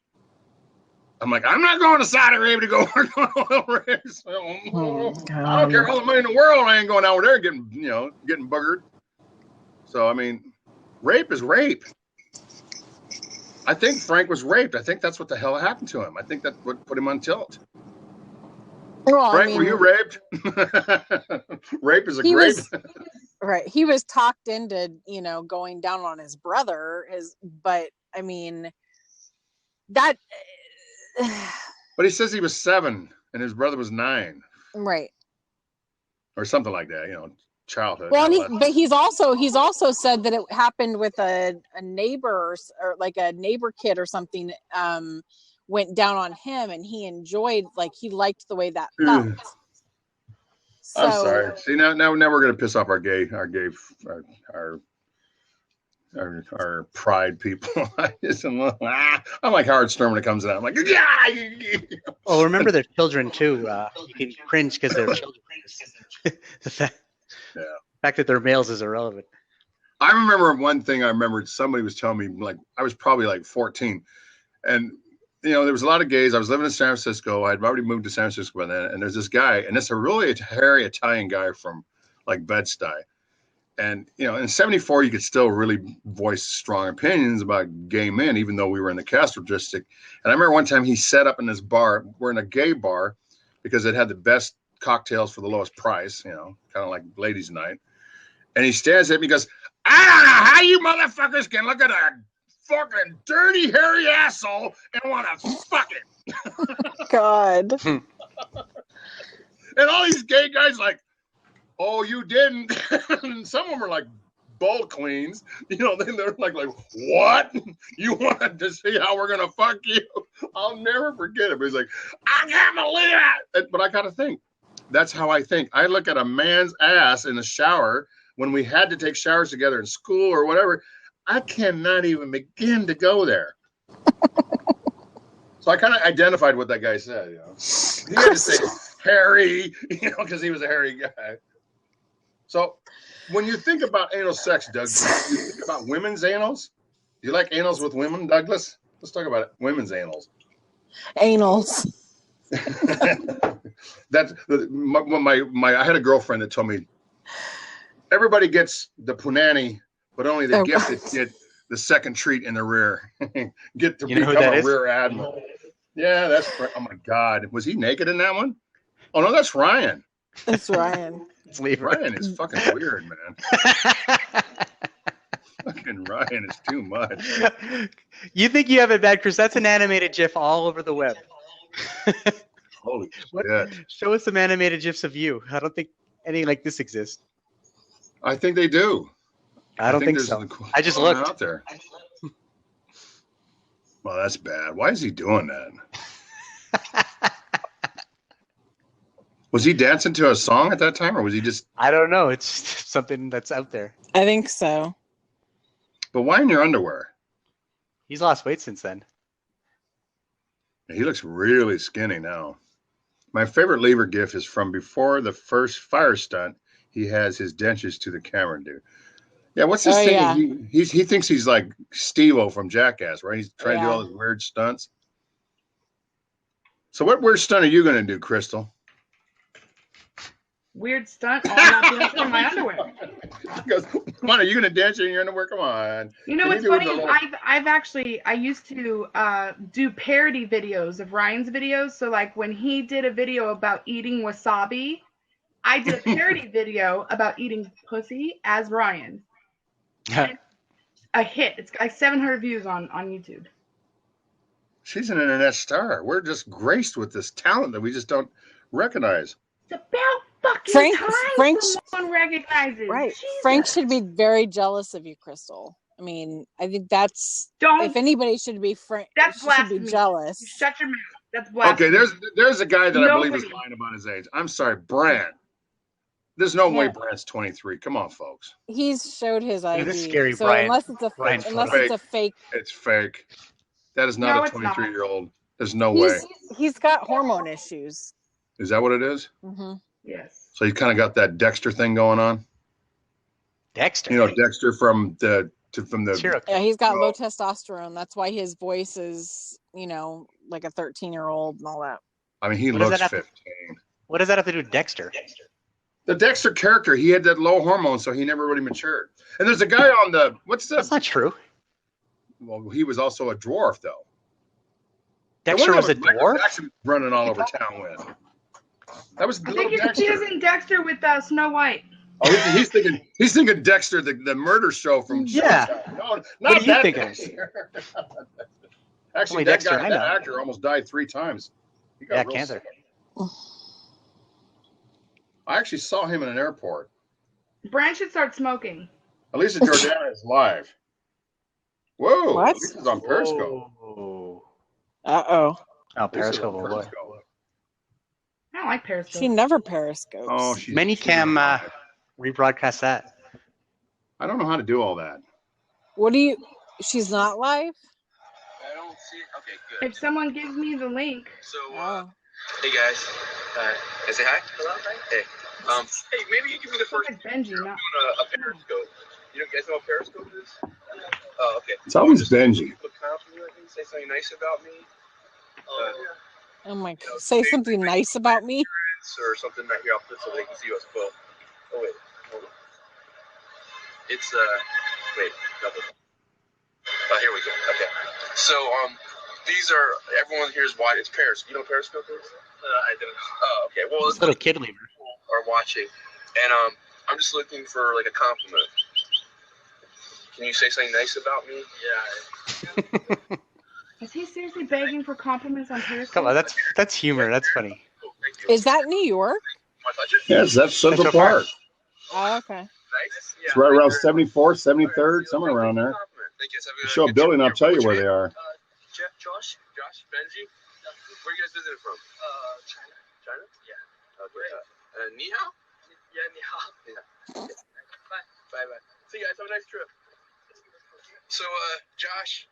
I'm like, I'm not going to Saudi Arabia to go work on oil rigs. I don't care all the money in the world. I ain't going out there getting buggered. So, I mean, rape is rape. I think Frank was raped. I think that's what the hell happened to him. I think that's what put him on tilt. Well, Frank, were you raped? Rape is a grape. Right. He was talked into, going down on his brother. But I mean, that. But he says he was 7 and his brother was 9. Right. Or something like that, childhood. Well, but he's also said that it happened with a neighbor or like a neighbor kid or something. Went down on him, and he enjoyed, he liked the way that felt. So, I'm sorry. See, now we're gonna piss off our pride people. I'm like Howard Stern when it comes to that. I'm like, yeah. Well, remember they're children too. You can cringe because they're children. The fact that they're males is irrelevant. I remember one thing. I remembered somebody was telling me, like, I was probably like 14, and there was a lot of gays. I was living in San Francisco. I'd already moved to San Francisco by then, and there's this guy, and it's a really hairy Italian guy from like Bed-Stuy. And, in 74, you could still really voice strong opinions about gay men, even though we were in the Castro district. And I remember one time he set up in this bar. We're in a gay bar because it had the best cocktails for the lowest price, kind of like ladies' night. And he stands at me and goes, I don't know how you motherfuckers can look at a fucking dirty, hairy asshole and want to fuck it. God. And all these gay guys like, oh, you didn't. And some of them are like bold queens. You know, then they're like, what? You wanted to see how we're going to fuck you? I'll never forget it. But he's like, I can't believe it. But I got to think. That's how I think. I look at a man's ass in the shower when we had to take showers together in school or whatever. I cannot even begin to go there. So I kind of identified what that guy said. You know, he had to say hairy, you know, because he was a hairy guy. So when you think about anal sex, Doug, do you think about women's anals? Do you like anals with women, Douglas? Let's talk about it. Women's anals. Anals. That's my. I had a girlfriend that told me everybody gets the punani, but only the gifted get the second treat in the rear. Get to become a rear admiral. Yeah, that's. Oh my God, was he naked in that one? Oh no, that's Ryan. That's Ryan. Ryan is fucking weird, man. Fucking Ryan is too much. You think you have it bad, Chris? That's an animated GIF all over the web. Holy shit. Show us some animated GIFs of you. I don't think any like this exists. I think they do. I don't think so. I just looked out there. Well, that's bad. Why is he doing that? Was he dancing to a song at that time, or was he just... I don't know. It's something that's out there. I think so. But why in your underwear? He's lost weight since then. He looks really skinny now. My favorite Lever gif is from before the first fire stunt. He has his dentures to the camera, dude. Yeah, what's this thing? Yeah. He thinks he's like Steve-O from Jackass, right? He's trying to do all these weird stunts. So what weird stunt are you going to do, Crystal? Weird stunt. Oh, I'm not dancing in my underwear. He goes, come on, are you going to dance in your underwear? Come on. You know what's funny? I used to do parody videos of Ryan's videos. So like when he did a video about eating wasabi, I did a parody video about eating pussy as Ryan. A hit. It's got 700 views on YouTube. She's an internet star. We're just graced with this talent that we just don't recognize. It's about fucking Frank someone recognizes. Right. Jesus. Frank should be very jealous of you, Crystal. I mean, I think that's... If anybody should be Frank, that's should be jealous. Shut your mouth. That's blasphemy. Okay, there's a guy that I believe is lying about his age. I'm sorry, Brand. There's no way Brand's 23. Come on, folks. He's showed his ID. This is scary, so Brian. unless it's a fake. It's fake. That is not a 23-year-old. There's no way. He's got hormone issues. Is that what it is? Mm-hmm. Yes. So he's kind of got that Dexter thing going on. Dexter. You know, Dexter from the. Yeah, he's got low testosterone. That's why his voice is, you know, like a 13-year-old and all that. I mean, he looks 15. What does that have to do with Dexter? The Dexter character, he had that low hormone, so he never really matured. And there's a guy on the That's not true. Well, he was also a dwarf, though. Dexter was a dwarf? Running all over town with. That was I think he was in Dexter with Snow White. Oh, he's thinking Dexter, the murder show from No, not what are you thinking? Dexter. Actually, that actor almost died 3 times. He got cancer. Sick. I actually saw him in an airport. Brand should start smoking. Elisa Jordana is live. Whoa! What? This is on Periscope. Uh-oh. Oh, Periscope. I don't like Periscope. She never periscopes. Oh, Manycam rebroadcast that. I don't know how to do all that. She's not live? I don't see it. Okay, good. If someone gives me the link. So, hey guys. Can I say hi? Hello, hi. Hey. Hey, maybe you give me the first. Like Benji, not a Periscope. You guys know what Periscope is? Oh, okay. It's always Benji. Say something nice about me. Oh my God. Say something nice about me? Or something right here. I'll put so they can see us both. Oh, wait. Hold on. It's, wait. Double. Here we go. Okay. So, these are, everyone here is wide. It's Periscope. You know what Periscope is? I don't. Oh, okay. Well, it's little kid lever. Are watching, and I'm just looking for like a compliment. Can you say something nice about me? Yeah. Is he seriously begging for compliments on Periscope? Come on, that's humor. That's funny. Oh, thank you. Is that New York? My pleasure. Yes, that's Central Central Park. Park. Oh, okay. Nice. It's right around 74th, 73rd, somewhere around there. Thank you. You show a building, I'll tell you where they are. Josh, Benji, where are you guys visiting from? China. China? Yeah. Okay. Ni hao? Yeah, ni hao. Yeah. Bye. Bye. See you guys. Have a nice trip. So, Josh.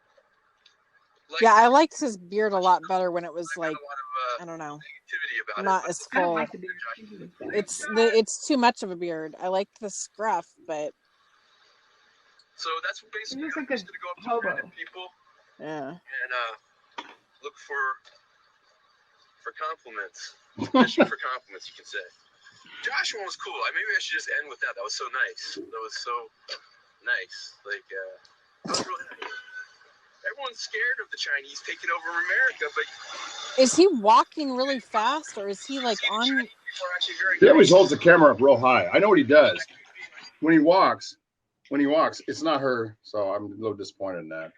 Yeah, I liked his beard a lot better when it was like, I don't know, Negativity about not as I don't full. like the beard. It's too much of a beard. I like the scruff, but So that's basically He looks I'm like a just gonna go up to hobo. random people yeah. and look for compliments. Fishing for compliments, you can say. Josh one was cool. Maybe I should just end with that. That was so nice. That was so nice. Like that was really nice. Everyone's scared of the Chinese taking over America, but Is he walking really fast, or is he like on? Chinese people are actually very He always nice. holds the camera up real high. I know what he does. When he walks, it's not her, so I'm a little disappointed in that.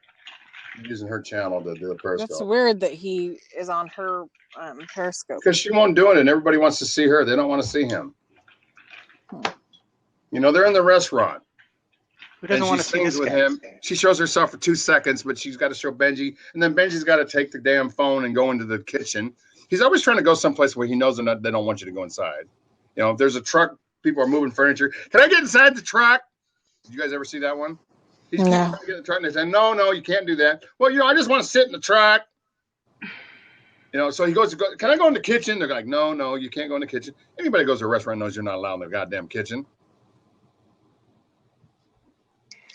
I'm using her channel to do the That's Periscope. weird that he is on her Periscope. Because she won't do it, and everybody wants to see her. They don't want to see him. You know, they're in the restaurant. Who doesn't And want she to see sings this with guy? him. She shows herself for 2 seconds, but she's got to show Benji, and then Benji's got to take the damn phone and go into the kitchen. He's always trying to go someplace where he knows they don't want you to go inside. You know, if there's a truck, people are moving furniture. Can I get inside the truck? Did you guys ever see that one? He's No. trying to get in the truck, and they say, no, you can't do that. Well, I just want to sit in the truck. You know, so he goes, can I go in the kitchen? They're like, no, you can't go in the kitchen. Anybody goes to a restaurant knows you're not allowed in the goddamn kitchen.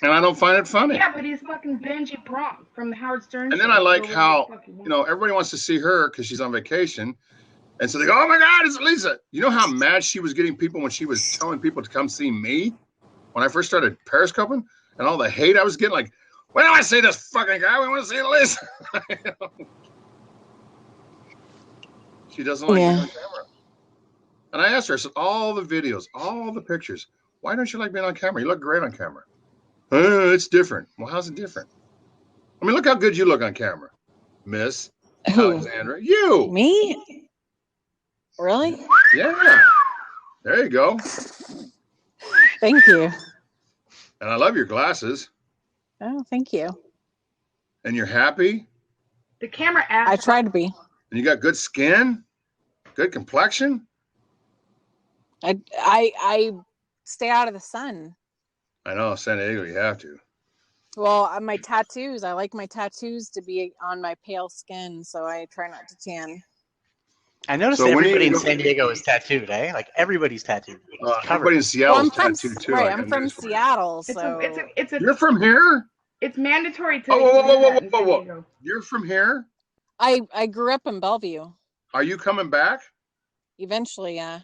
And I don't find it funny. Yeah, but he's fucking Benji Bronk from the Howard Stern And then show. I like Go where how, the fuck you want. everybody wants to see her because she's on vacation. And so they go, oh my God, it's Lisa. You know how mad she was getting people when she was telling people to come see me? When I first started Periscoping? And all the hate I was getting, like, when do I see this fucking guy? We want to see Lisa. She doesn't like being on camera. And I asked her, I said, all the videos, all the pictures, why don't you like being on camera? You look great on camera. It's different. Well, how's it different? I mean, look how good you look on camera, Miss Who? Alexandra. You. Me? Really? Yeah. There you go. Thank you. And I love your glasses. Oh, thank you. And you're happy. The camera I asked. try to be. And you got good skin, good complexion. I stay out of the sun. I know, San Diego, you have to. Well, my tattoos. I like my tattoos to be on my pale skin, so I try not to tan. I noticed So that when everybody you- in San Diego is tattooed, eh? Like everybody's tattooed. Covered. Everybody in Seattle Well, is tattooed too. right. I I'm got from news for you. Seattle, It's so You're from here? it's mandatory to. Oh, whoa, do whoa, whoa, that in whoa, San whoa. Diego. You're from here? I grew up in Bellevue. Are you coming back? Eventually, yeah.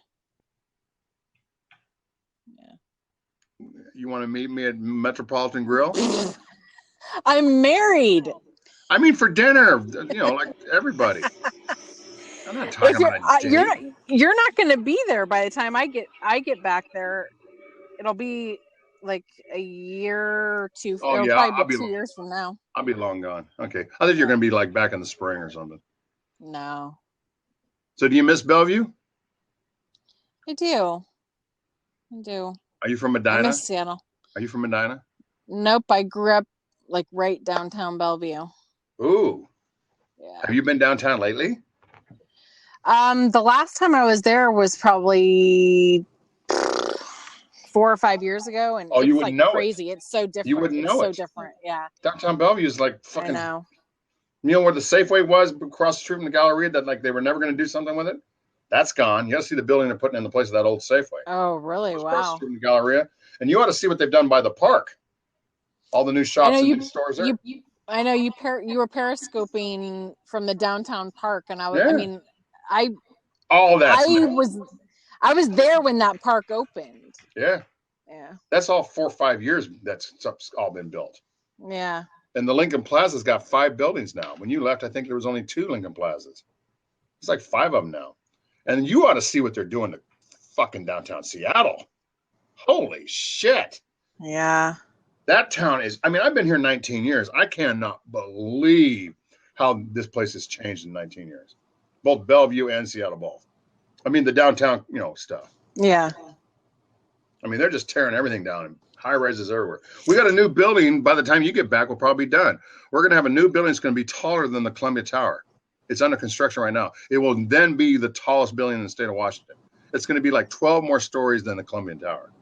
You want to meet me at Metropolitan Grill? I'm married. I mean, for dinner, like everybody. I'm not talking If you're, about a date. you're not going to be there by the time I get back there. It'll be like a year or two. Oh, It'll yeah, probably I'll be be 2 years from now. I'll be long gone. Okay. I thought you were going to be like back in the spring or something. No, So do you miss Bellevue? I do. Are you from I Medina? miss Seattle. Are you from Medina? Nope, I grew up like right downtown Bellevue. Ooh. Yeah. Have you been downtown lately? The last time I was there was probably 4 or 5 years ago, and Oh, it's you wouldn't know it. crazy. It's so different. You wouldn't it's know so it. different. Yeah, Downtown Bellevue is like I fucking. know. You know where the Safeway was across the street from the Galleria that like they were never going to do something with it? That's gone. You got to see the building they're putting in the place of that old Safeway. Oh, really? Across the Wow. street from the Galleria. And you ought to see what they've done by the park. All the new shops and you- new stores there. I know you were periscoping from the downtown park, and I was. Yeah. I mean, All that's I was there when that park opened. yeah. Yeah. That's all 4 or 5 years that's all been built. Yeah. And the Lincoln Plaza's got 5 buildings now. When you left, I think there was only 2 Lincoln Plazas. It's like 5 of them now. And you ought to see what they're doing to fucking downtown Seattle. Holy shit. Yeah. That town is, I mean, I've been here 19 years. I cannot believe how this place has changed in 19 years. Both Bellevue and Seattle both. I mean, the downtown, stuff. Yeah. I mean, they're just tearing everything down and high rises everywhere. We got a new building. By the time you get back, we'll probably be done. We're going to have a new building that's going to be taller than the Columbia Tower. It's under construction right now. It will then be the tallest building in the state of Washington. It's going to be like 12 more stories than the Columbia Tower.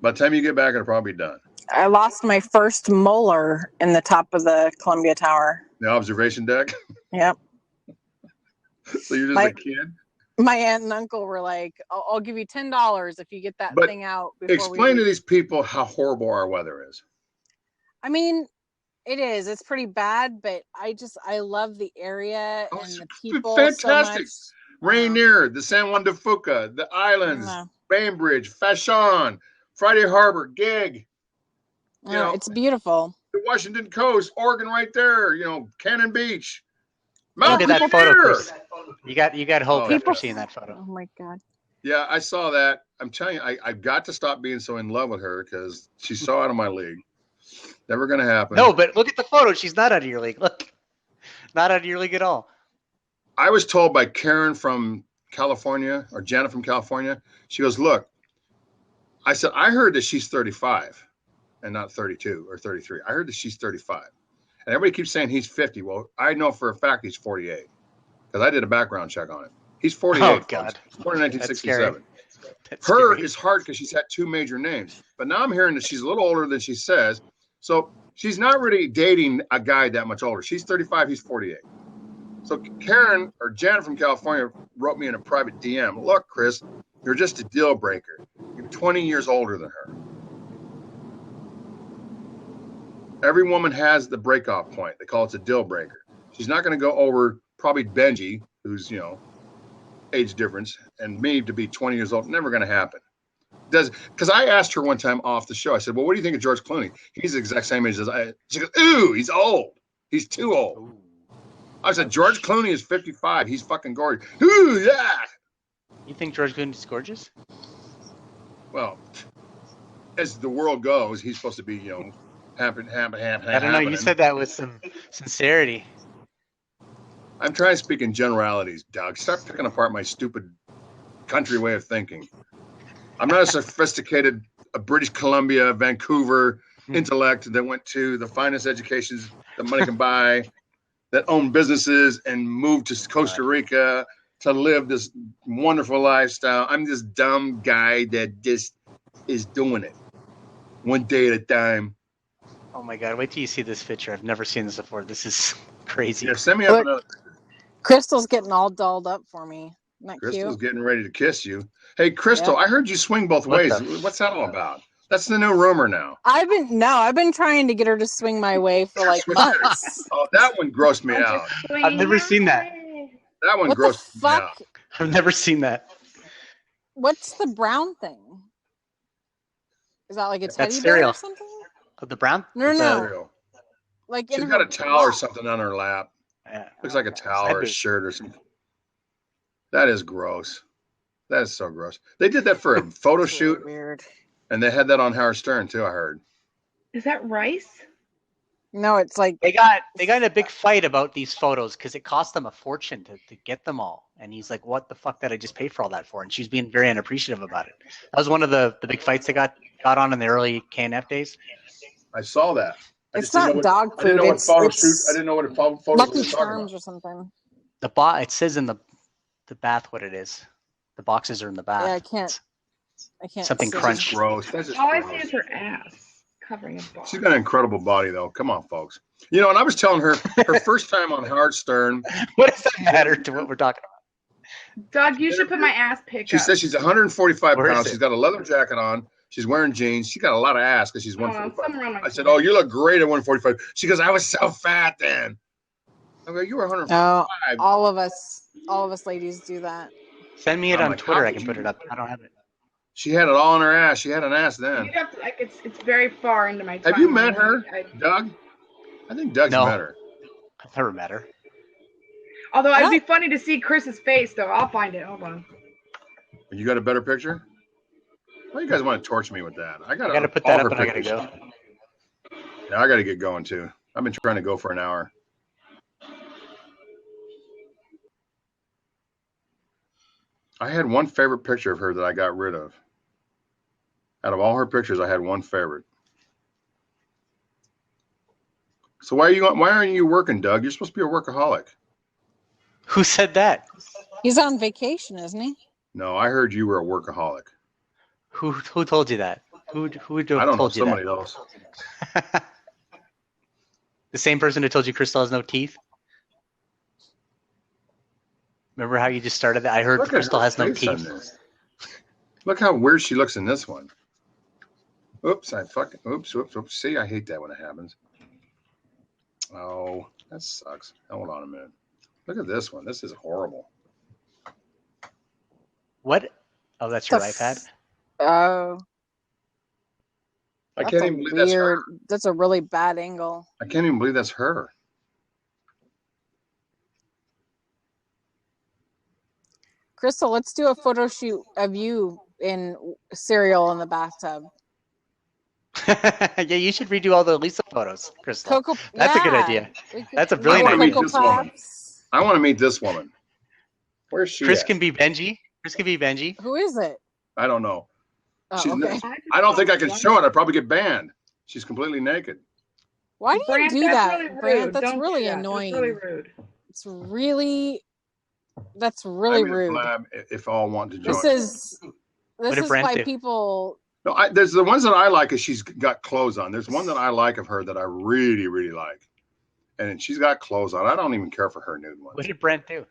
By the time you get back, it'll probably be done. I lost my first molar in the top of the Columbia Tower. The observation deck. Yep. So you're just a kid. My aunt and uncle were like, "I'll give you $10 if you get that thing out." Explain to these people how horrible our weather is. I mean, it is. It's pretty bad, but I love the area and the people. Fantastic. So much. Rainier, the San Juan de Fuca, the islands, Bainbridge, Vashon, Friday Harbor, Gig. It's beautiful. The Washington coast, Oregon right there, Cannon Beach. Look at that photo, Chris. You got hope after seeing that photo. Oh my God. Yeah, I saw that. I'm telling you, I've got to stop being so in love with her because she's so out of my league. Never going to happen. No, but look at the photo. She's not out of your league. Look, not out of your league at all. I was told by Karen from California or Janet from California. She goes, look, I said, I heard that she's 35 and not 32 or 33. I heard that she's 35. And everybody keeps saying he's 50. Well, I know for a fact he's 48 because I did a background check on him. He's 48. Oh, God. He's born in 1967. That's Her scary. is hard because she's had two major names. But now I'm hearing that she's a little older than she says. So she's not really dating a guy that much older. She's 35. He's 48. So Karen or Janet from California wrote me in a private DM. Look, Chris, you're just a deal breaker. You're 20 years older than her. Every woman has the breakoff point. They call it a deal breaker. She's not going to go over probably Benji, who's, age difference, and me to be 20 years old. Never going to happen. Because I asked her one time off the show. I said, well, what do you think of George Clooney? He's the exact same age as I. She goes, ooh, he's old. He's too old. I said, George Clooney is 55. He's fucking gorgeous. Ooh, yeah. You think George Clooney's gorgeous? Well, as the world goes, he's supposed to be, happen. I don't know. You said that with some sincerity. I'm trying to speak in generalities, Doug. Stop picking apart my stupid country way of thinking. I'm not a sophisticated British Columbia, Vancouver intellect that went to the finest educations that money can buy, that own businesses and moved to Costa Rica to live this wonderful lifestyle. I'm this dumb guy that just is doing it one day at a time. Oh my God! Wait till you see this picture. I've never seen this before. This is crazy. Yeah, send me up another picture. Crystal's getting all dolled up for me. Isn't that Crystal's cute? getting ready to kiss you. Hey, Crystal, Yep. I heard you swing both ways. What's that all about? That's the new rumor now. I've been trying to get her to swing my way for like months. Oh, that one grossed me out. I've never seen that. That one What the grossed me out. fuck? I've never seen that. What's the brown thing? Is that like a teddy That's bear cereal. or something? Oh, the brown? No. Cereal. Like She's in got her a towel or lap. something on her lap. Yeah. Looks like a towel or a shirt or something. That is gross. That is so gross. They did that for a photo That's shoot, weird. and they had that on Howard Stern too. I heard. Is that rice? No, it's like They got in a big fight about these photos because it cost them a fortune to get them all. And he's like, "What the fuck did I just pay for all that for?" And she's being very unappreciative about it. That was one of the big fights they got on in the early KNF days. I saw that. I it's just didn't not know dog I didn't food. know what photo It's shoot. I didn't know what photo Lucky was talking Charms about. or something. It says in the bath what it is. The boxes are in the bath. Yeah, I can't. Something see. crunchy. Gross. That's just All I gross. see is her ass covering a bar. She's got an incredible body, though. Come on, folks. And I was telling her first time on Howard Stern. What does that matter to what we're talking about? Doug, you should put my ass pic She up. says she's 145 Where is pounds. it? She's got a leather jacket on. She's wearing jeans. She got a lot of ass because she's 145. somewhere around my I said, "Oh, you look great at 145." She goes, "I was so fat then." I go, "You were 145." Oh, all of us ladies do that. Send me it I'm on like, Twitter. how I could can put you- it up. I don't have it. She had it all in her ass. She had an ass then. You'd have to, it's very far into my time. Have you met her, Doug? I think Doug's No. met her. I've never met her. Although it'd be funny to see Chris's face, though. I'll find it. Hold on. You got a better picture? Why you guys want to torture me with that? I gotta put that up and I gotta go. Yeah, I gotta get going too. I've been trying to go for an hour. I had one favorite picture of her that I got rid of. Out of all her pictures, I had one favorite. So why aren't you working, Doug? You're supposed to be a workaholic. Who said that? He's on vacation, isn't he? No, I heard you were a workaholic. Who told you that? Who I don't know, somebody else. The same person who told you Crystal has no teeth? Remember how you just started that? I heard Crystal has no teeth. Look how weird she looks in this one. Oops, oops. See, I hate that when it happens. Oh, that sucks. Hold on a minute. Look at this one. This is horrible. What? Oh, that's your iPad? Oh. I can't even believe that's her. That's a really bad angle. I can't even believe that's her. Crystal, let's do a photo shoot of you in cereal in the bathtub. Yeah, you should redo all the Lisa photos, Crystal. That's a good idea. That's a brilliant idea. I want to meet this woman. Where's she? Chris can be Benji. Who is it? I don't know. Oh, okay. I don't think I can show it. I'd probably get banned. She's completely naked. Why do you do that, really Brant? That's really annoying. That's really rude. That's really rude. Blab, if all want to join. This is why people. No, there's the ones that I like is she's got clothes on. There's one that I like of her that I really, really like. And she's got clothes on. I don't even care for her nude ones. What did Brent do?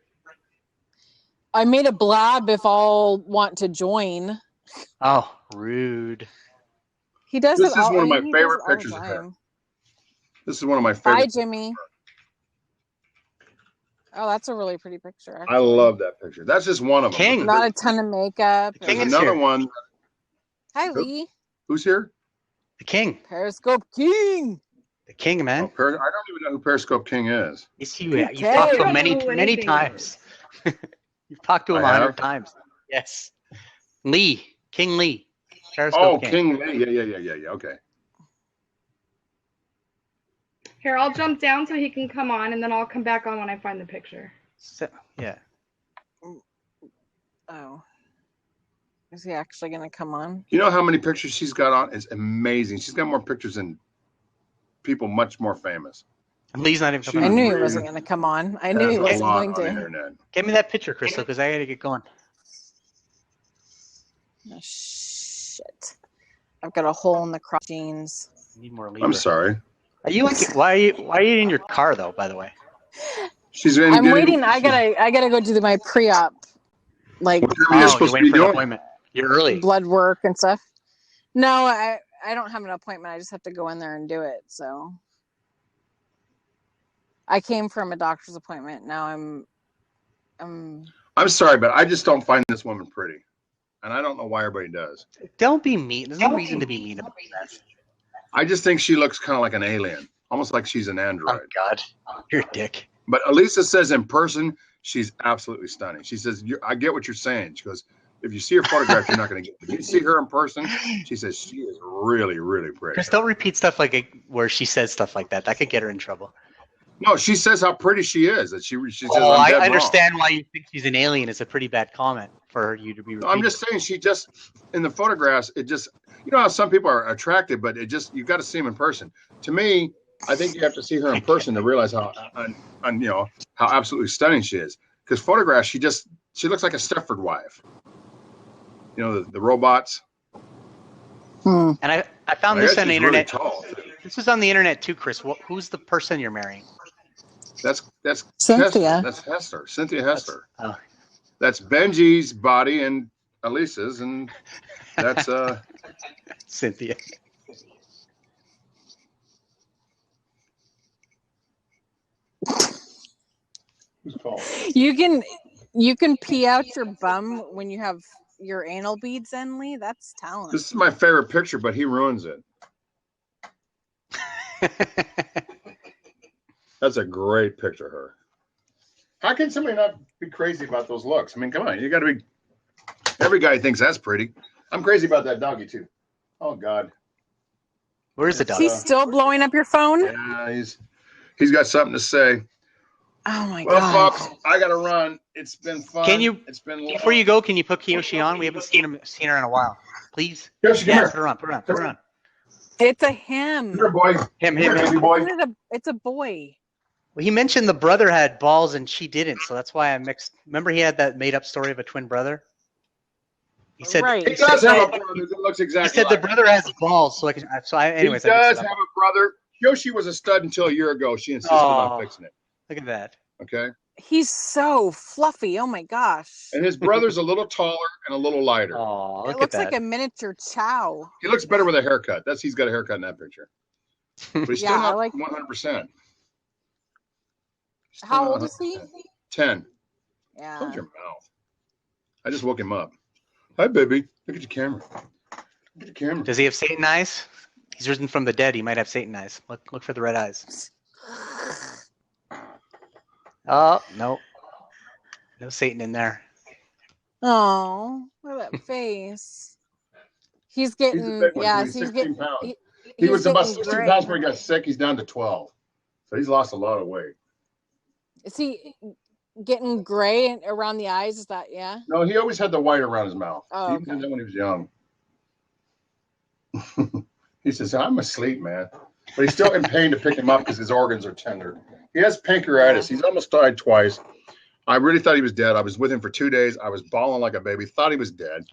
I made a blab if all want to join. Oh, rude. He does This is one of my favorite pictures of her. This is one of my favorite. Bye, Jimmy. Oh, that's a really pretty picture. Actually. I love that picture. That's just one of them. King. Not a ton of makeup. There's another one. Hi, Lee. Who's here? The King. Periscope King. The King, man. I don't even know who Periscope King is. You've talked to him many times. You've talked to him 100 times. Yes. Lee. King Lee. Periscope King Lee. Yeah. Okay. Here, I'll jump down so he can come on, and then I'll come back on when I find the picture. Yeah. Oh. Is he actually going to come on? You know how many pictures she's got on? It's amazing. She's got more pictures than people much more famous. And Lee's not even coming on. I knew he wasn't going to come on. I knew he wasn't going to. Give me that picture, Crystal, because I got to get going. Oh, shit. I've got a hole in the crotch jeans. Need more I'm sorry. Why are you in your car though? By the way, I'm waiting. I gotta go do my pre-op. Like, you're waiting for an appointment. You're early. Blood work and stuff. No, I don't have an appointment. I just have to go in there and do it. So I came from a doctor's appointment. Now I'm sorry, but I just don't find this woman pretty, and I don't know why everybody does. Don't be mean. There's no reason to be mean about that. I just think she looks kind of like an alien, almost like she's an android. Oh, God. You're a dick. But Elisa says in person, she's absolutely stunning. She says, I get what you're saying. She goes, if you see her photograph, you're not going to get it. If you see her in person, she says she is really, really pretty. Chris, don't repeat stuff where she says stuff like that. That could get her in trouble. No, she says how pretty she is. That she says, I understand why you think she's an alien. It's a pretty bad comment for you to be repeating. I'm just saying, in the photographs, you know how some people are attracted, but you've got to see them in person. To me, I think you have to see her in person to realize how absolutely stunning she is. Because photographs, she looks like a Stepford wife. You know, the robots. And I found this on the internet. Really tall, this is on the internet too, Chris. Who's the person you're marrying? That's Cynthia. That's Hester. Cynthia Hester. Oh. That's Benji's body and Elisa's, and that's Cynthia. Who's calling? You can pee out your bum when you have your anal beads in, Lee. That's talent. This is my favorite picture, but he ruins it. That's a great picture of her. How can somebody not be crazy about those looks? I mean, come on, you got to be. Every guy thinks that's pretty. I'm crazy about that doggy too. Oh God. Where's the dog? He's still blowing up your phone? Yeah, he's got something to say. Oh my Well, god. folks, I gotta run. It's been fun. Can you, It's been before you go, can you put Kiyoshi on? We haven't seen her in a while. Please. Kiyoshi, come Yeah, here. put her on. It's a him. Come here, boy. Him. Baby boy. It's a boy. Well, he mentioned the brother had balls and she didn't, so that's why I mixed. Remember, he had that made-up story of a twin brother. He said Right. He does have a brother that looks exactly. He said like the brother has balls, so I can. So I, anyways, he does have a brother. Yoshi was a stud until a year ago. She insisted on fixing it. Look at that. Okay. He's so fluffy. Oh my gosh. And his brother's a little taller and a little lighter. Oh, It look at looks that. like a miniature Chow. He looks better with a haircut. He's got a haircut in that picture. But he's still Yeah, I not like- 100%. Still How not old is he? 10. Yeah. Close your mouth. I just woke him up. Hi, baby. Look at your camera. Look at your camera. Does he have Satan eyes? He's risen from the dead. He might have Satan eyes. Look for the red eyes. Oh, no. No Satan in there. Oh, look at that face. He's He's a getting, big one, yeah, too. He's so he's 16 getting, pounds. He he's was about getting 16 gray. pounds before he got sick. He's down to 12. So he's lost a lot of weight. Is he getting gray around the eyes? Is that, yeah? No, he always had the white around his mouth. Oh, He even did that when he was young. He says, I'm asleep, man. But he's still in pain to pick him up because his organs are tender. He has pancreatitis. He's almost died twice. I really thought he was dead. I was with him for 2 days. I was bawling like a baby, thought he was dead.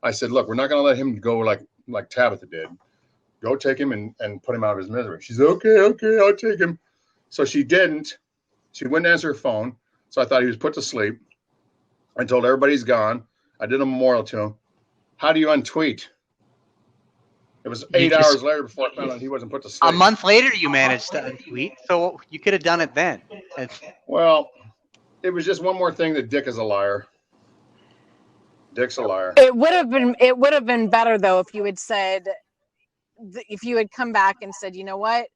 I said, look, we're not going to let him go like Tabitha did. Go take him and put him out of his misery. She said, okay, I'll take him. So she didn't. She wouldn't answer her phone. So I thought he was put to sleep. I told everybody he's gone. I did a memorial to him. How do you untweet? It was 8 hours later before I found out he wasn't put to sleep. A month later, you managed to untweet, so you could have done it then. Well, it was just one more thing that Dick is a liar. Dick's a liar. It would have been better though if you had said, if you had come back and said, you know what,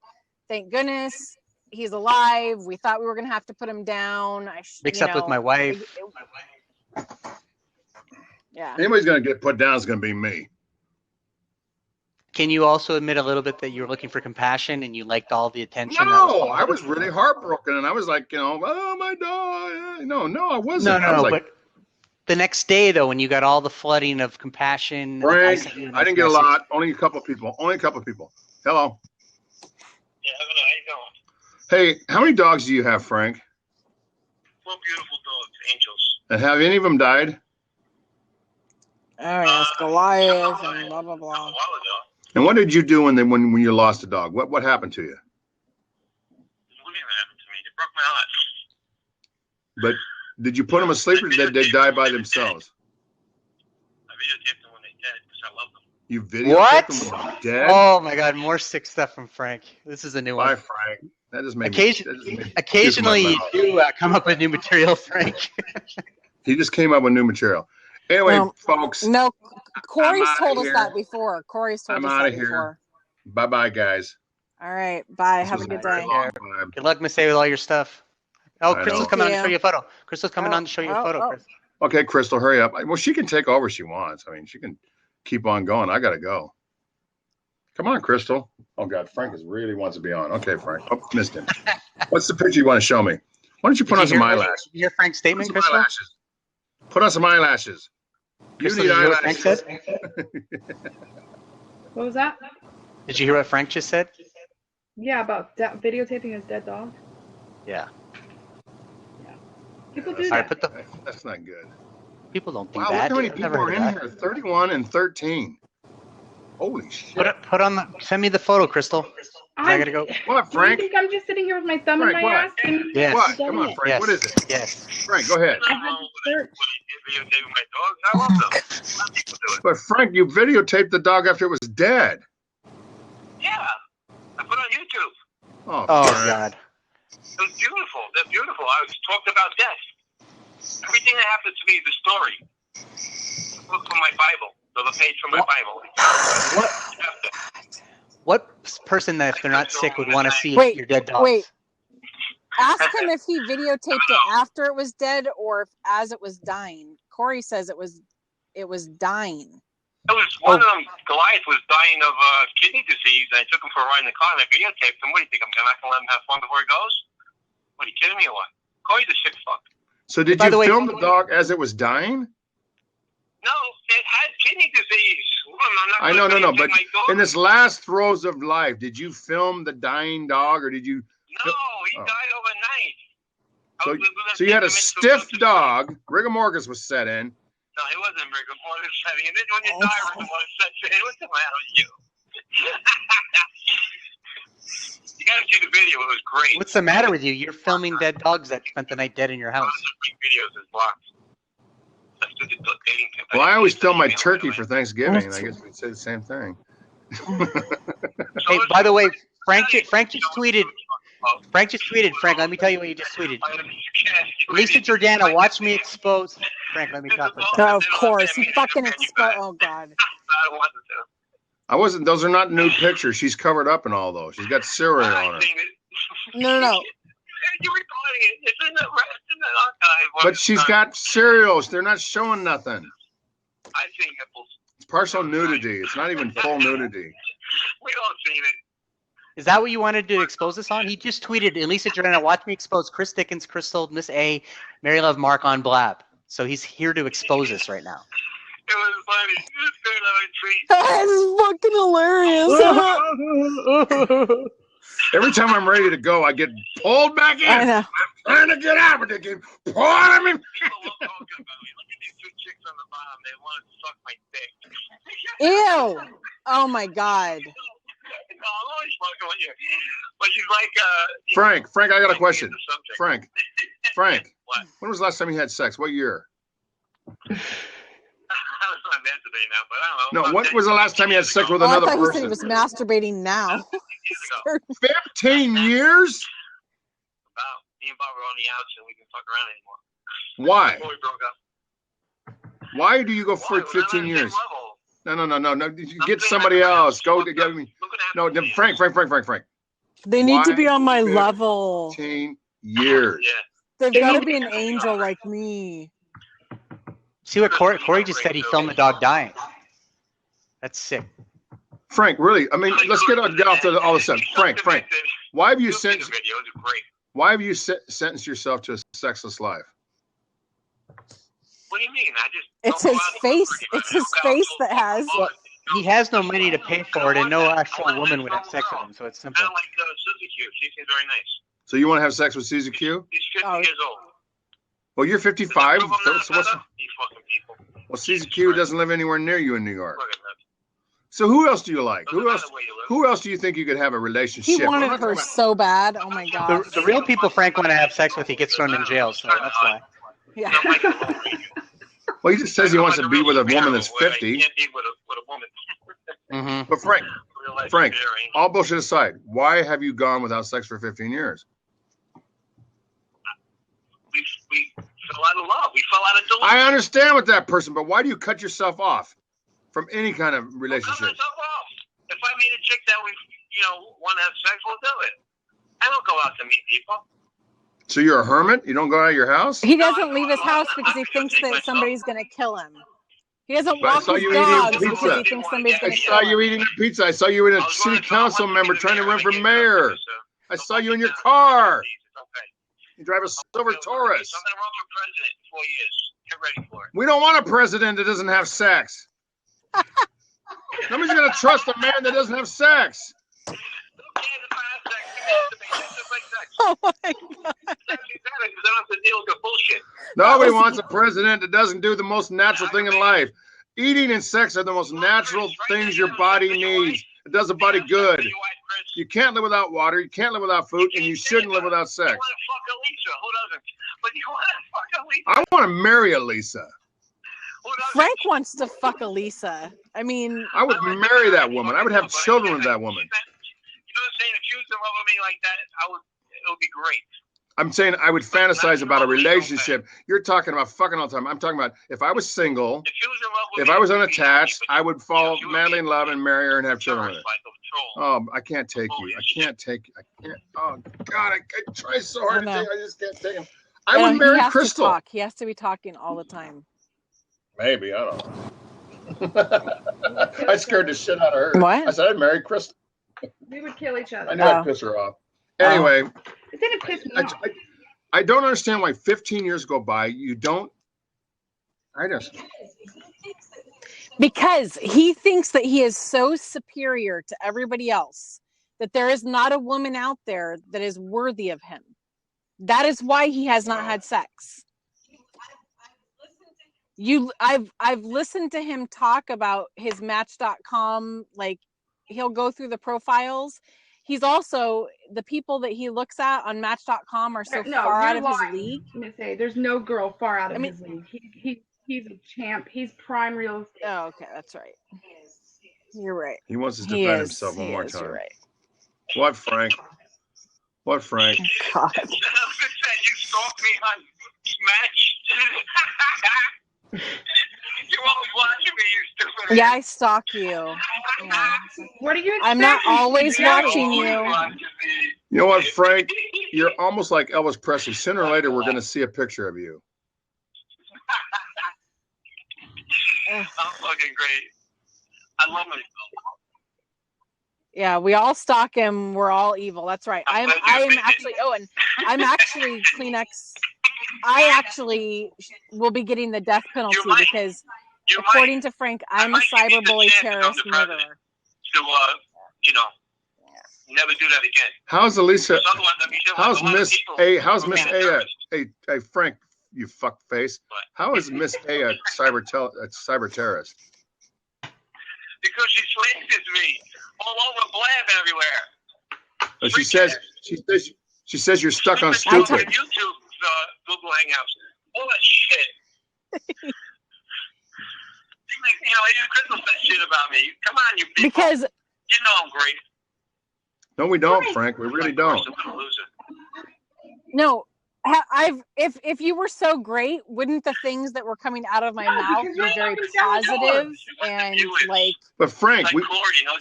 thank goodness he's alive. We thought we were gonna have to put him down. Mixed up with my wife. Yeah. Anybody's gonna get put down is gonna be me. Can you also admit a little bit that you were looking for compassion and you liked all the attention? No, I was really heartbroken, and I was like, oh my dog. No, I wasn't. No, but the next day though, when you got all the flooding of compassion, Frank, I didn't get a lot. Only a couple of people. Hello. Yeah, how you doing? Hey, how many dogs do you have, Frank? 4 beautiful dogs, angels. And have any of them died? Oh yes, Goliath and blah blah A blah. while ago. And what did you do when you lost a dog? What happened to you? What happened to me? They broke my heart. But did you put them asleep or did they die by themselves? I videotaped them when they dead because I love them. You videotaped What? them when they're dead? Oh my God, more sick stuff from Frank. This is a new Bye, one. Frank. That just made Occasionally me you do come up with new material, Frank. He just came up with new material. Anyway, Well, folks, No, Corey's outta told us here. that before. Corey's told I'm us outta that here. before. bye-bye, guys. All right, bye. This Have a was good very day. long time. Good luck, Miss A, with all your stuff. Oh, I Crystal's know. coming on to Thank show you. you a photo. Crystal's coming on to show you a photo, Chris. Okay, Crystal, hurry up. Well, she can take over if she wants. I mean, she can keep on going. I got to go. Come on, Crystal. Oh, God, Frank really wants to be on. Okay, Frank. Oh, missed him. What's the picture you want to show me? Why don't you put on some eyelashes? Did you hear Frank's statement, Some Crystal? eyelashes. Put on some eyelashes. You Crystal, need did you hear what Frank eyelashes. said? What was that? Did you hear what Frank just said? Yeah, about videotaping his dead dog. Yeah. People do All right, that. That's not good. people don't do Wow, look that. how many I've people never are heard in of that. here. 31 and 13. Holy shit. Put on send me the photo, Crystal. I gotta go. What, Do you Frank? think I'm just sitting here with my thumb Frank, in my what? ass? And Yes. What? getting Come on, it? Frank. Yes. What is it? Yes. Frank, go ahead. I had to search. Videotaping my dogs. I love them. A lot of people do it. But Frank, you videotaped the dog after it was dead. Yeah. I put it on YouTube. Oh, Oh Frank. God. It was beautiful. They're beautiful. I was talked about death. Everything that happened to me, the story. Look from my Bible. So the page from my Bible. What person that if they're not sick would want to see Wait, your dead dogs? wait. Ask him if he videotaped it after it was dead or if as it was dying. Corey says it was dying. It was one of them. Goliath was dying of kidney disease, and I took him for a ride in the car, and I videotaped him. What do you think? I'm not going to let him have fun before he goes? What, are you kidding me or what? Corey's a sick fuck. So did you film the dog as it was dying? No, it had kidney disease. I know, no. But in this last throes of life, did you film the dying dog, or did you? No, he died overnight. So you had a stiff dog. Rigor mortis was set in. No, it wasn't rigor mortis setting in. When you die, rigor mortis sets in. What's the matter with you? You gotta see the video. It was great. What's the matter with you? You're filming dead dogs that spent the night dead in your house. Videos is blocked. Well, I always film my turkey for Thanksgiving, and I guess we'd say the same thing. Hey, by the way, Frank just tweeted. Frank, let me tell you what you just tweeted. Lisa Jordana, watch me expose. Frank, let me talk for a second. Oh, of course. You fucking expose. Oh, God. I wasn't. Those are not nude pictures. She's covered up in all those. She's got cereal on her. No. You're recording it. It's in the archive. But she's got cereals. They're not showing nothing. I see nipples. It's partial nudity. It's not even full nudity. We all seen it. Is that what you wanted to expose us on? He just tweeted, Elisa Jordana, watch me expose Chris Dickens, Crystal, Miss A, Mary Love Mark on Blab. So he's here to expose us right now. It was funny. That is fucking hilarious. Every time I'm ready to go, I get pulled back in. I know. I'm trying to get out, but they get pulled in. People love talking about me. Look at these two chicks on the bottom. They want to suck my dick. Ew. Oh, my God. No, I'm always fucking with you. But you like, Frank, I got a question. Frank. What? When was the last time you had sex? What year? I was not masturbating now, but I don't know. No, what was the last time you had sex with another I thought person? he said he was masturbating now. 15 years? About me and Bob were on the outs and we didn't fuck around anymore. Why? Before we broke up. Why do you go for 15 years? No. You get somebody else. Go to get me. No, Frank. They need to be Why on my level. 15 years. Yeah. They've got to be an angel like me. See what Corey just said? He filmed the dog dying. That's sick. Frank, really? I mean, let's get off to all of a sudden. Frank, why have you sentenced yourself to a sexless life? What do you mean? It's his face. It's his face that has. Well, he has no money to pay for it, and no actual woman would have sex with him, so it's simple. I don't like Susie Q. She seems very nice. So you want to have sex with Susie Q? He's 50 years old. Well, you're 55. These fucking people. Well, Susie Q doesn't live anywhere near you in New York. So who else do you like? Who else do you think you could have a relationship? He wanted her so bad. Oh my God. The real people Frank want to have sex with, he gets thrown in jail, so that's why. Yeah. Well, he just says he wants to be with a woman that's 50. You can't be with a woman. Mm-hmm. But Frank, all bullshit aside, why have you gone without sex for 15 years? We fell out of love. We fell out of delight. I understand with that person, but why do you cut yourself off from any kind of relationship? Cut myself off. If I meet a chick that we, want to have sex, we'll do it. I don't go out to meet people. So you're a hermit? You don't go out of your house? He doesn't leave his house because he thinks that somebody's going to kill him. He doesn't walk his dogs because he thinks somebody's going to kill him. I saw you eating pizza. I saw you in a city council member trying to run for mayor. I saw you in your car. You drive a silver Taurus. I'm going to run for president in 4 years. Get ready for it. We don't want a president that doesn't have sex. Nobody's going to trust a man that doesn't have sex. Oh my God. Nobody wants a president that doesn't do the most natural thing in life. Eating and sex are the most natural things your body needs. It does a body good. You can't live without water. You can't live without food, and you shouldn't live without sex. I want to marry Elisa. Frank wants to fuck Elisa. I mean, I would marry that woman. I would have children with that woman. You know what I'm saying? If she was in love with me like that, it would be great. I'm saying I would fantasize about a relationship. You're talking about fucking all the time. I'm talking about if I was single, if I was unattached, I would fall madly in love and marry her and have children with her. Oh, I can't take you. I can't. Oh, God, I try so hard to take. I just can't take him. I would marry Crystal. He has to be talking all the time. Maybe, I don't know. I scared the shit out of her. What? I said, I'd marry Chris. We would kill each other. I knew I'd piss her off. Anyway, It didn't piss me off. I don't understand why 15 years go by. You don't. I just. Because he thinks that he is so superior to everybody else that there is not a woman out there that is worthy of him. That is why he has not had sex. I've listened to him talk about his Match.com, like he'll go through the profiles. He's also, the people that he looks at on Match.com are so far out of his league. Miss A, there's no girl far out of his league. He's a champ. He's prime real estate. Oh, okay, that's right. You're right. He wants to defend himself one more time. You're right. What, Frank? What, Frank? God. You stalked me on Match. You're always watching me, you stupid. Yeah, I stalk you. Yeah. What are you expecting? I'm not always watching you. You know what, Frank? You're almost like Elvis Presley. Sooner or later, we're going to see a picture of you. I'm fucking great. I love myself. Yeah, we all stalk him. We're all evil. That's right. I am actually. Oh, and I'm actually Kleenex. I actually will be getting the death penalty because, according to Frank, I'm a cyberbully, terrorist, murderer. To never do that again. How's Elisa? How's Miss A? How's Miss A? Hey, Frank, you fuck face. How is Miss A a cyber terrorist? Because she slanders me all over Blab everywhere. But she says you're stuck on stupid. YouTube, Google Hangouts, all that shit. Even Crystal said shit about me. Come on, you people. Because you know I'm great. No, we don't, Frank. We really don't. No, if you were so great, wouldn't the things that were coming out of my mouth be very positive and like? But Frank, Frank,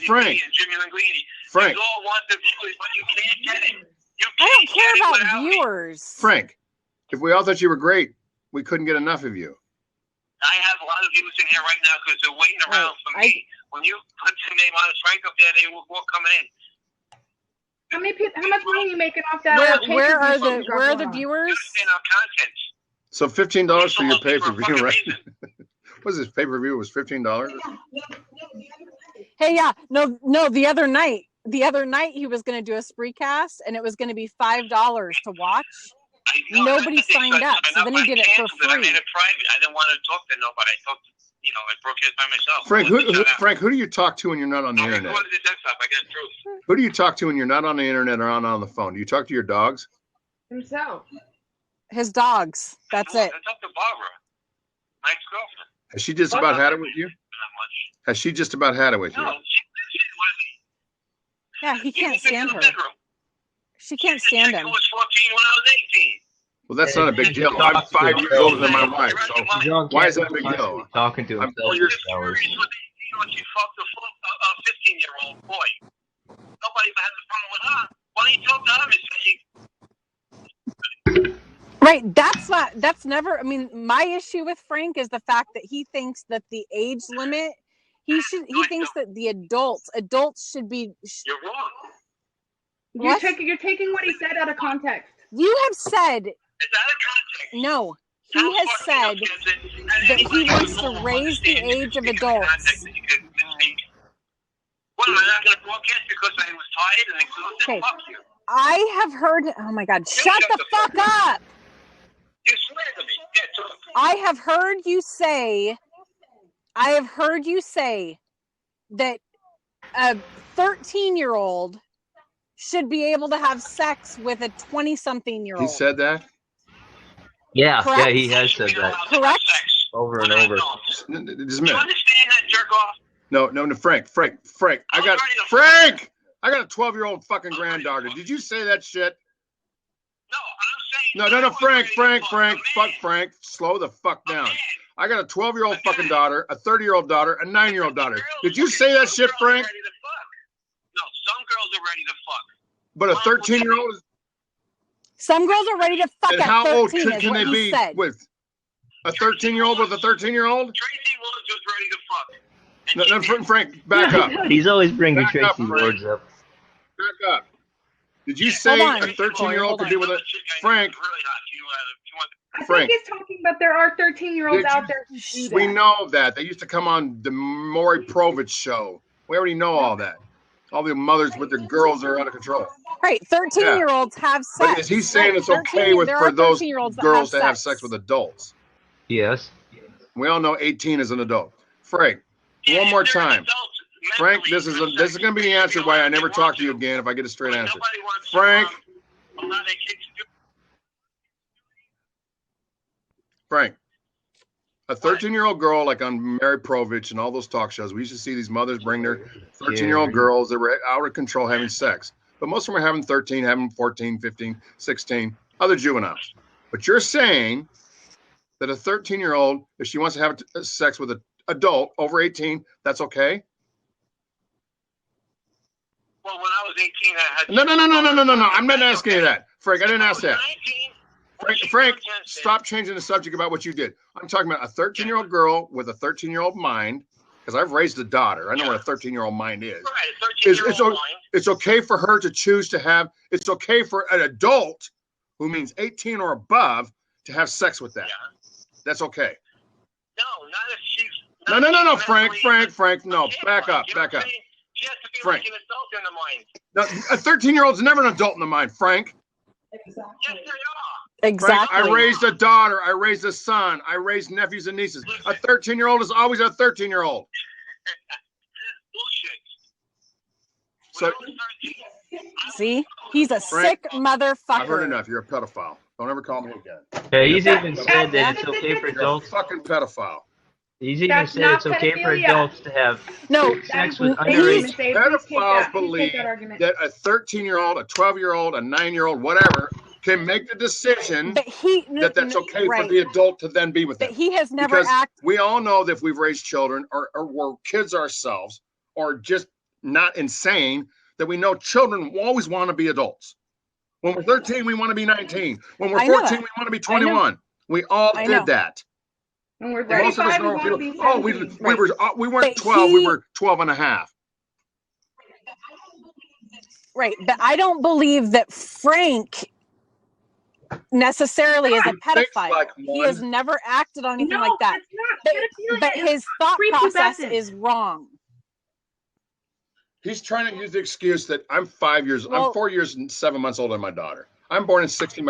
Frank, you all want the viewers, but you can't get it. I don't care about viewers. Frank, if we all thought you were great, we couldn't get enough of you. I have a lot of viewers in here right now because they're waiting around for me. When you put your name on Frank up there, they will coming in. How much money are you making off that? Where are the viewers? So $15 for your pay-per-view, right? What was this pay-per-view? It was $15? Hey, yeah. No, the other night he was going to do a spree cast and it was going to be $5 to watch. Nobody signed up, so then he did it for free. I made it private. I didn't want to talk to nobody. I talked to, I broadcast by myself. Frank, who do you talk to when you're not on the internet? Who do you talk to when you're not on the internet or on the phone? Do you talk to your dogs? Himself. His dogs. That's it. I talked to Barbara, my ex-girlfriend. Has she just about had it with you? Not much. Has she just about had it with you? No, she was Yeah, he can't stand her. She can't stand him. I was 14 when I was 18. Well, that's not a big deal. I'm 5 years older than my wife, so why is that a big deal? Talking to himself for hours. She fucked a 15-year-old boy. Nobody has a problem with her. Why don't you talk to her, Miss A? Right, that's never, I mean, my issue with Frank is the fact that he thinks that the age limit, he thinks that the adults should be. You're wrong. What? You're taking what he said out of context. You have said. It's out of context. No, he has said that he wants to raise the age of adults. Well, I'm not going to broadcast because I was tired and exhausted. Okay. Fuck you. I have heard. Oh my God! Shut the fuck up! You swear to me. Yeah, talk. I have heard you say that a 13-year-old should be able to have sex with a 20-something-year-old. He said that? Yeah, Correct? yeah, he has said that Correct? over and over. Just a Do you minute. understand that, jerk off? No, Frank. I got a 12-year-old fucking granddaughter. Did you say that shit? No, I'm saying. No, Frank. Fuck Frank. Slow the fuck down. I got a 12-year-old fucking daughter, a 30-year-old daughter, a 9-year-old daughter. Did you say that shit, Frank? No, some girls are ready to fuck. But a 13-year-old is. Some girls are ready to fuck And at how 13, old is can what they he be said. with? A 13-year-old with a 13-year-old? Tracy was just ready to fuck. No, Frank, back up. He's always bringing Back Tracy up, Frank. words up. Back up. Did you say Hold on, a 13-year-old could Corey, be with a Frank? Really hot. She wanted I Frank. think he's talking about there are 13-year-olds Did out you- there who do that. We know that. They used to come on the Maury Povich show. We already know all that. All the mothers with their girls are out of control. Right, 13-year-olds have sex. But is he saying it's okay 13 with there for are those 13-year-olds that girls have to have sex. sex with adults? Yes. We all know 18 is an adult. Frank, Yeah, one more they're time. adults Frank, mentally. this is going to be the answer why I never talk to you again if I get a straight answer. Nobody wants Frank. to allow their kids to do. Frank, a 13-year-old girl like on Mary Povich and all those talk shows, we used to see these mothers bring their 13-year-old girls that were out of control having sex. But most of them are having 13, having 14, 15, 16, other juveniles. But you're saying that a 13-year-old, if she wants to have sex with an adult over 18, that's okay? Well, when I was 18, I had. No. I'm not asking you that. Frank, I didn't ask that. 19, Frank, stop changing the subject about what you did. I'm talking about a 13-year-old girl with a 13-year-old mind, because I've raised a daughter. I know what a 13-year-old mind is. Right, It's okay for her to choose to have, it's okay for an adult, who means 18 or above, to have sex with that. Yeah. That's okay. No, not if she's. No, Frank, no, back up. She has to be Frank. like an adult in the mind. Now, a 13-year-old's never an adult in the mind, Frank. Yes, they are. Exactly. Frank, I raised a daughter, I raised a son, I raised nephews and nieces. A 13-year-old is always a 13-year-old. Bullshit. So, When I was 13, See? He's a Frank, sick motherfucker. I've heard enough. You're a pedophile. Don't ever call me again. Yeah, he's even said that it's okay for You're a adults. fucking pedophile. He's even That's said not it's okay for pedophilia. adults to have No, sex with Please underage. take Pedophiles that believe argument. that a 13-year-old, a 12-year-old, a 9-year-old, whatever, can make the decision but he that that's okay right. for the adult to then be with But them. he has never Because acted. we all know that if we've raised children or we're kids ourselves or just not insane, that we know children always want to be adults. When we're 13, we want to be 19. When we're I know 14, that. we want to be 21. We all I know. did that. When we're Most of us 35, we know want to be people, oh, we 17. we weren't But 12, we he- were 12 and a half. Right, but I don't believe that Frank necessarily is a Thinks pedophile. like He one. has never acted on anything No, like that. that's not. But his thought process prepubescent. is wrong. He's trying to use the excuse that I'm 5 years, Well- I'm 4 years and 7 months older than my daughter. I'm born in 60.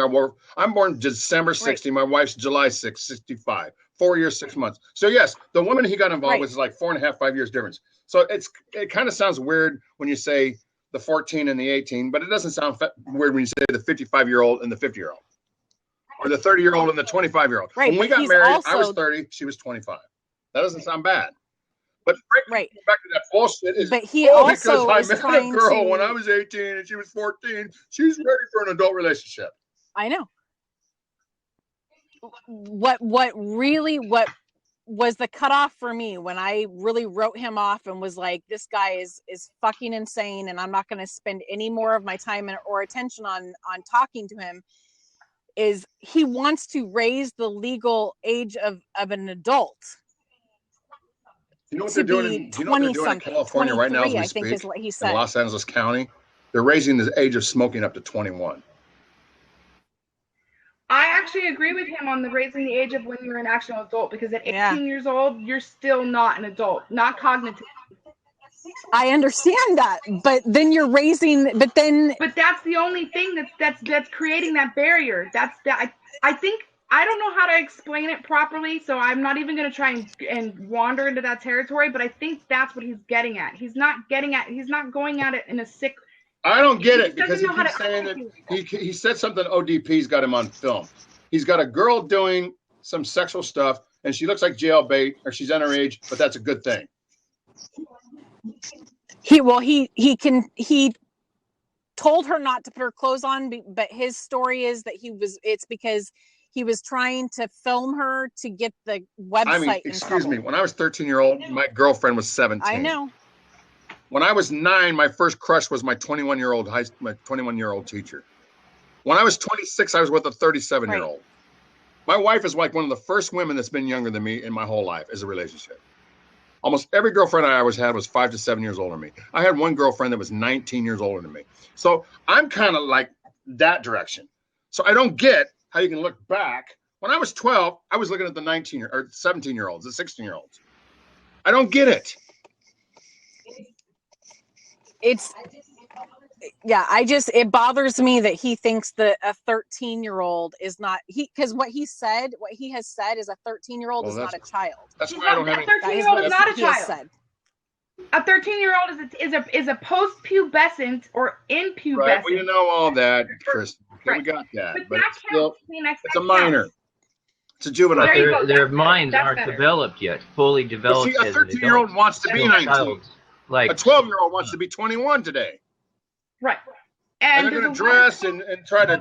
I'm born December 60. My wife's July 6, 65. 4 years, 6 months. So yes, the woman he got involved Right. with is like 4.5, 5 years difference. So it kind of sounds weird when you say the 14 and the 18, but it doesn't sound weird when you say the 55-year-old and the 50-year-old, or the 30-year-old and the 25-year-old. Right, When we but got he's married, I was also- 30, she was 25. That doesn't sound bad. But Right. back to that bullshit is, But he because also I is met a trying girl to. when I was 18 and she was 14, she's ready for an adult relationship. I know. What was the cutoff for me when I really wrote him off and was like, this guy is fucking insane, and I'm not going to spend any more of my time or attention on talking to him, is he wants to raise the legal age of an adult. You know what To they're doing? be You know what they're doing in 20-something, California right now as 23, we I think speak? is what he In said. Los Angeles County, they're raising the age of smoking up to 21. I actually agree with him on the raising the age of when you're an actual adult, because at 18 Yeah. years old, you're still not an adult, not cognitive. I understand that, but then you're raising, but then But that's the only thing that's creating that barrier. I think I don't know how to explain it properly, so I'm not even going to try and wander into that territory. But I think that's what he's getting at. He's not going at it in a sick. I don't get He it because doesn't he know how keeps to saying that articulate. he said something. ODP's got him on film. He's got a girl doing some sexual stuff, and she looks like jailbait, or she's underage, but that's a good thing. he told her not to put her clothes on, but his story is that it's because he was trying to film her to get the website I mean, in excuse trouble. me. When I was 13-year-old, my girlfriend was 17. I know. When I was 9, my first crush was my 21-year-old teacher. When I was 26, I was with a 37-year-old. My wife is like one of the first women that's been younger than me in my whole life as a relationship. Almost every girlfriend I always had was 5 to 7 years older than me. I had one girlfriend that was 19 years older than me. So I'm kind of like that direction. So I don't get how you can look back. When I was 12, I was looking at the 19 or 17-year-olds, the 16-year-olds. I don't get it. It bothers me that he thinks that a 13-year-old is not because what he has said is a 13-year-old is not a child. That's why I don't have any. A 13-year-old is not a He has child. said. A 13-year-old is a post-pubescent or in pubescent. Right. Well, you know all that, Chris. Okay, Right. we got that. But But that it's still, counts. I mean, it's a minor. It's a juvenile. There you go. Their minds That's aren't better. developed yet, fully But developed. see, a as an 13-year-old adult. wants to be Still 19. child. Like A 12-year-old wants to be 21 today. Right. And they're going to dress and try to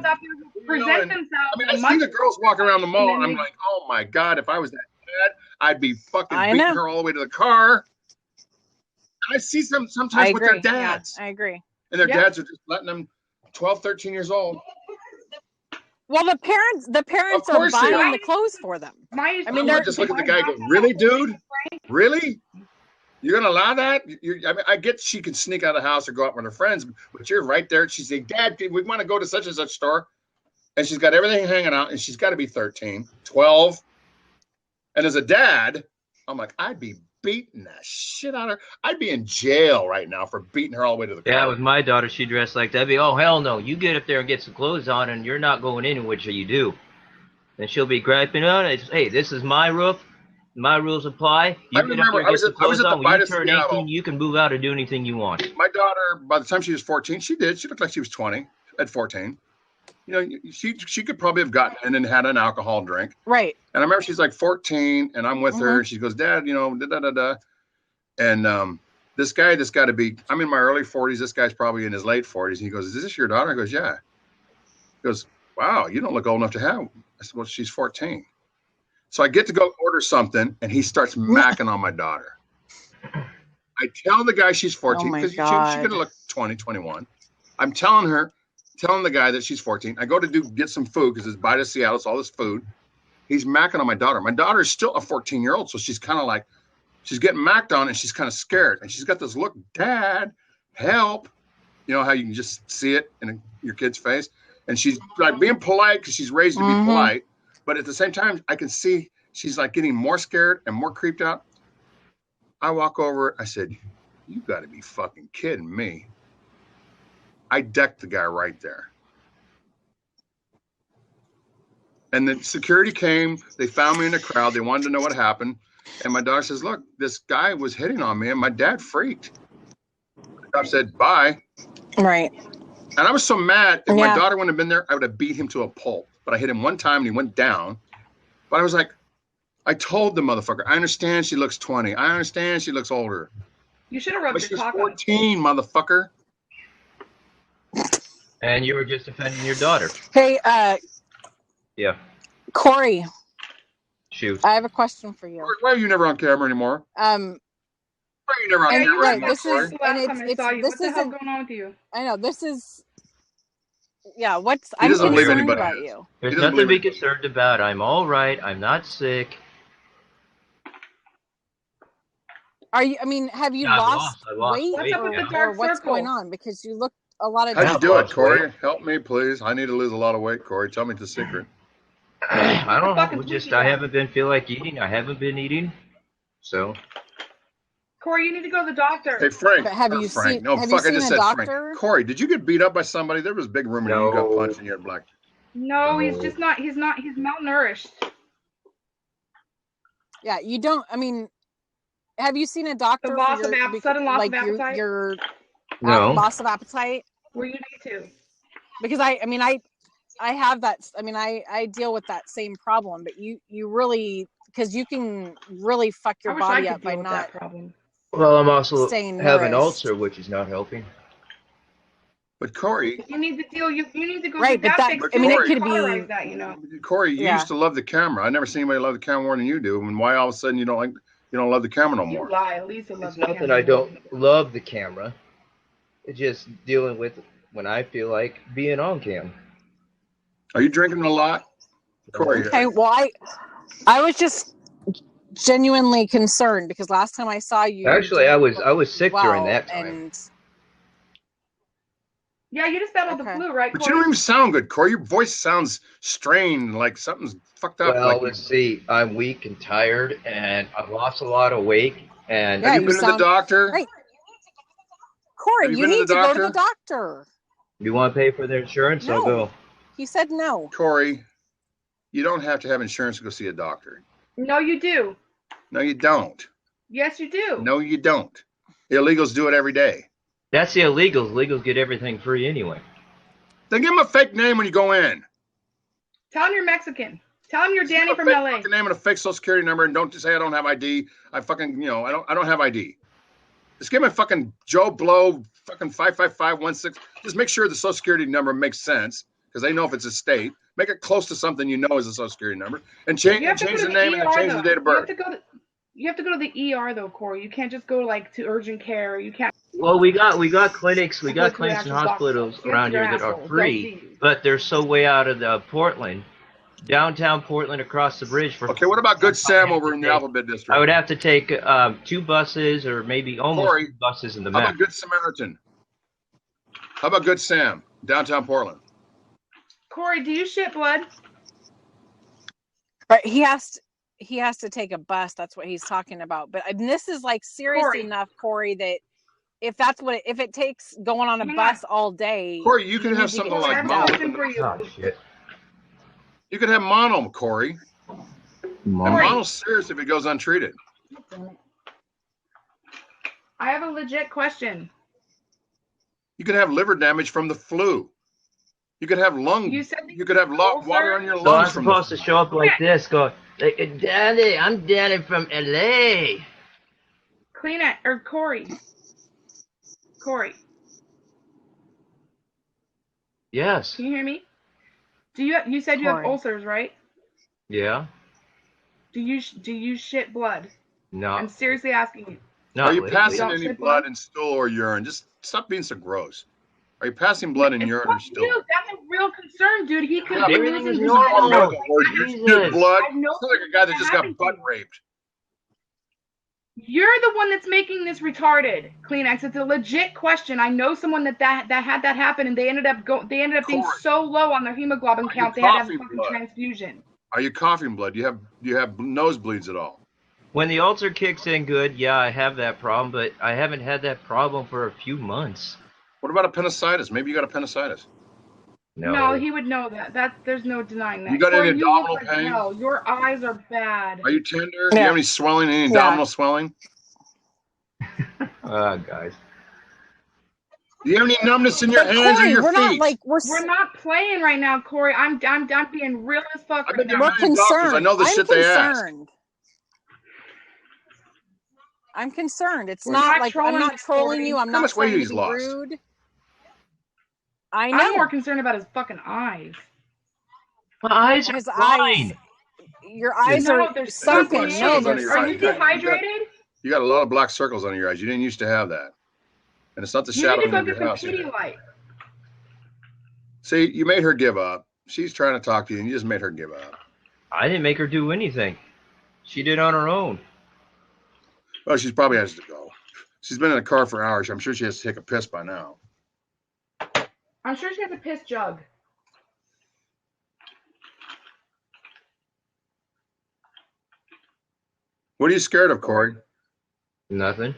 present and- themselves. I mean, I see the girls walking around the mall, and I'm like, oh my God, if I was that dad, I'd be fucking I beating know. her all the way to the car. And I see sometimes I with agree. their dads. Yeah, I agree. And their Yeah. dads are just letting them 12, 13 years old. Well, the parents are course they buying are. the clothes for them. I mean, I'm they're- gonna just look at the guy and go, really, dude? Really? You're going to allow that? I mean, I get she can sneak out of the house or go out with her friends, but you're right there. She's saying, Dad, we want to go to such and such store. And she's got everything hanging out, and she's got to be 13, 12. And as a dad, I'm like, I'd be beating the shit out of her. I'd be in jail right now for beating her all the way to the car. Yeah, with my daughter, she dressed like that. I'd be, oh, hell no. You get up there and get some clothes on, and you're not going in, which you do. And she'll be griping on it. Hey, this is my roof. My rules apply. You I get remember up there I and was get at- some I was clothes at the on. When you Vitus turn Seattle. 18, you can move out and do anything you want. My daughter, by the time she was 14, she did. She looked like she was 20 at 14. You know, she could probably have gotten in and had an alcohol drink. Right. And I remember she's like 14, and I'm with her, and she goes, Dad, you know, da-da-da-da. And this guy that's got to be, I'm in my early 40s. This guy's probably in his late 40s. And he goes, is this your daughter? I goes, yeah. He goes, wow, you don't look old enough to have. I said, well, she's 14. So I get to go order something, and he starts macking on my daughter. I tell the guy she's 14 Oh my because she God. could have looked 20, 21. I'm telling the guy that she's 14. I go to get some food because it's by the Seattle. It's all this food. He's macking on my daughter. My daughter is still a 14-year-old, so she's kind of like, she's getting macked on, and she's kind of scared. And she's got this look, Dad, help. You know how you can just see it in your kid's face? And she's like being polite because she's raised to be polite. But at the same time, I can see she's like getting more scared and more creeped out. I walk over. I said, you got to be fucking kidding me. I decked the guy right there. And the security came. They found me in the crowd. They wanted to know what happened. And my daughter says, look, this guy was hitting on me. And my dad freaked. The cop said, bye. Right. And I was so mad. If my Yeah. daughter wouldn't have been there, I would have beat him to a pulp. But I hit him one time and he went down. But I was like, I told the motherfucker, I understand she looks 20. I understand she looks older. You should have But rubbed she's your cock on. 14, motherfucker. And you were just defending your daughter. Hey, Yeah. Corey, Shoot. I have a question for you. Why are you never on camera anymore? Why are you never on Yeah, camera you're right, anymore, this Corey? is- The last and time I it's- saw you. this What the hell isn't- going on with you? I know this is. Yeah, what's He I'm doesn't believe concerned anybody about has. you. There's He doesn't nothing to be believe it. concerned about. I'm all right. I'm not sick. Are you? I mean, have you Yeah, I lost lost weight, weight, What's up with yeah. the dark or what's circle? going on? Because you look a lot of. How'd you I've do it, lost Corey? weight. Help me, please. I need to lose a lot of weight, Corey. Tell me the secret. I don't fucking know. Just tweaking I out. haven't been feel like eating. I haven't been eating. So Corey, you need to go to the doctor. Hey, Frank. But have or you Frank. seen- No, have you fuck, I seen just a said doctor? Frank. Corey, did you get beat up by somebody? There was a big rumor that you got No. punched and you had black. No, he's No. just not. He's malnourished. Yeah, you don't. I mean, have you seen a doctor? The for loss of your- sudden loss like of appetite? your no. loss of appetite? Where you need to. Because I mean, I have that. I mean, I deal with that same problem. But you really, because you can really fuck I your wish I body could up by deal with not. that problem. Well, I'm also Staying have an nourished. ulcer, which is not helping. But Corey, You need to deal. You need to go Right, get but that that- fixed. I mean, it before you could be- cauterize that, you know. Corey, you Yeah. used to love the camera. I never seen anybody love the camera more than you do. And why all of a sudden you don't love the camera no You more? lie. Lisa loves It's the not that camera. I don't love the camera. It's just dealing with when I feel like being on cam. Are you drinking a lot? Corey, Okay, well, I was just genuinely concerned because last time I saw you, Actually, you I didn't was look sick well, during that time. And Yeah, you just battled the Okay. flu, right, but Corey? you don't even sound good, Corey. Your voice sounds strained, like something's fucked up. Well, Like, let's see. I'm weak and tired, and I've lost a lot of weight. And Yeah, have you been to the sound doctor? great. Corey, Have you you been to need the to go to the doctor? doctor. you want to pay for the insurance? I'll No. go. He said no. Corey, you don't have to have insurance to go see a doctor. No, you do. No, you don't. Yes, you do. No, you don't. Illegals do it every day. That's the illegals. Illegals get everything free anyway. Then give them a fake name when you go in. Tell him you're Mexican. Tell him you're Just give Danny 'em a from fake LA. fucking name and a fake social security number, and don't just say I don't have ID. I fucking, I don't have ID. Just give me a fucking Joe Blow, fucking 55516. Just make sure the social security number makes sense, because they know if it's a state. Make it close to something you know is a social security number, and change You have to go change to the the name and then ER, change the though. date of birth. You have to go to the ER though, Corey. You can't just go like to urgent care. You can't. Well, we got clinics. We Go got to clinics the and actual hospitals doctor. around Your here that are asshole. free, Don't see. but they're so way out of the Portland, downtown Portland, across the bridge. For Okay, what about Good Sam over in the Alphabet District? I would have to take 2 buses or maybe almost Corey, 2 buses in the How max. about Good Samaritan? How about Good Sam, downtown Portland? Corey, do you shit blood? But he has to take a bus. That's what he's talking about. But this is like serious Corey. enough, Corey, that if it takes going on a Hang bus all day. Corey, you can have need to something get like checked I have a out. question for you. Oh shit! You could have mono, Corey. And Corey. mono's serious if it goes untreated. I have a legit question. You could have liver damage from the flu. You could have lung. You said that You could have ulcer? water on your So I'm lungs from the supposed to show up like this, go like, Daddy, I'm Danny from LA. Clean it, or Corey. Corey, Yes. can you hear me? You said you have Corey. ulcers, right? Yeah. Do you shit blood? No. I'm seriously asking you. Not Are you lately. passing Don't any shit blood blood? in stool or urine? Just stop being so gross. Are you passing blood in urine or Fuck stool? you, that's a real concern, dude. He could Yeah, be everything losing is his normal. blood. You Jesus. shoot blood. I know Sounds like a guy that just got happened to butt you. raped. You're the one that's making this retarded, Kleenex. It's a legit question. I know someone that had that happen, and they ended up being Corey. so low on their hemoglobin Are you count they had to have a coughing fucking blood? transfusion. Are you coughing blood? Do you have nosebleeds at all? When the ulcer kicks in good, yeah, I have that problem, but I haven't had that problem for a few months. What about appendicitis? Maybe you got appendicitis. No. He would know that. There's no denying that. You got Corey, any you look abdominal like pain? hell. Your eyes are bad. Are you tender? Do you have any swelling? Any Yeah. abdominal swelling? Guys. Do you have any numbness in your But hands Corey, or your we're feet? not like We're not playing right now, Corey. I'm being real as fuck I've right been now. we're to many doctors. I concerned. know the I'm shit they ask. concerned. I'm concerned. It's We're not not like I'm trolling not you, trolling Corey. you. I'm How not much weight trying to he's be lost? rude. I I'm know more concerned about his fucking eyes. My eyes are his fine. eyes. Your eyes No, are they're sunken. black sunken No, circles in. they're under your Are eyes. you sunken. dehydrated? You got a lot of black circles under your eyes. You didn't used to have that. And it's not the You need to shadowing go of get your some house. Pedialyte. See, you made her give up. She's trying to talk to you, and you just made her give up. I didn't make her do anything. She did on her own. Well, she probably has to go. She's been in the car for hours. I'm sure she has to take a piss by now. I'm sure she has a piss jug. What are you scared of, Corey? Nothing.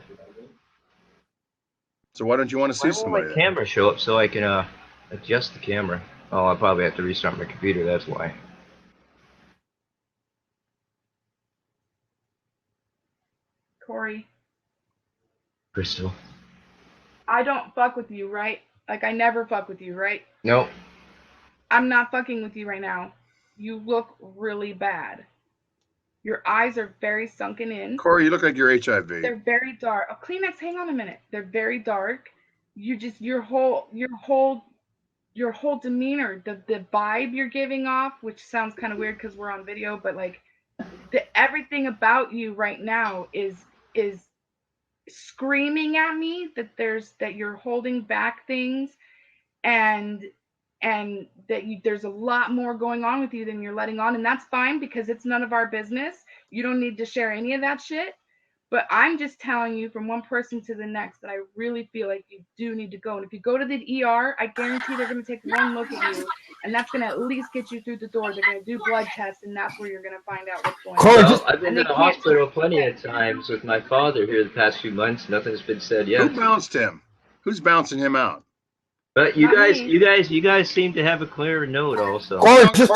So why don't you want to see Why won't somebody? my then? camera show up so I can adjust the camera? Oh, I'll probably have to restart my computer, that's why. Corey, Crystal. I don't fuck with you, right? Like, I never fuck with you, right? Nope. I'm not fucking with you right now. You look really bad. Your eyes are very sunken in. Corey, you look like you're HIV. They're very dark. Oh, Kleenex, hang on a minute. They're very dark. You just your whole demeanor, the vibe you're giving off, which sounds kind of weird because we're on video, but like everything about you right now is screaming at me that you're holding back things, and and that there's a lot more going on with you than you're letting on, and that's fine because it's none of our business. You don't need to share any of that shit. But I'm just telling you from one person to the next that I really feel like you do need to go. And if you go to the ER, I guarantee they're going to take one look at you, and that's going to at least get you through the door. They're going to do blood tests, and that's where you're going to find out what's going on. Well, I've been to the hospital plenty of times with my father here the past few months. Nothing's been said yet. Who bounced him? Who's bouncing him out? But you guys seem to have a clearer note also. Corey, just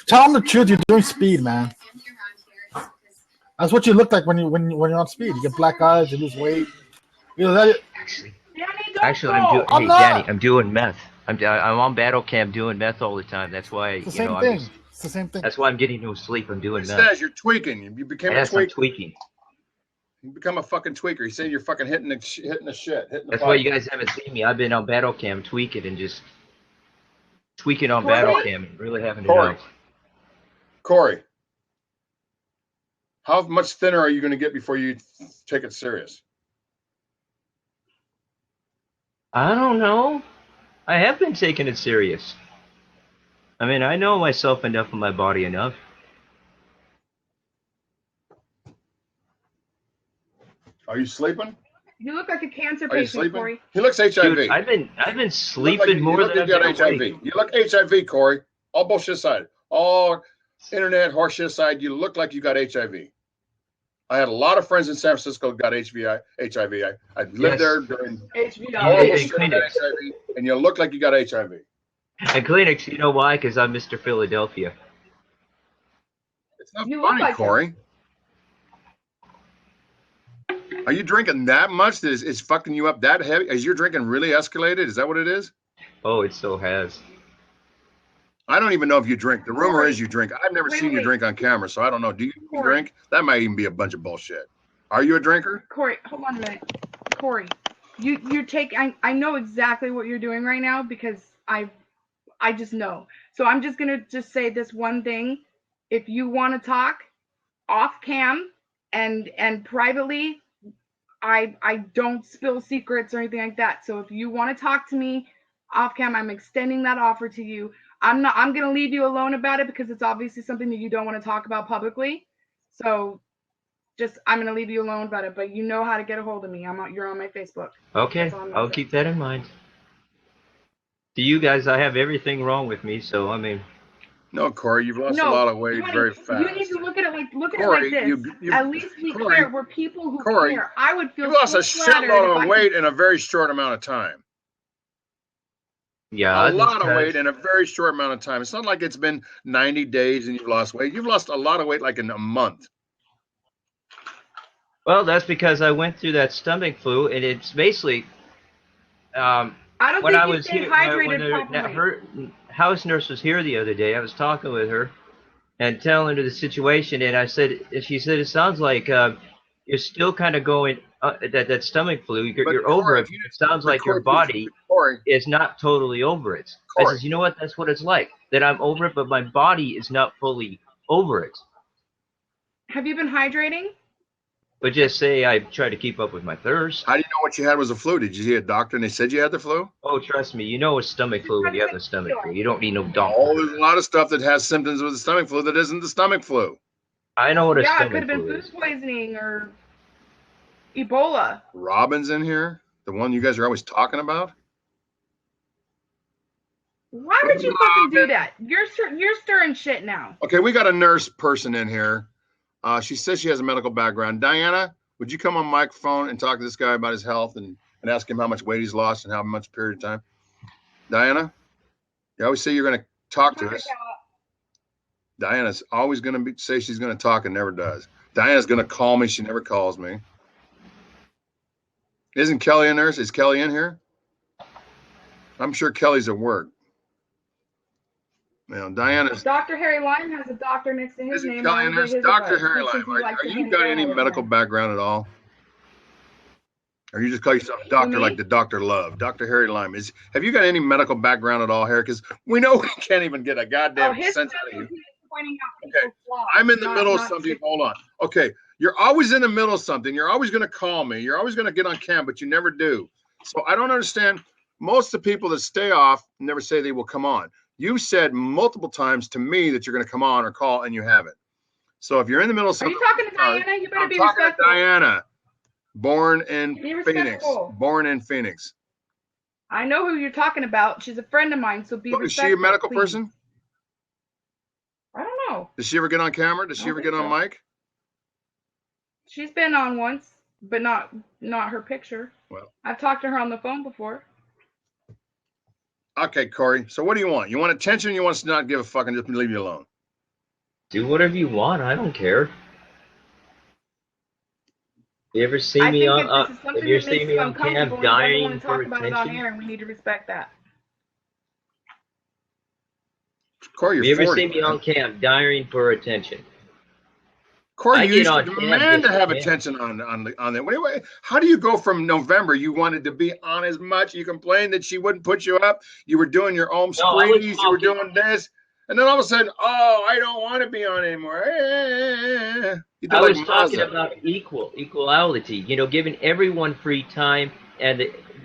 tell him the truth. You're doing speed, man. That's what you look like when you're on speed. You get black eyes, you lose weight. You know that. Actually, I'm doing meth. I'm on battle camp doing meth all the time. That's why it's the same thing. It's the same thing. That's why I'm getting no sleep. I'm doing meth. Says you're tweaking. You became a tweaker. I'm tweaking. You become a fucking tweaker. You say you're fucking hitting the shit. That's why you guys haven't seen me. I've been on battle cam tweaking and just tweaking on battle cam and really having it out. Corey, how much thinner are you going to get before you take it serious? I don't know. I have been taking it serious. I mean, I know myself enough and my body enough. Are you sleeping? You look like a cancer patient, Corey. He looks HIV. Dude, I've been sleeping more than I've been HIV. You look HIV, Corey. All bullshit aside. All internet horseshit aside, you look like you got HIV. I had a lot of friends in San Francisco who got HIV. I lived there during HIV, and you look like you got HIV. And Kleenex, you know why? Because I'm Mr. Philadelphia. It's not funny, Corey. Are you drinking that much that is fucking you up that heavy? Is your drinking really escalated? Is that what it is? Oh, it so has. I don't even know if you drink. The rumor is you drink. I've never seen you drink on camera, so I don't know. Do you drink? That might even be a bunch of bullshit. Are you a drinker? Corey, hold on a minute. Corey, you take. I know exactly what you're doing right now because I just know. So I'm just gonna say this one thing. If you want to talk off cam and privately, I don't spill secrets or anything like that. So if you want to talk to me off cam, I'm extending that offer to you. I'm going to leave you alone about it because it's obviously something that you don't want to talk about publicly. So I'm going to leave you alone about it, but you know how to get a hold of me. You're on my Facebook. Okay. I'll keep that in mind. To you guys, I have everything wrong with me. So, I mean. No, Corey, you've lost a lot of weight very fast. You need to look at it like this. At least we care. We're people who care. I would feel you lost a shitload of weight in a very short amount of time. Yeah, a lot of weight in a very short amount of time. It's not like it's been 90 days and you've lost weight. You've lost a lot of weight like in a month. Well, that's because I went through that stomach flu, and it's basically I don't when think I you was stayed here, hydrated when properly. her house nurse was here the other day. I was talking with her and telling her the situation, and she said, it sounds like you're still kind of going that stomach flu. You're over it. It sounds like your body is not totally over it. I says, you know what? That's what it's like. That I'm over it, but my body is not fully over it. Have you been hydrating? But just say I try to keep up with my thirst. How do you know what you had was a flu? Did you see a doctor and they said you had the flu? Oh, trust me. You know it's stomach flu when you have the stomach flu. You don't need no doctor. Oh, there's a lot of stuff that has symptoms with the stomach flu that isn't the stomach flu. I know what a stomach flu is. Yeah, it could have been food poisoning or Ebola. Robin's in here? The one you guys are always talking about? Why would you fucking do that? You're stirring shit now. Okay, we got a nurse person in here. She says she has a medical background. Diana, would you come on microphone and talk to this guy about his health and ask him how much weight he's lost and how much period of time? Diana, you always say you're going to talk to us. Diana's always going to say she's going to talk and never does. Diana's going to call me. She never calls me. Isn't Kelly a nurse? Is Kelly in here? I'm sure Kelly's at work. You know, Diana's. Dr. Harry Lime has a doctor next to his name. Kelly a nurse? Dr. Harry Lime, are you got any medical background at all? Or you just call yourself a doctor like the Dr. Love? Dr. Harry Lime. Have you got any medical background at all, Harry? Because we know we can't even get a goddamn sense out of you. Okay, I'm in the middle of something. Hold on. Okay, you're always in the middle of something. You're always going to call me. You're always going to get on cam, but you never do. So I don't understand. most of the people that stay off never say they will come on. You said multiple times to me that you're going to come on or call, and you haven't. So if you're in the middle of Are something, you talking to Diana? You better I'm be talking respectful. to Diana, born in Be Phoenix. respectful. Born in Phoenix. I know who you're talking about. She's a friend of mine, so be Is respectful. she a medical please. person? I don't know. Does she ever get on camera? Does she ever get on mic? She's been on once, but not her picture. Well, I've talked to her on the phone before. okay, Corey. So what do you want? You want attention? Or you want us to not give a fuck and just leave you alone? Do whatever you want. I don't care. You ever see I me think on? if this is something Have you that ever makes seen you me on uncomfortable camp and you don't dying want to for talk about it on attention? air, and we need to respect that. Corey, Have you're you ever 40. seen me on camp dying for attention? Corey, I you get used to on camp demand to just have to attention on that. Anyway, how do you go from November? You wanted to be on as much. You complained that she wouldn't put you up. You were doing your own No, I was sprees. You were talking- doing this, and then all of a sudden, oh, I don't want to be on anymore. You did I like was talking Mazda. about equality. You know, giving everyone free time and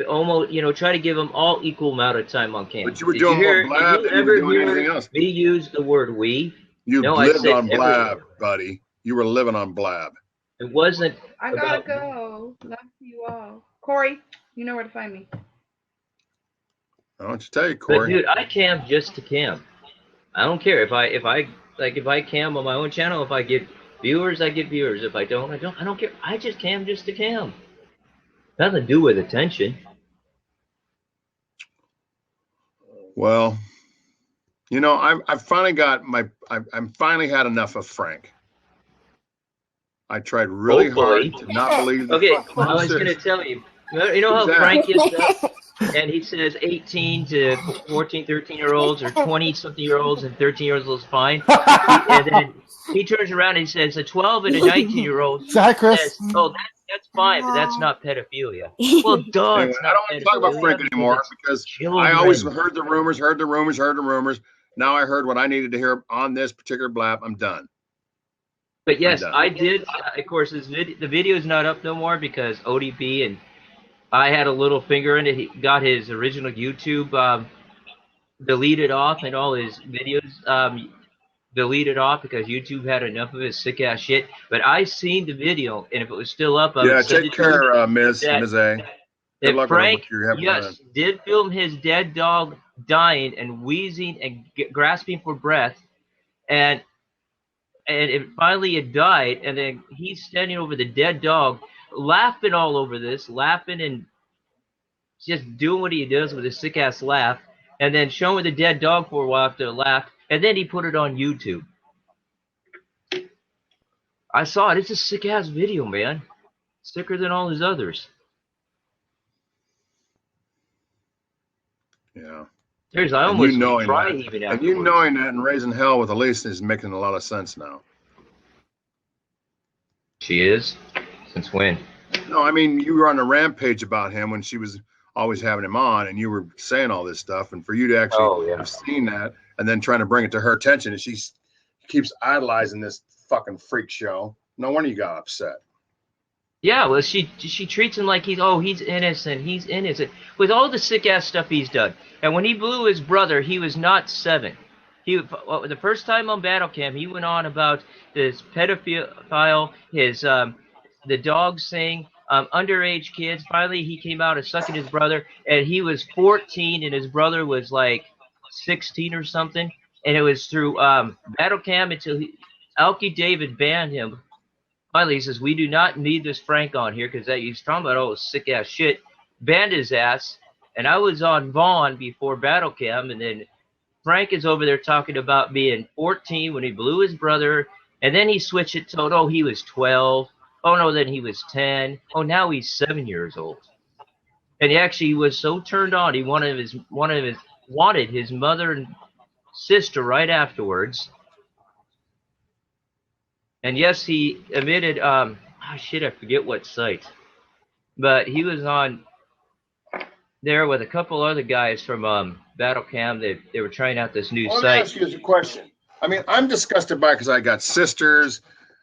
almost, try to give them all equal amount of time on camp. But you were doing more Blab than you were doing anything else. Me use the word we? You No, I lived said on Blab, everyone. buddy. You were living on Blab. It wasn't. I gotta about go. Love you all. Corey, you know where to find me. I want to tell you, But Corey. dude, I camp just to camp. I don't care if I camp on my own channel. If I get viewers, I get viewers. If I don't, I don't. I don't care. I just camp just to camp. Nothing to do with attention. Well, I've finally got I'm finally had enough of Frank. I tried really hard to not believe the Okay, fucking I was going to tell you. You know how Who's that? Frank gets up and he says 18 to 14, 13-year-olds or 20-something-year-olds and 13-year-olds is fine. And then he turns around and he says a 12 and a 19-year-old Hi, Chris. says, oh, that's fine, but that's not pedophilia. Well, duh, Anyway, it's I not don't want to talk about pedophilia Frank anymore it's because children. I always heard the rumors. Now I heard what I needed to hear on this particular blab. I'm done. But yes, done. I did. Of course, the video is not up no more because ODB and I had a little finger in it. He got his original YouTube deleted off and all his videos deleted off because YouTube had enough of his sick ass shit. But I seen the video, and if it was still up, I would send take it to you. care, Ms. A. Good That luck Frank, with what you're having yes, did film his dead dog dying and wheezing and grasping for breath, and it finally had died, and then he's standing over the dead dog, laughing all over this, laughing and just doing what he does with his sick ass laugh, and then showing the dead dog for a while after the laugh, and then he put it on YouTube. I saw it. It's a sick ass video, man. Sicker than all his others. Yeah. Seriously, I And almost you knowing cried that, even and afterwards. you knowing that and raising hell with Elise is making a lot of sense now. She is? Since when? No, I mean, you were on a rampage about him when she was always having him on, and you were saying all this stuff, and for you to actually have seen that and then trying to bring it to her attention, and she keeps idolizing this fucking freak show. No wonder you got upset. Yeah, well, she treats him like he's innocent. He's innocent with all the sick ass stuff he's done. And when he blew his brother, he was not 7. The first time on Battle Cam, he went on about this pedophile, his the dogs thing, underage kids. Finally, he came out and sucking his brother, and he was 14, and his brother was like 16 or something. And it was through Battle Cam until Alki David banned him. Finally, he says, we do not need this Frank on here because he's talking about all this sick-ass shit. Banned his ass. And I was on Vaughn before Battle Cam, and then Frank is over there talking about being 14 when he blew his brother. And then he switched it to, oh, he was 12. Oh, no, then he was 10. Oh, now he's 7 years old. And he actually was so turned on, he wanted his mother and sister right afterwards. And yes, he admitted, I forget what site. But he was on there with a couple other guys from Battle Cam. They were trying out this new Let me site. ask you a question. I mean, I'm disgusted by it because I got sisters.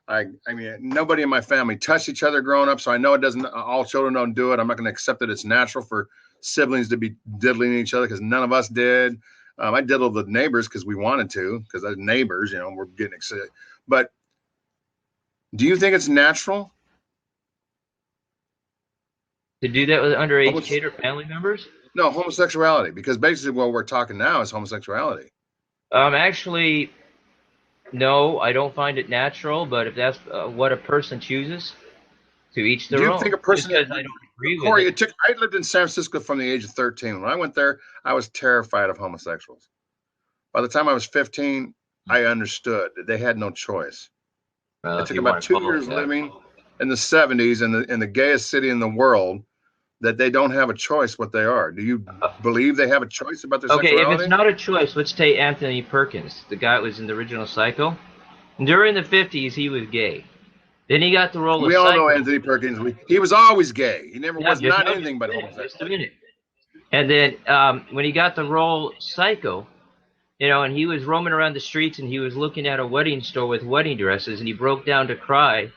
I mean, nobody in my family touched each other growing up, so I know it doesn't. All children don't do it. I'm not going to accept that it's natural for siblings to be diddling each other because none of us did. I diddled the neighbors because we wanted to, because as neighbors, we're getting excited. But do you think it's natural to do that with underage kid or family members? No, homosexuality, because basically what we're talking now is homosexuality. Actually, no, I don't find it natural. But if that's what a person chooses, to each their own. Do you think a person? Because I don't agree Corey, with it. I lived in San Francisco from the age of 13. When I went there, I was terrified of homosexuals. By the time I was 15, I understood that they had no choice. It took about 2 years living in the 70s in the gayest city in the world that they don't have a choice what they are. Do you believe they have a choice about their sexuality? Okay, if it's not a choice, let's take Anthony Perkins, the guy that was in the original Psycho. During the 50s, he was gay. Then he got the role of We all Psycho. know Anthony Perkins. He was always gay. He never was not anything but homosexual. Just a minute. And then when he got the role Psycho, and he was roaming around the streets and he was looking at a wedding store with wedding dresses and he broke down to cry.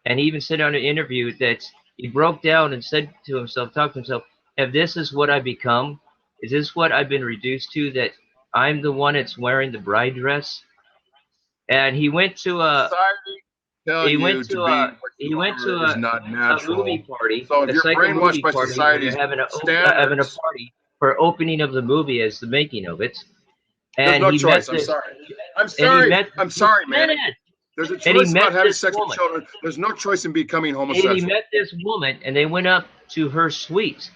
And he even said on an interview that he broke down and said to himself, talked to himself, if this is what I become, is this what I've been reduced to, that I'm the one that's wearing the bride dress? And he went to a... He went to a movie party. So if you're brainwashed by society, having a party for opening of the movie as the making of it. And there's no choice. I'm sorry, man. There's a choice about having sex with children. There's no choice in becoming homosexual. And he met this woman, and they went up to her suite,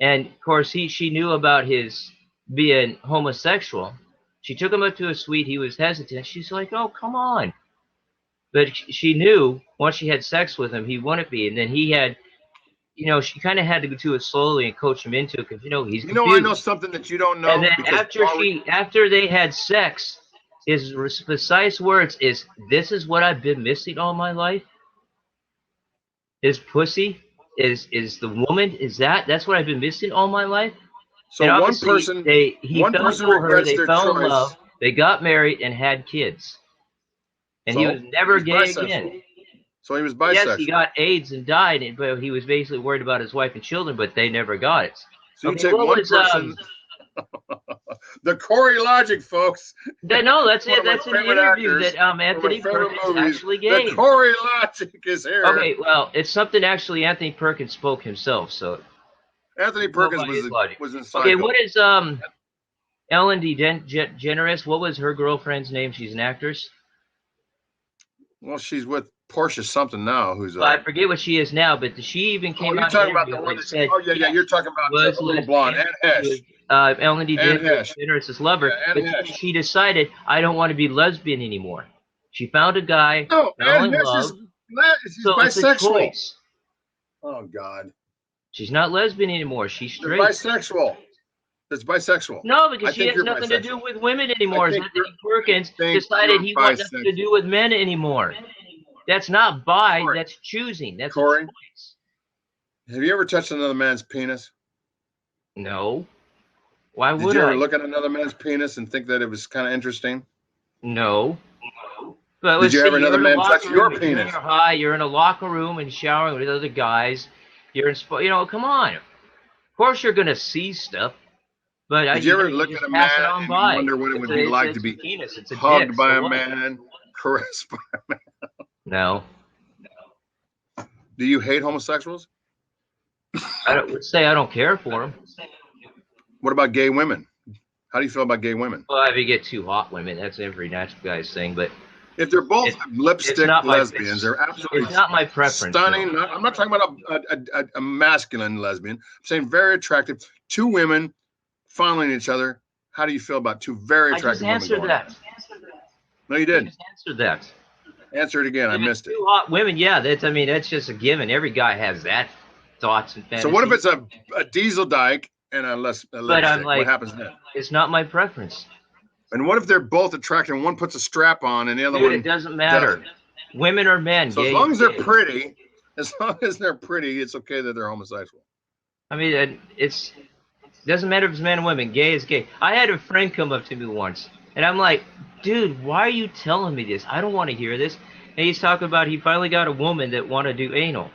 and of course she knew about his being homosexual. She took him up to a suite. He was hesitant. She's like, "Oh, come on." But she knew once she had sex with him, he wouldn't be. And then he had, she kind of had to do it slowly and coach him into it because, he's confused. I know something that you don't know. And then after they had sex, his precise words is, "This is what I've been missing all my life. Is pussy, is the woman, that's what I've been missing all my life." So and one person regrets their fell in love, they got married and had kids. And he was never gay again. So he was bisexual. Yes, he got AIDS and died, but he was basically worried about his wife and children, but they never got it. So you take one person. The Corey logic, folks. No, that's it. That's an interview that Anthony Perkins is actually gay. The Corey logic is here. Okay, well, it's something actually Anthony Perkins spoke himself. So Anthony Perkins was inside. Okay, what is Ellen DeGeneres? What was her girlfriend's name? She's an actress. Well, she's with Portia something now. I forget what she is now, but she even came out. You're talking about the one that said, you're talking about the little blonde, Anne Hesh. Ellen DeGeneres' lover, but she decided, I don't want to be lesbian anymore. She found a guy, fell in love. She's bisexual. Oh, God. She's not lesbian anymore. She's straight. Bisexual. It's bisexual. No, because she has nothing to do with women anymore. Anthony Perkins decided he wants nothing to do with men anymore. That's not bi, that's choosing. That's Corey, a choice. Have you ever touched another man's penis? No. Why would I? Did you ever look at another man's penis and think that it was kind of interesting? No. But did you ever another man touch your penis? You're in a locker room and showering with other guys. You're in, come on. Of course you're going to see stuff. But did you ever look at a man and wonder what it would be like to be hugged by a man, caressed by a man? No. Do you hate homosexuals? I don't care for them. What about gay women? How do you feel about gay women? Well, if you get two hot women, that's every natural guy's thing. But if they're both lipstick lesbians, they're absolutely it's not my preference. Stunning. I'm not talking about a masculine lesbian. I'm saying very attractive. Two women fondling each other. How do you feel about two very attractive women? I just answered that. No, you didn't. I just answered that. Answer it again. I missed it. Two hot women, yeah. That's just a given. Every guy has that thoughts and fantasies. So what if it's a diesel dyke and a lipstick? But I'm like, what happens then? It's not my preference. And what if they're both attractive and one puts a strap on and the other one it doesn't matter. Women or men. So as long as they're pretty, it's okay that they're homosexual. I mean, it doesn't matter if it's men or women. Gay is gay. I had a friend come up to me once, and I'm like, dude, why are you telling me this? I don't want to hear this. And he's talking about he finally got a woman that wanted to do anal.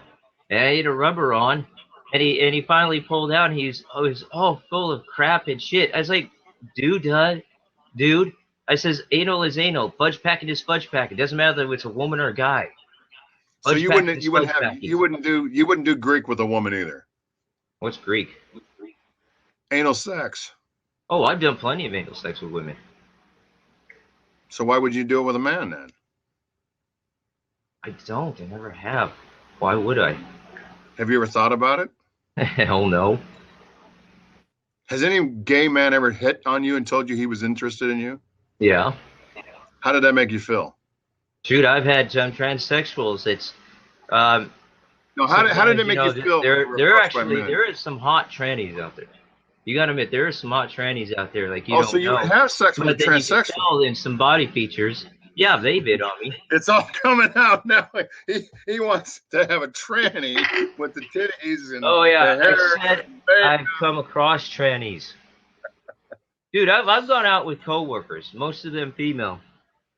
And he had a rubber on, and he finally pulled out, and he was all full of crap and shit. I was like, dude. I says, anal is anal. Fudge packet is fudge packet. It doesn't matter if it's a woman or a guy. So you wouldn't do Greek with a woman either. What's Greek? Anal sex. Oh, I've done plenty of anal sex with women. So why would you do it with a man then? I don't. I never have. Why would I? Have you ever thought about it? Hell no. Has any gay man ever hit on you and told you he was interested in you? Yeah. How did that make you feel? Shoot, I've had some transsexuals. It's no. How did it make you feel? There is some hot trannies out there. You gotta admit, there are some hot trannies out there. Like you don't so you know. have sex with a transsexual? You can tell in some body features. Yeah, they bid on me. It's all coming out now. He wants to have a tranny with the titties and the hair. I said I've come across trannies. Dude, I've gone out with coworkers, most of them female.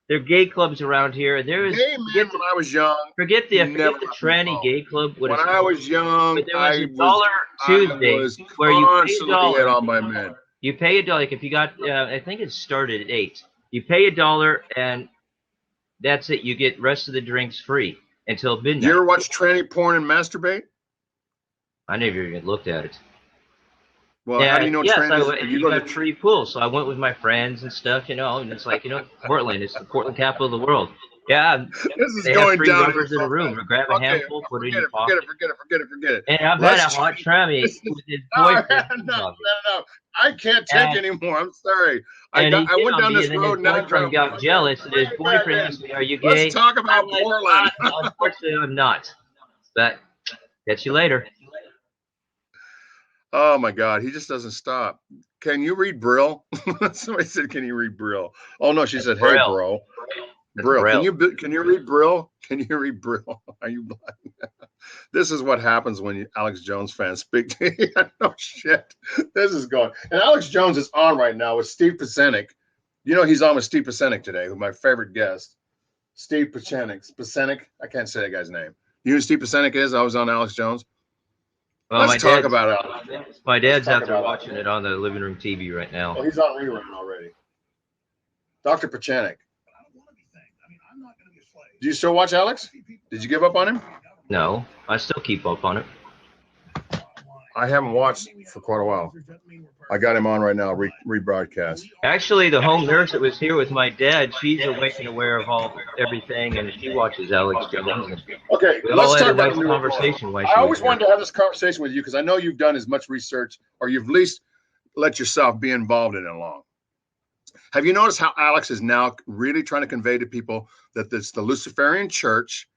There are gay clubs around here. There is gay men when I was young. Forget the tranny gay club. When I was young, but there was a $1 Tuesday where you pay $1. Hit on by men. You pay $1. Like if you got, I think it started at 8. You pay $1 and that's it. You get rest of the drinks free until midnight. You ever watch tranny porn and masturbate? I never even looked at it. Well, how do you know trannies? You got a free pool, so I went with my friends and stuff, and it's like, Portland, it's the Portland capital of the world. Yeah, this is they going have free down rubbers in a room. Grab a handful, put it in your pocket. Forget it. And I've had a hot tranny with his boyfriend. No. I can't take anymore. I'm sorry. I went down this road and his boyfriend got jealous, and his boyfriend asked me, "Are you gay?" Let's talk about Portland. Unfortunately, I'm not. But catch you later. Oh my God, he just doesn't stop. Can you read Brill? Somebody said, "Can you read Brill?" Oh no, she said, "Hey, bro." Brill. Can you read Brill? Can you read Brill? Are you blind? This is what happens when you Alex Jones fans speak to you. No shit. This is going. And Alex Jones is on right now with Steve Pacenik. You know he's on with Steve Pacenik today, who's my favorite guest. Steve Pacenik. I can't say that guy's name. You know who Steve Pacenik is? I was on Alex Jones. Well, Let's talk about it. My dad's out there watching it on the living room TV right now. Oh, he's on rerun already. Dr. Pacenik. Do you still watch Alex? Did you give up on him? No, I still keep up on it. I haven't watched for quite a while. I got him on right now, rebroadcast. Actually, the home nurse that was here with my dad, she's awake and aware of everything, and she watches Alex Jones. Okay, let's talk about the conversation. I always wanted to have this conversation with you because I know you've done as much research, or you've at least let yourself be involved in it long. Have you noticed how Alex is now really trying to convey to people that it's the Luciferian church,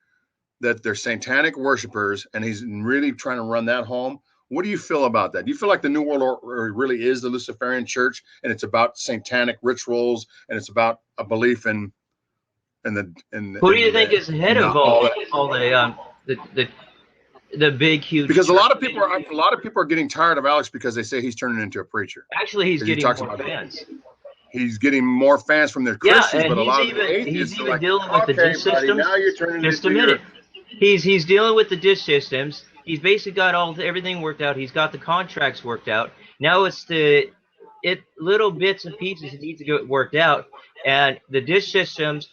that they're satanic worshipers, and he's really trying to run that home? What do you feel about that? Do you feel like the New World Order really is the Luciferian church, and it's about satanic rituals, and it's about a belief in the? Who do you think is ahead of all the big huge? Because a lot of people are getting tired of Alex because they say he's turning into a preacher. Actually, he's getting more fans. He's getting more fans from their Christians, but a lot of the atheists he's even dealing with the dish systems. Now you're turning just a minute. He's dealing with the dish systems. He's basically got everything worked out. He's got the contracts worked out. Now it's little bits and pieces that need to get worked out. And the dish systems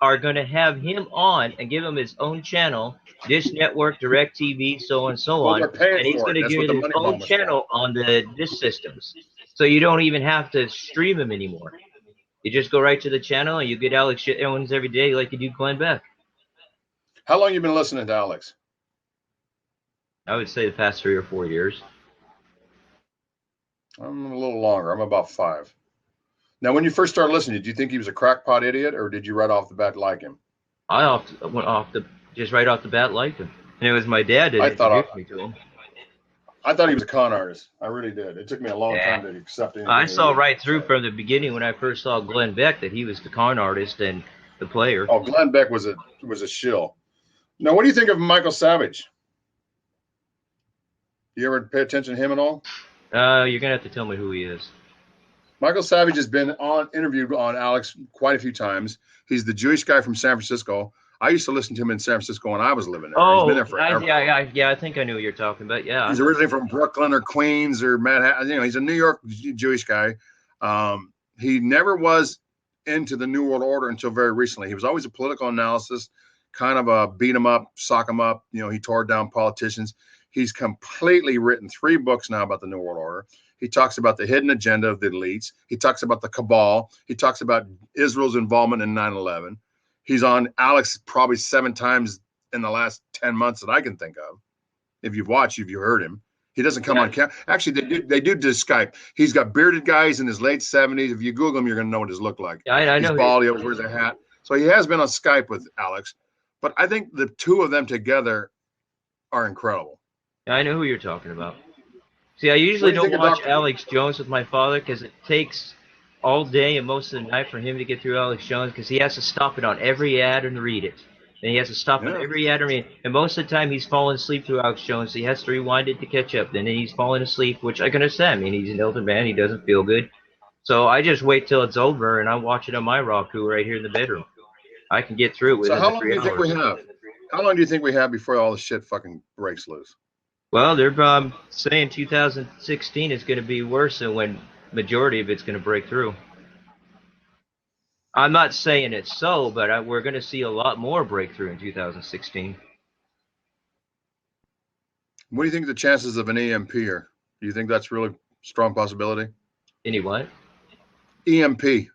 are going to have him on and give him his own channel, Dish Network, Direct TV, so on and so on. And he's going to give him his own channel on the dish systems. So you don't even have to stream him anymore. You just go right to the channel and you get Alex Jones every day like you do Glenn Beck. How long have you been listening to Alex? I would say the past 3 or 4 years. I'm a little longer. I'm about 5. Now, when you first started listening, did you think he was a crackpot idiot, or did you right off the bat like him? I went just right off the bat liked him. And it was my dad that introduced me to him. I thought he was a con artist. I really did. It took me a long time to accept it. I saw right through from the beginning when I first saw Glenn Beck that he was the con artist and the player. Oh, Glenn Beck was a shill. Now, what do you think of Michael Savage? You ever pay attention to him at all? You're gonna have to tell me who he is. Michael Savage has been interviewed on Alex quite a few times. He's the Jewish guy from San Francisco. I used to listen to him in San Francisco when I was living there. Oh, He's been there forever. yeah, I think I knew what you're talking about. Yeah, He's originally from Brooklyn or Queens or Manhattan. You know, he's a New York Jewish guy. He never was into the New World Order until very recently. He was always a political analysis, kind of a beat him up, sock him up. You know, he tore down politicians. He's completely written 3 books now about the New World Order. He talks about the hidden agenda of the elites. He talks about the cabal. He talks about Israel's involvement in 9/11. He's on Alex probably 7 times in the last 10 months that I can think of. If you've watched, if you heard him, he doesn't come on camera. Actually, they do Skype. He's got bearded guys in his late 70s. If you Google him, you're going to know what his look like. Yeah, I know. He's bald. He always wears a hat. So he has been on Skype with Alex. But I think the 2 of them together are incredible. I know who you're talking about. See, I usually don't watch Alex Jones with my father because it takes all day and most of the night for him to get through Alex Jones because he has to stop it on every ad and read it. And he has to stop on every ad and read it. And most of the time he's falling asleep through Alex Jones. So he has to rewind it to catch up. And then he's falling asleep, which I can understand. I mean, he's an older man. He doesn't feel good. So I just wait till it's over and I watch it on my Roku right here in the bedroom. I can get through it within 3 hours. So how long do you think we have? How long do you think we have before all the shit fucking breaks loose? Well, they're saying 2016 is going to be worse than when majority of it's going to break through. I'm not saying it's so, but we're going to see a lot more breakthrough in 2016. What do you think the chances of an EMP are? Do you think that's really a strong possibility? Any what? EMP.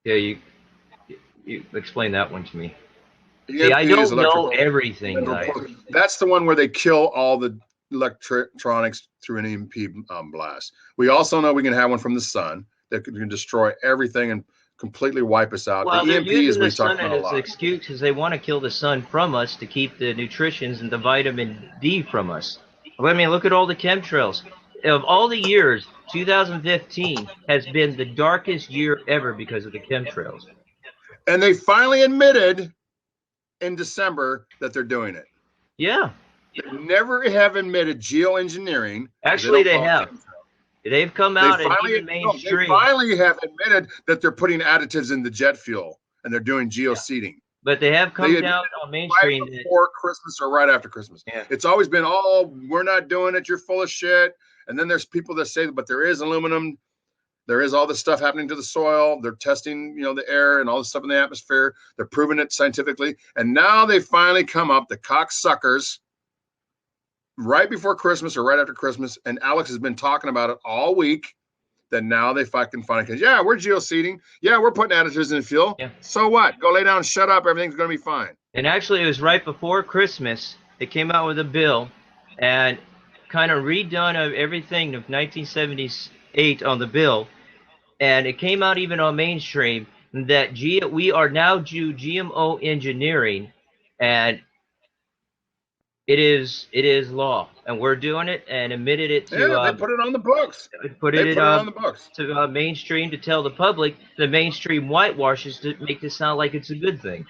Yeah, you explain that one to me. See, I don't know everything, guys. That's the one where they kill all the electronics through an EMP blast. We also know we can have one from the sun that can destroy everything and completely wipe us out. Well, the EMP is we talk about a lot. As an excuse because they want to kill the sun from us to keep the nutritions and the vitamin D from us. I mean, look at all the chemtrails. Of all the years, 2015 has been the darkest year ever because of the chemtrails. And they finally admitted in December that they're doing it. Yeah. They never have admitted geoengineering. Actually, they have. They've come out and even mainstream. They finally have admitted that they're putting additives in the jet fuel and they're doing geoseeding. But they have come down on mainstream. Right before Christmas or right after Christmas. Yeah. It's always been, oh, we're not doing it. You're full of shit. And then there's people that say, but there is aluminum. There is all this stuff happening to the soil. They're testing, you know, the air and all this stuff in the atmosphere. They're proving it scientifically. And now they finally come up, the cocksuckers, right before Christmas or right after Christmas. And Alex has been talking about it all week. That now they fucking find it. Because, yeah, we're geoseeding. Yeah, we're putting additives in the fuel. Yeah. So what? Go lay down and shut up. Everything's going to be fine. And actually, it was right before Christmas. They came out with a bill and kind of redone of everything of 1978 on the bill. And it came out even on mainstream that we are now do GMO engineering, and it is law, and we're doing it and admitted it to. Yeah, they put it on the books. Put it on the books to mainstream to tell the public. The mainstream whitewashes to make this sound like it's a good thing.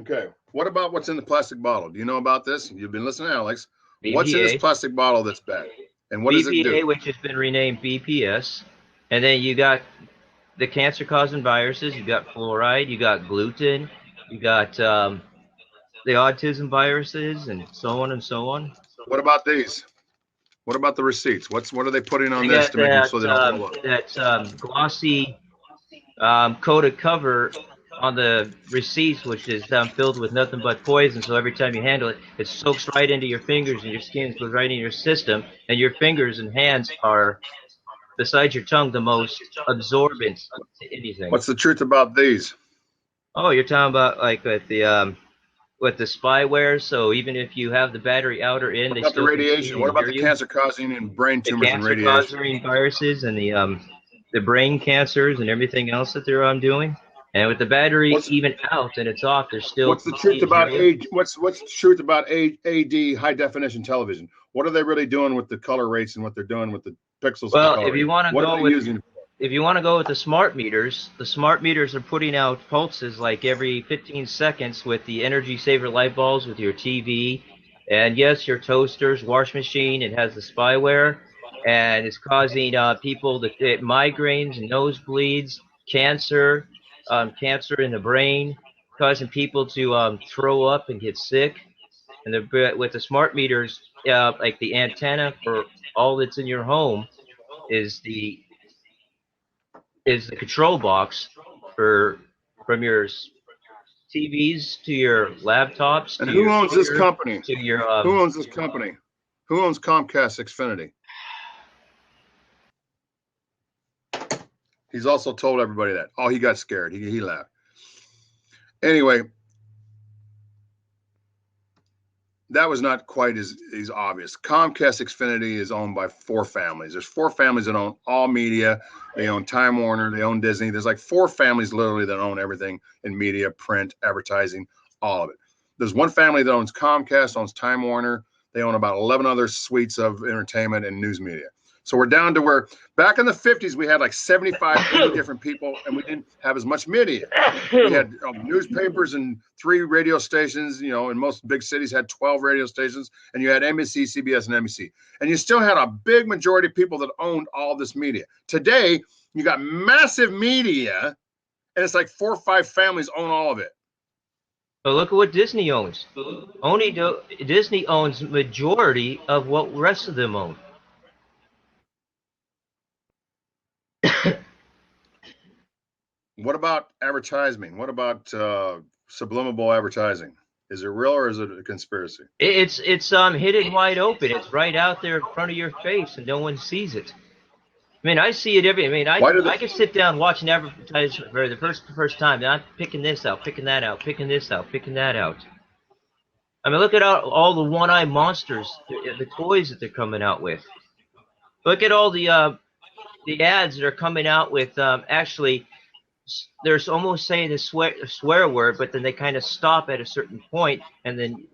Okay, what about what's in the plastic bottle? Do you know about this? You've been listening to Alex. BPA. What's in this plastic bottle that's bad, and what does it do? BPA, which has been renamed BPS. And then you got the cancer-causing viruses. You got fluoride. You got gluten. You got the autism viruses, and so on and so on. What about these? What about the receipts? What are they putting on this to make them so they don't look? That glossy coated cover on the receipts, which is filled with nothing but poison. So every time you handle it, it soaks right into your fingers, and your skin goes right into your system, and your fingers and hands are, besides your tongue, the most absorbent to anything. What's the truth about these? Oh, you're talking about like with the spyware. So even if you have the battery out or in, what about the radiation? What about the cancer-causing and brain tumors and radiation? The cancer-causing viruses and the brain cancers and everything else that they're doing. And with the battery even out and it's off, there's still. What's the truth about what's the truth about AD high definition television? What are they really doing with the color rates and what they're doing with the pixels? Well, if you want to go with the smart meters are putting out pulses like every 15 seconds with the energy saver light bulbs with your TV, and yes, your toasters, wash machine. It has the spyware, and it's causing people to get migraines, nosebleeds, cancer. cancer in the brain, causing people to throw up and get sick. And with the smart meters, like the antenna for all that's in your home is the control box from your TVs to your laptops. And who owns this company? To your who owns this company? Who owns Comcast Xfinity? He's also told everybody that. Oh, he got scared. He laughed. Anyway, that was not quite as obvious. Comcast Xfinity is owned by 4 families. There's 4 families that own all media. They own Time Warner. They own Disney. There's like 4 families literally that own everything in media, print, advertising, all of it. There's one family that owns Comcast, owns Time Warner. They own about 11 other suites of entertainment and news media. So we're down to where back in the 50s, we had like 75 different people, and we didn't have as much media. We had newspapers and 3 radio stations, you know, and most big cities had 12 radio stations, and you had NBC, CBS, and NBC. And you still had a big majority of people that owned all this media. Today, you got massive media, and it's like 4 or 5 families own all of it. But look at what Disney owns. Disney owns majority of what the rest of them own. What about advertising? What about subliminal advertising? Is it real or is it a conspiracy? It's hidden wide open. It's right out there in front of your face, and no one sees it. I mean, I see it I can sit down and watch an advertisement for the first time. And I'm picking this out, picking that out, picking this out, picking that out. I mean, look at all the one-eye monsters, the toys that they're coming out with. Look at all the ads that are coming out with. Actually, they're almost saying a swear word, but then they kind of stop at a certain point and then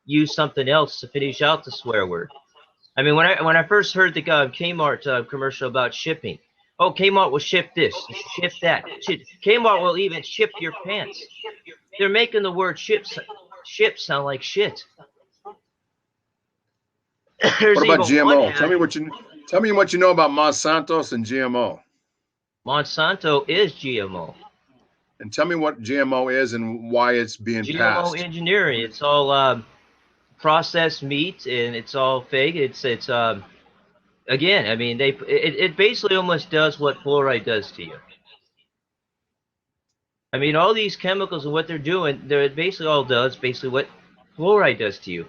use something else to finish out the swear word. I mean, when I first heard the Kmart commercial about shipping, oh, Kmart will ship this, ship that. Kmart will even ship your pants. They're making the word ship sound like shit. What about GMO? Tell me what you know about Monsanto and GMO. Monsanto is GMO. And tell me what GMO is and why it's being passed. GMO engineering. It's all processed meat, and it's all fake. It's again, I mean, it basically almost does what fluoride does to you. I mean, all these chemicals and what they're doing, they're basically all does basically what fluoride does to you.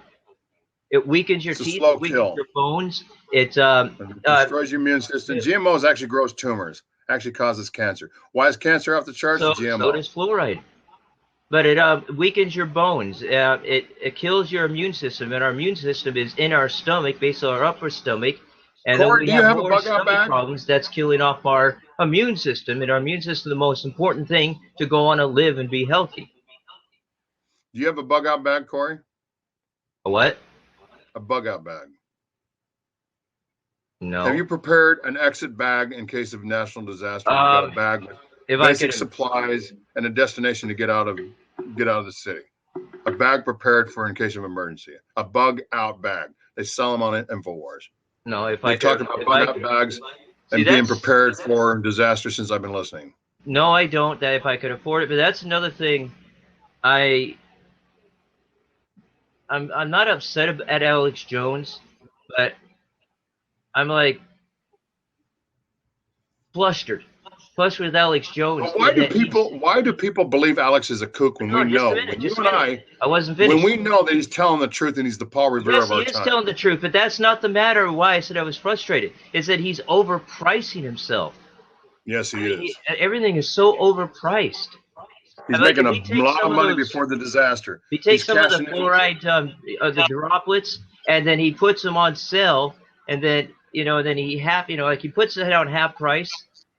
It weakens your teeth, it weakens your bones. It destroys your immune system. GMOs actually grows tumors, actually causes cancer. Why is cancer off the charts? GMO. So does fluoride. But it weakens your bones. It kills your immune system, and our immune system is in our stomach, basically our upper stomach. And Corey, then we have more stomach problems. That's killing off our immune system, and our immune system is the most important thing to go on and live and be healthy. Do you have a bug out bag, Corey? A what? A bug out bag. No. Have you prepared an exit bag in case of national disaster? You've got a bag with basic supplies and a destination to get out of the city. A bag prepared for in case of emergency. A bug out bag. They sell them on InfoWars. No, if I talk about bug out bags and being prepared for disaster since I've been listening. No, I don't. That if I could afford it, but that's another thing. I'm not upset at Alex Jones, but I'm like flustered with Alex Jones. Well, why do people believe Alex is a kook when we know, when you and I wasn't finished. When we know that he's telling the truth and he's the Paul Revere of our time. Yes, he is telling the truth, but that's not the matter. Why I said I was frustrated is that he's overpricing himself. Yes, he is. Everything is so overpriced. He's making a lot of money before the disaster. He takes some of the fluoride, the droplets, and then he puts them on sale, and then then he he puts it on half price,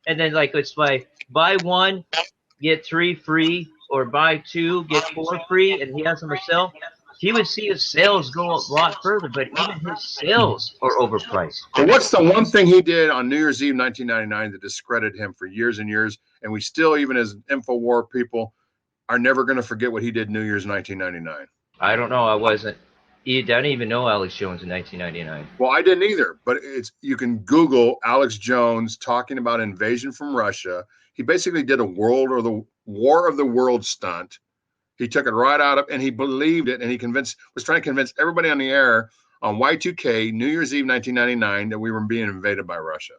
and then like it's buy 1 get 3 free, or buy 2 get 4 free, and he has them on sale. He would see his sales go a lot further, but even his sales are overpriced. So what's the one thing he did on New Year's Eve 1999 that discredited him for years and years, and we still, even as InfoWar people, are never going to forget what he did New Year's 1999? I don't know. I didn't even know Alex Jones in 1999. Well, I didn't either, but you can Google Alex Jones talking about invasion from Russia. He basically did a War of the World stunt. He took it right out of, and he believed it, and he was trying to convince everybody on the air on Y2K, New Year's Eve 1999, that we were being invaded by Russia.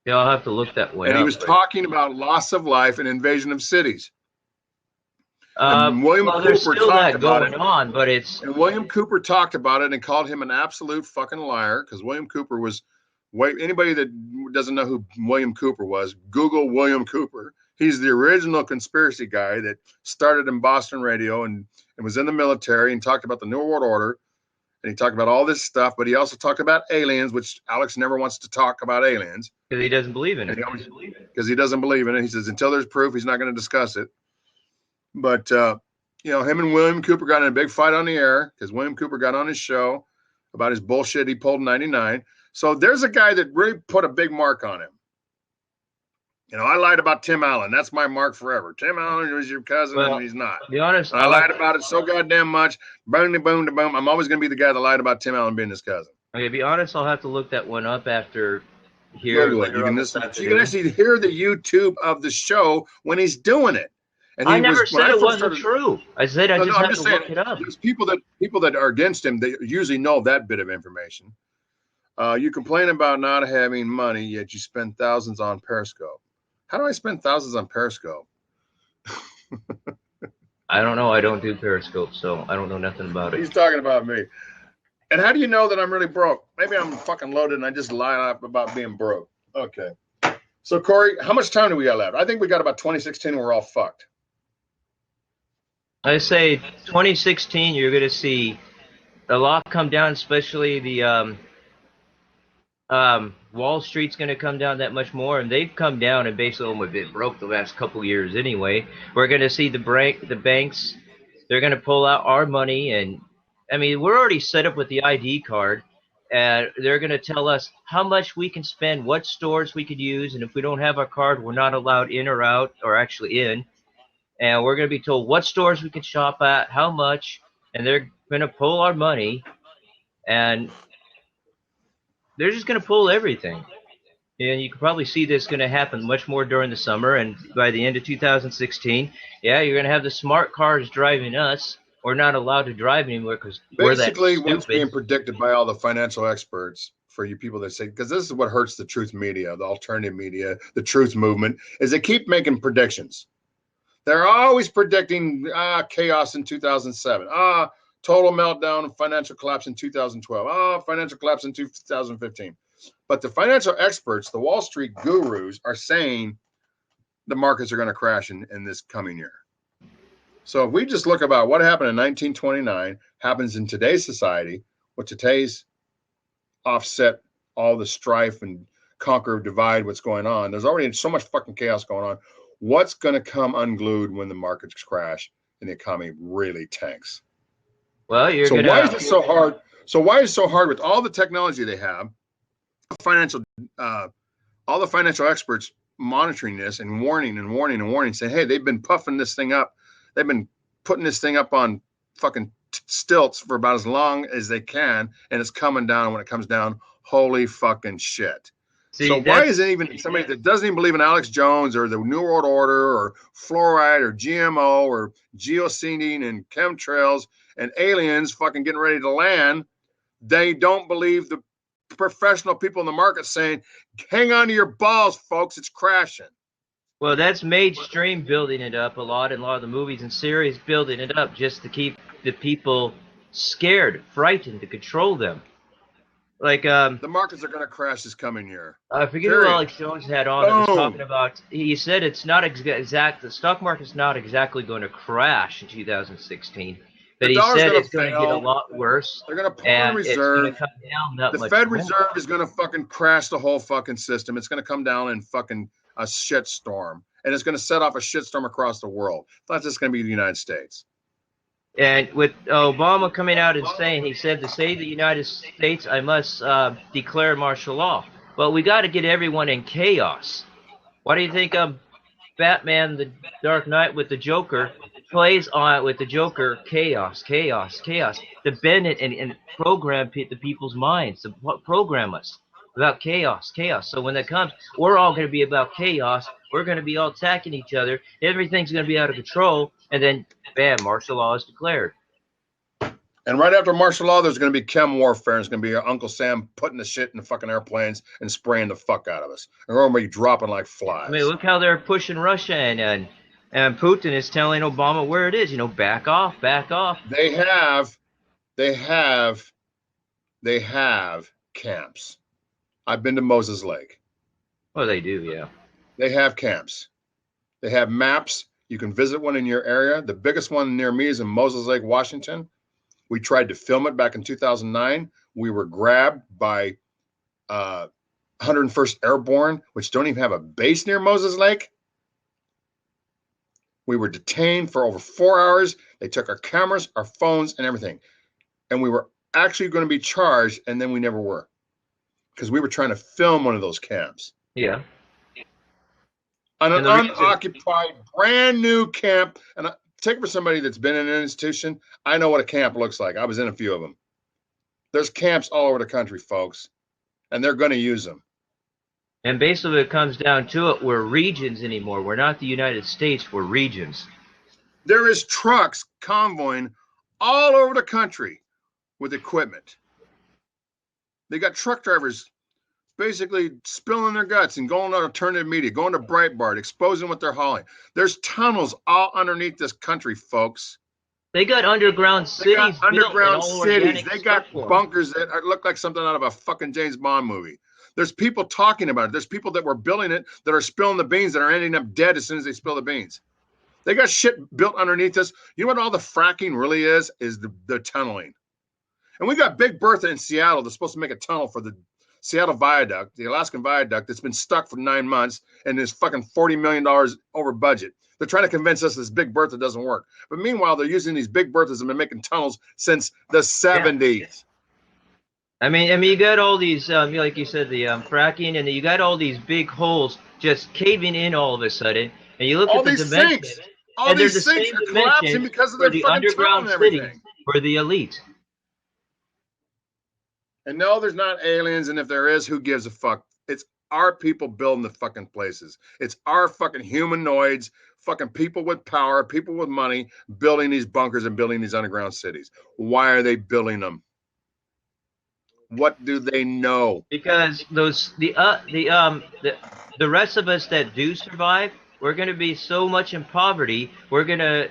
Yeah, I'll have to look that way up. And he was talking about loss of life and invasion of cities. William Cooper there's still talked that about going it. on, but it's... And William Cooper talked about it and called him an absolute fucking liar, because William Cooper was... Anybody that doesn't know who William Cooper was, Google William Cooper. He's the original conspiracy guy that started in Boston radio and was in the military and talked about the New World Order. And he talked about all this stuff, but he also talked about aliens, which Alex never wants to talk about aliens. Because he doesn't believe in it. Because he doesn't believe in it. He says until there's proof, he's not going to discuss it. But, you know, him and William Cooper got in a big fight on the air because William Cooper got on his show about his bullshit he pulled in 99. So there's a guy that really put a big mark on him. You know, I lied about Tim Allen. That's my mark forever. Tim Allen was your cousin, and he's not. To be honest, I lied about it so goddamn much. Boom, to boom, to boom. I'm always going to be the guy that lied about Tim Allen being his cousin. Okay, to be honest, I'll have to look that one up after here. You can actually hear the YouTube of the show when he's doing it. And I never said it wasn't true. I said I just have to look it up. There's people that are against him, they usually know that bit of information. You complain about not having money, yet you spend thousands on Periscope. How do I spend thousands on Periscope? I don't know. I don't do Periscope, so I don't know nothing about it. He's talking about me. And how do you know that I'm really broke? Maybe I'm fucking loaded and I just lie up about being broke. Okay. So, Corey, how much time do we got left? I think we got about 2016 and we're all fucked. I say 2016, you're going to see a lot come down, especially the Wall Street's going to come down that much more, and they've come down and basically almost been broke the last couple of years anyway. We're going to see the banks, they're going to pull out our money, and I mean, we're already set up with the ID card, and they're going to tell us how much we can spend, what stores we could use, and if we don't have our card, we're not allowed in or out, or actually in, and we're going to be told what stores we can shop at, how much, and they're going to pull our money, and they're just going to pull everything. And you can probably see this going to happen much more during the summer. And by the end of 2016, yeah, you're going to have the smart cars driving us. We're not allowed to drive anymore because we're that basically stupid. What's being predicted by all the financial experts, for you people that say, because this is what hurts the truth media, the alternative media, the truth movement, is they keep making predictions. They're always predicting chaos in 2007. Total meltdown and financial collapse in 2012. Financial collapse in 2015. But the financial experts, the Wall Street gurus, are saying the markets are going to crash in this coming year. So if we just look about what happened in 1929, happens in today's society, with today's offset all the strife and conquer, divide, what's going on. There's already so much fucking chaos going on. What's going to come unglued when the markets crash and the economy really tanks? Well, why is it so hard? So why is it so hard with all the technology they have, all the financial experts monitoring this and warning, saying, hey, they've been puffing this thing up. They've been putting this thing up on fucking stilts for about as long as they can, and it's coming down. And when it comes down, holy fucking shit. See, so why is it even somebody that doesn't even believe in Alex Jones or the New World Order or fluoride or GMO or geosyncing and chemtrails and aliens fucking getting ready to land, they don't believe the professional people in the market saying, hang on to your balls, folks, it's crashing. Well, that's mainstream building it up a lot, and a lot of the movies and series building it up just to keep the people scared, frightened, to control them. Like the markets are going to crash this coming year. I forget who Alex Jones had on that was talking about. He said it's not exact. The stock market's not exactly going to crash in 2016. But he said it's going to get a lot worse. They're going to pull the reserve. The Fed Reserve is going to fucking crash the whole fucking system. It's going to come down in fucking a shit storm, and it's going to set off a shit storm across the world. It's not just going to be the United States. And with Obama coming out and saying, he said, to save the United States, I must declare martial law. Well, we got to get everyone in chaos. Why do you think Batman, the Dark Knight with the Joker, plays on with the Joker, chaos, chaos, chaos, to bend it and program the people's minds, to program us about chaos, chaos. So when that comes, we're all going to be about chaos. We're going to be all attacking each other. Everything's going to be out of control. And then, bam, martial law is declared. And right after martial law, there's going to be chem warfare. And it's going to be Uncle Sam putting the shit in the fucking airplanes and spraying the fuck out of us. And we're going to be dropping like flies. I mean, look how they're pushing Russia, and Putin is telling Obama where it is. You know, back off, back off. They have camps. I've been to Moses Lake. Oh, they do, yeah. They have camps. They have maps. You can visit one in your area. The biggest one near me is in Moses Lake, Washington. We tried to film it back in 2009. We were grabbed by 101st Airborne, which don't even have a base near Moses Lake. We were detained for over 4 hours. They took our cameras, our phones, and everything. And we were actually going to be charged, and then we never were. Because we were trying to film one of those camps. Yeah. On an unoccupied, brand new camp. And take it for somebody that's been in an institution, I know what a camp looks like. I was in a few of them. There's camps all over the country, folks. And they're going to use them. And basically it comes down to it, we're regions anymore. We're not the United States, we're regions. There is trucks convoying all over the country with equipment. They got truck drivers basically spilling their guts and going to alternative media, going to Breitbart, exposing what they're hauling. There's tunnels all underneath this country, folks. They got underground cities. They got bunkers that look like something out of a fucking James Bond movie. There's people talking about it. There's people that were building it that are spilling the beans that are ending up dead as soon as they spill the beans. They got shit built underneath us. You know what all the fracking really is the tunneling. And we got Big Bertha in Seattle that's supposed to make a tunnel for the Seattle Viaduct, the Alaskan Viaduct that's been stuck for 9 months and is fucking $40 million over budget. They're trying to convince us this Big Bertha doesn't work. But meanwhile, they're using these Big Berthas and been making tunnels since the 70s. Yeah. I mean, you got all these, like you said, the fracking, and you got all these big holes just caving in all of a sudden. And you look all at the these dimensions, sinks, all these sinks are collapsing because of their the fucking underground tunnel and cities everything. for the elite. And no, there's not aliens, and if there is, who gives a fuck? It's our people building the fucking places. It's our fucking humanoids, fucking people with power, people with money, building these bunkers and building these underground cities. Why are they building them? What do they know? Because the rest of us that do survive, we're going to be so much in poverty. We're going to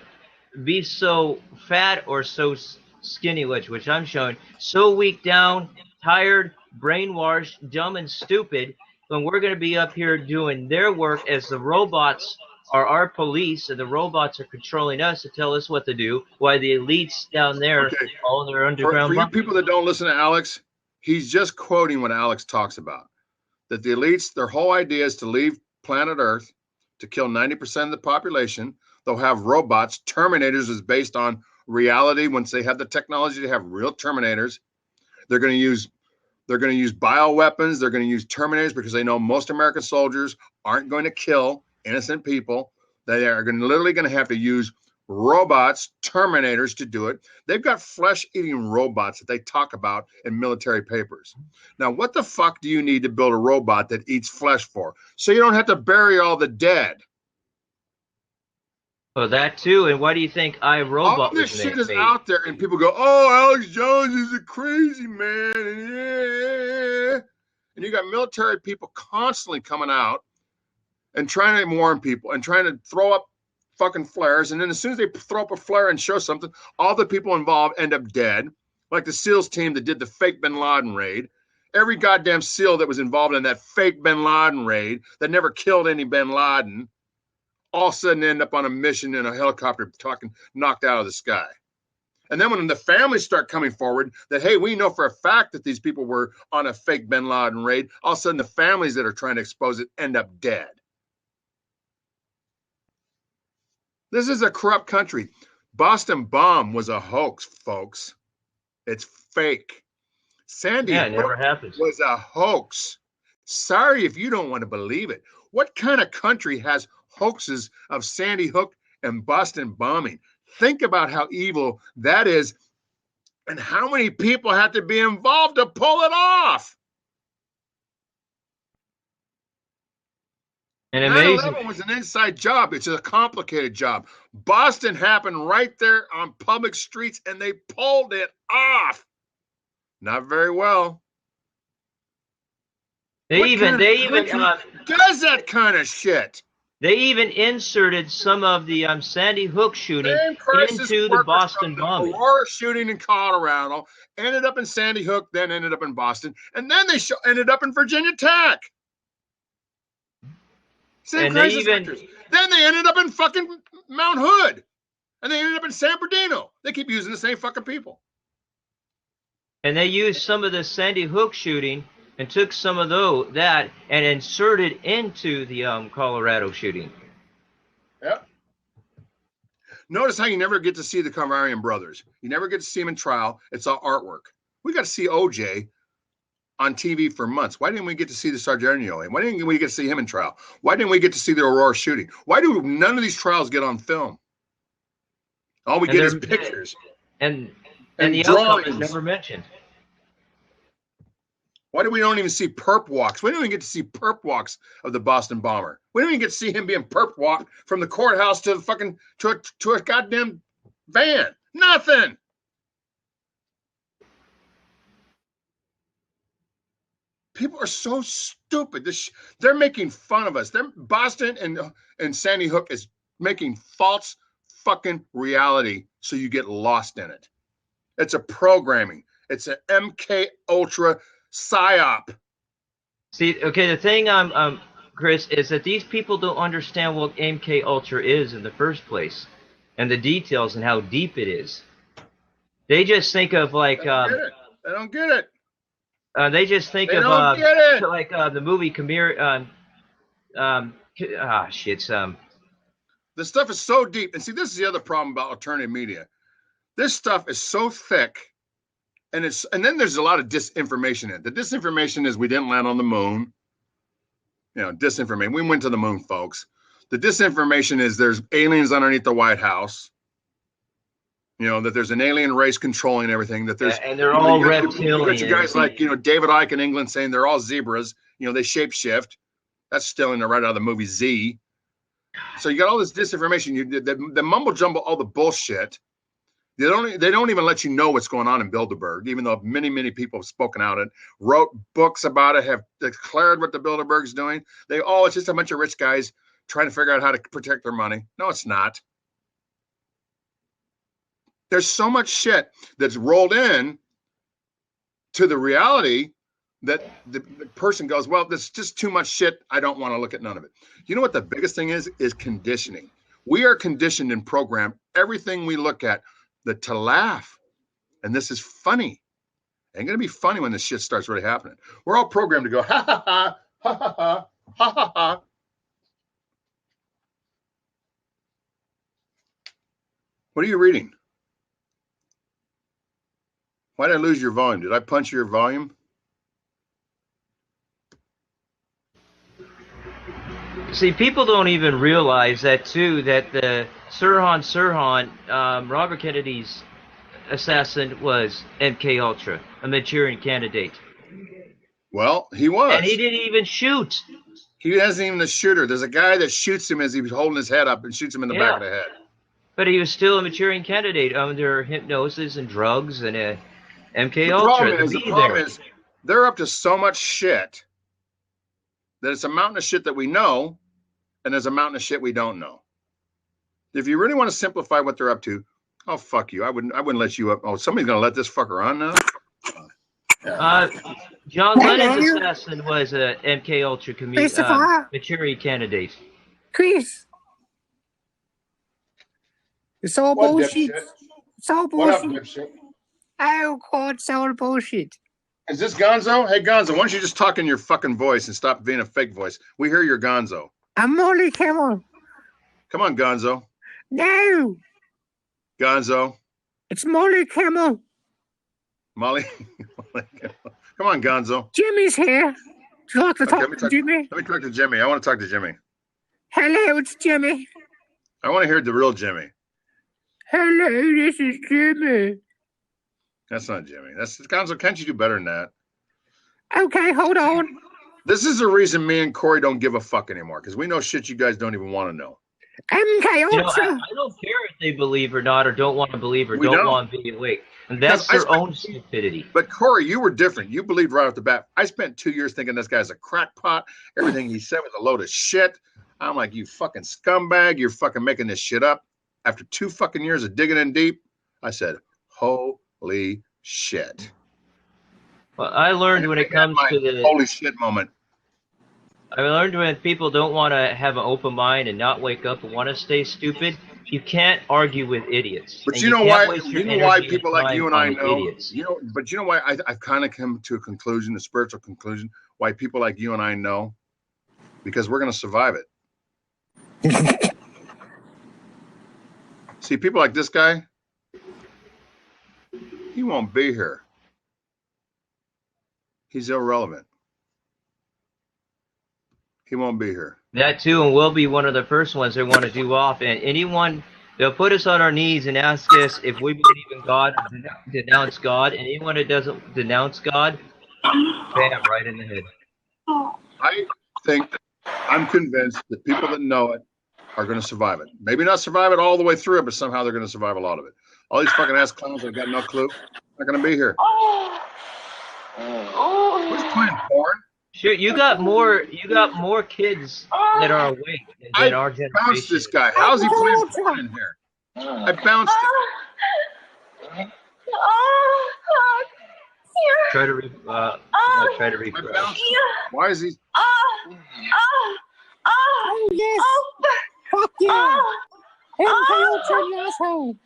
be so fat or so skinny, which I'm showing, so weak down, tired, brainwashed, dumb, and stupid. When we're going to be up here doing their work as the robots are our police, and the robots are controlling us to tell us what to do, while the elites down there, all in their underground. For you people that don't listen to Alex, he's just quoting what Alex talks about. That the elites, their whole idea is to leave planet Earth, to kill 90% of the population. They'll have robots. Terminators is based on reality. Once they have the technology to have real Terminators, they're going to use bioweapons. They're going to use Terminators because they know most American soldiers aren't going to kill innocent people. They are literally going to have to use robots, Terminators, to do it. They've got flesh-eating robots that they talk about in military papers. Now, what the fuck do you need to build a robot that eats flesh for? So you don't have to bury all the dead. Well, that too. And why do you think iRobot all this shit is out there, and people go, "Oh, Alex Jones is a crazy man," and you got military people constantly coming out and trying to warn people and trying to throw up fucking flares, and then as soon as they throw up a flare and show something, all the people involved end up dead. Like the SEALs team that did the fake Bin Laden raid. Every goddamn SEAL that was involved in that fake Bin Laden raid that never killed any Bin Laden, all of a sudden end up on a mission in a helicopter knocked out of the sky. And then when the families start coming forward that, hey, we know for a fact that these people were on a fake Bin Laden raid, all of a sudden the families that are trying to expose it end up dead. This is a corrupt country. Boston bomb was a hoax, folks. It's fake. Sandy Hook was a hoax. Sorry if you don't want to believe it. What kind of country has hoaxes of Sandy Hook and Boston bombing? Think about how evil that is and how many people have to be involved to pull it off. And amazing. 9/11 was an inside job. It's a complicated job. Boston happened right there on public streets, and they pulled it off. Not very well. They even does that kind of shit. They even inserted some of the Sandy Hook shooting into the Boston bombing. Aurora shooting in Colorado ended up in Sandy Hook, then ended up in Boston, and then they ended up in Virginia Tech. Same crisis actors. Then they ended up in fucking Mount Hood, and they ended up in San Bernardino. They keep using the same fucking people. And they used some of the Sandy Hook shooting and took some of that and inserted into the Colorado shooting. Yep. Notice how you never get to see the Kavarian brothers. You never get to see them in trial. It's all artwork. We got to see OJ on TV for months. Why didn't we get to see the Sargento? Why didn't we get to see him in trial? Why didn't we get to see the Aurora shooting? Why do none of these trials get on film? All we get is pictures. And the outcome is never mentioned. Why do we don't even see perp walks? We don't even get to see perp walks of the Boston bomber. We don't even get to see him being perp walked from the courthouse to the fucking to a goddamn van. Nothing. People are so stupid. They're making fun of us. Boston and Sandy Hook is making false fucking reality so you get lost in it. It's a programming. It's an MK Ultra psyop. See, okay, the thing, Chris, is that these people don't understand what MK Ultra is in the first place, and the details and how deep it is. They just think of like. They don't get it. They just think of like the movie The stuff is so deep, and see, this is the other problem about alternative media. This stuff is so thick. And then there's a lot of disinformation in it. The disinformation is we didn't land on the moon. Disinformation. We went to the moon, folks. The disinformation is there's aliens underneath the White House. That there's an alien race controlling everything. That there's and they're all reptilian. You guys like David Icke in England saying they're all zebras. They shapeshift. That's stealing right out of the movie Z. So you got all this disinformation. The mumble jumble, all the bullshit. They don't even let you know what's going on in Bilderberg, even though many, many people have spoken out and wrote books about it, have declared what the Bilderberg's doing. It's just a bunch of rich guys trying to figure out how to protect their money. No, it's not. There's so much shit that's rolled in to the reality that the person goes, well, there's just too much shit. I don't want to look at none of it. You know what the biggest thing is conditioning. We are conditioned and programmed. Everything we look at, to laugh. And this is funny. Ain't gonna be funny when this shit starts really happening. We're all programmed to go, ha ha ha, ha ha ha, ha ha ha. What are you reading? Why did I lose your volume? Did I punch your volume? See, people don't even realize that the Sirhan, Robert Kennedy's assassin was MK Ultra, a Manchurian candidate. Well, he was. And he didn't even shoot. He hasn't even the shooter. There's a guy that shoots him as he's holding his head up and shoots him in the back of the head. But he was still a Manchurian candidate under hypnosis and drugs and MK The Ultra. problem is they're up to so much shit that it's a mountain of shit that we know, and there's a mountain of shit we don't know. If you really want to simplify what they're up to, oh fuck you! I wouldn't let you up. Oh, somebody's gonna let this fucker on now. John Lennon's assassin was a MK Ultra Manchurian candidate. Chris, it's all bullshit. It's all bullshit. Oh God, it's all bullshit. Is this Gonzo? Hey Gonzo, why don't you just talk in your fucking voice and stop being a fake voice? We hear your Gonzo. I'm Molly Camel. Come on, Gonzo. No. Gonzo. It's Molly Camel. Molly. Come on, Gonzo. Jimmy's here. Would you like to talk to Jimmy? Let me talk to Jimmy. I want to talk to Jimmy. Hello, it's Jimmy. I want to hear the real Jimmy. Hello, this is Jimmy. That's not Jimmy. That's Gonzo. Can't you do better than that? Okay, hold on. This is the reason me and Corey don't give a fuck anymore, because we know shit you guys don't even want to know. MK You know, Ultra. I don't care if they believe or not, or don't want to believe, or We don't don't. want to be awake. And that's their own stupidity. But Corey, you were different. You believed right off the bat. I spent 2 years thinking this guy's a crackpot. Everything he said was a load of shit. I'm like, you fucking scumbag. You're fucking making this shit up. After 2 fucking years of digging in deep, I said, holy shit. Well, I learned when it comes to the holy shit moment. I learned when people don't want to have an open mind and not wake up and want to stay stupid, you can't argue with idiots. But and you know can't why? waste your You know why energy people and like you and time I on know. idiots. You know, but you know why I've kind of come to a conclusion, a spiritual conclusion. Why people like you and I know, because we're gonna survive it. See, people like this guy, he won't be here. He's irrelevant. He won't be here. That too, and we'll be one of the first ones that want to do off. And anyone, they'll put us on our knees and ask us if we believe in God, denounce God. And anyone that doesn't denounce God, bam, right in the head. I think, I'm convinced that people that know it are going to survive it. Maybe not survive it all the way through, but somehow they're going to survive a lot of it. All these fucking ass clowns that got no clue, not going to be here. Who's playing porn? Sure, you got more kids that are awake than our generation. I bounced this guy. How's he playing porn in here? I bounced him. Try to refresh. Why is he? Oh, yes. Fuck yeah. MK Ultra, you asshole.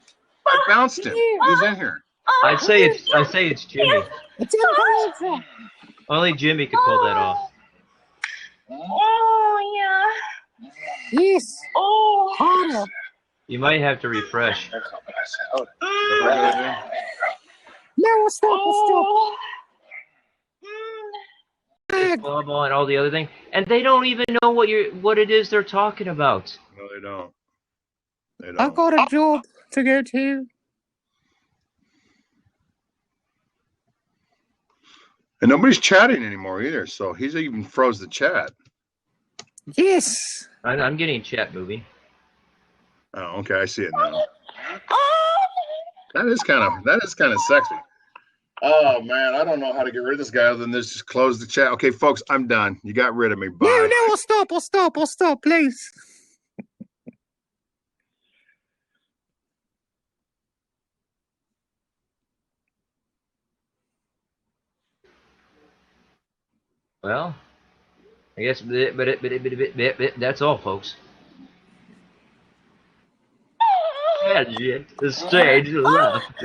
I bounced him. He's in here. I say it's Jimmy. It's MK Ultra. Only Jimmy could pull that off. Oh, yeah. Yes. Oh. Harder. You might have to refresh. No, stop. Blah, and all the other things, and they don't even know what it is they're talking about. No, they don't. They don't. I've got a job to go to. And nobody's chatting anymore either, so he's even froze the chat. Yes. I'm getting chat movie. Oh, okay, I see it now. That is kind of sexy. Oh man, I don't know how to get rid of this guy other than this. Just close the chat. Okay, folks, I'm done. You got rid of me. Bye. No, I'll stop, please. Well, I guess, but that's all, folks. The stage left.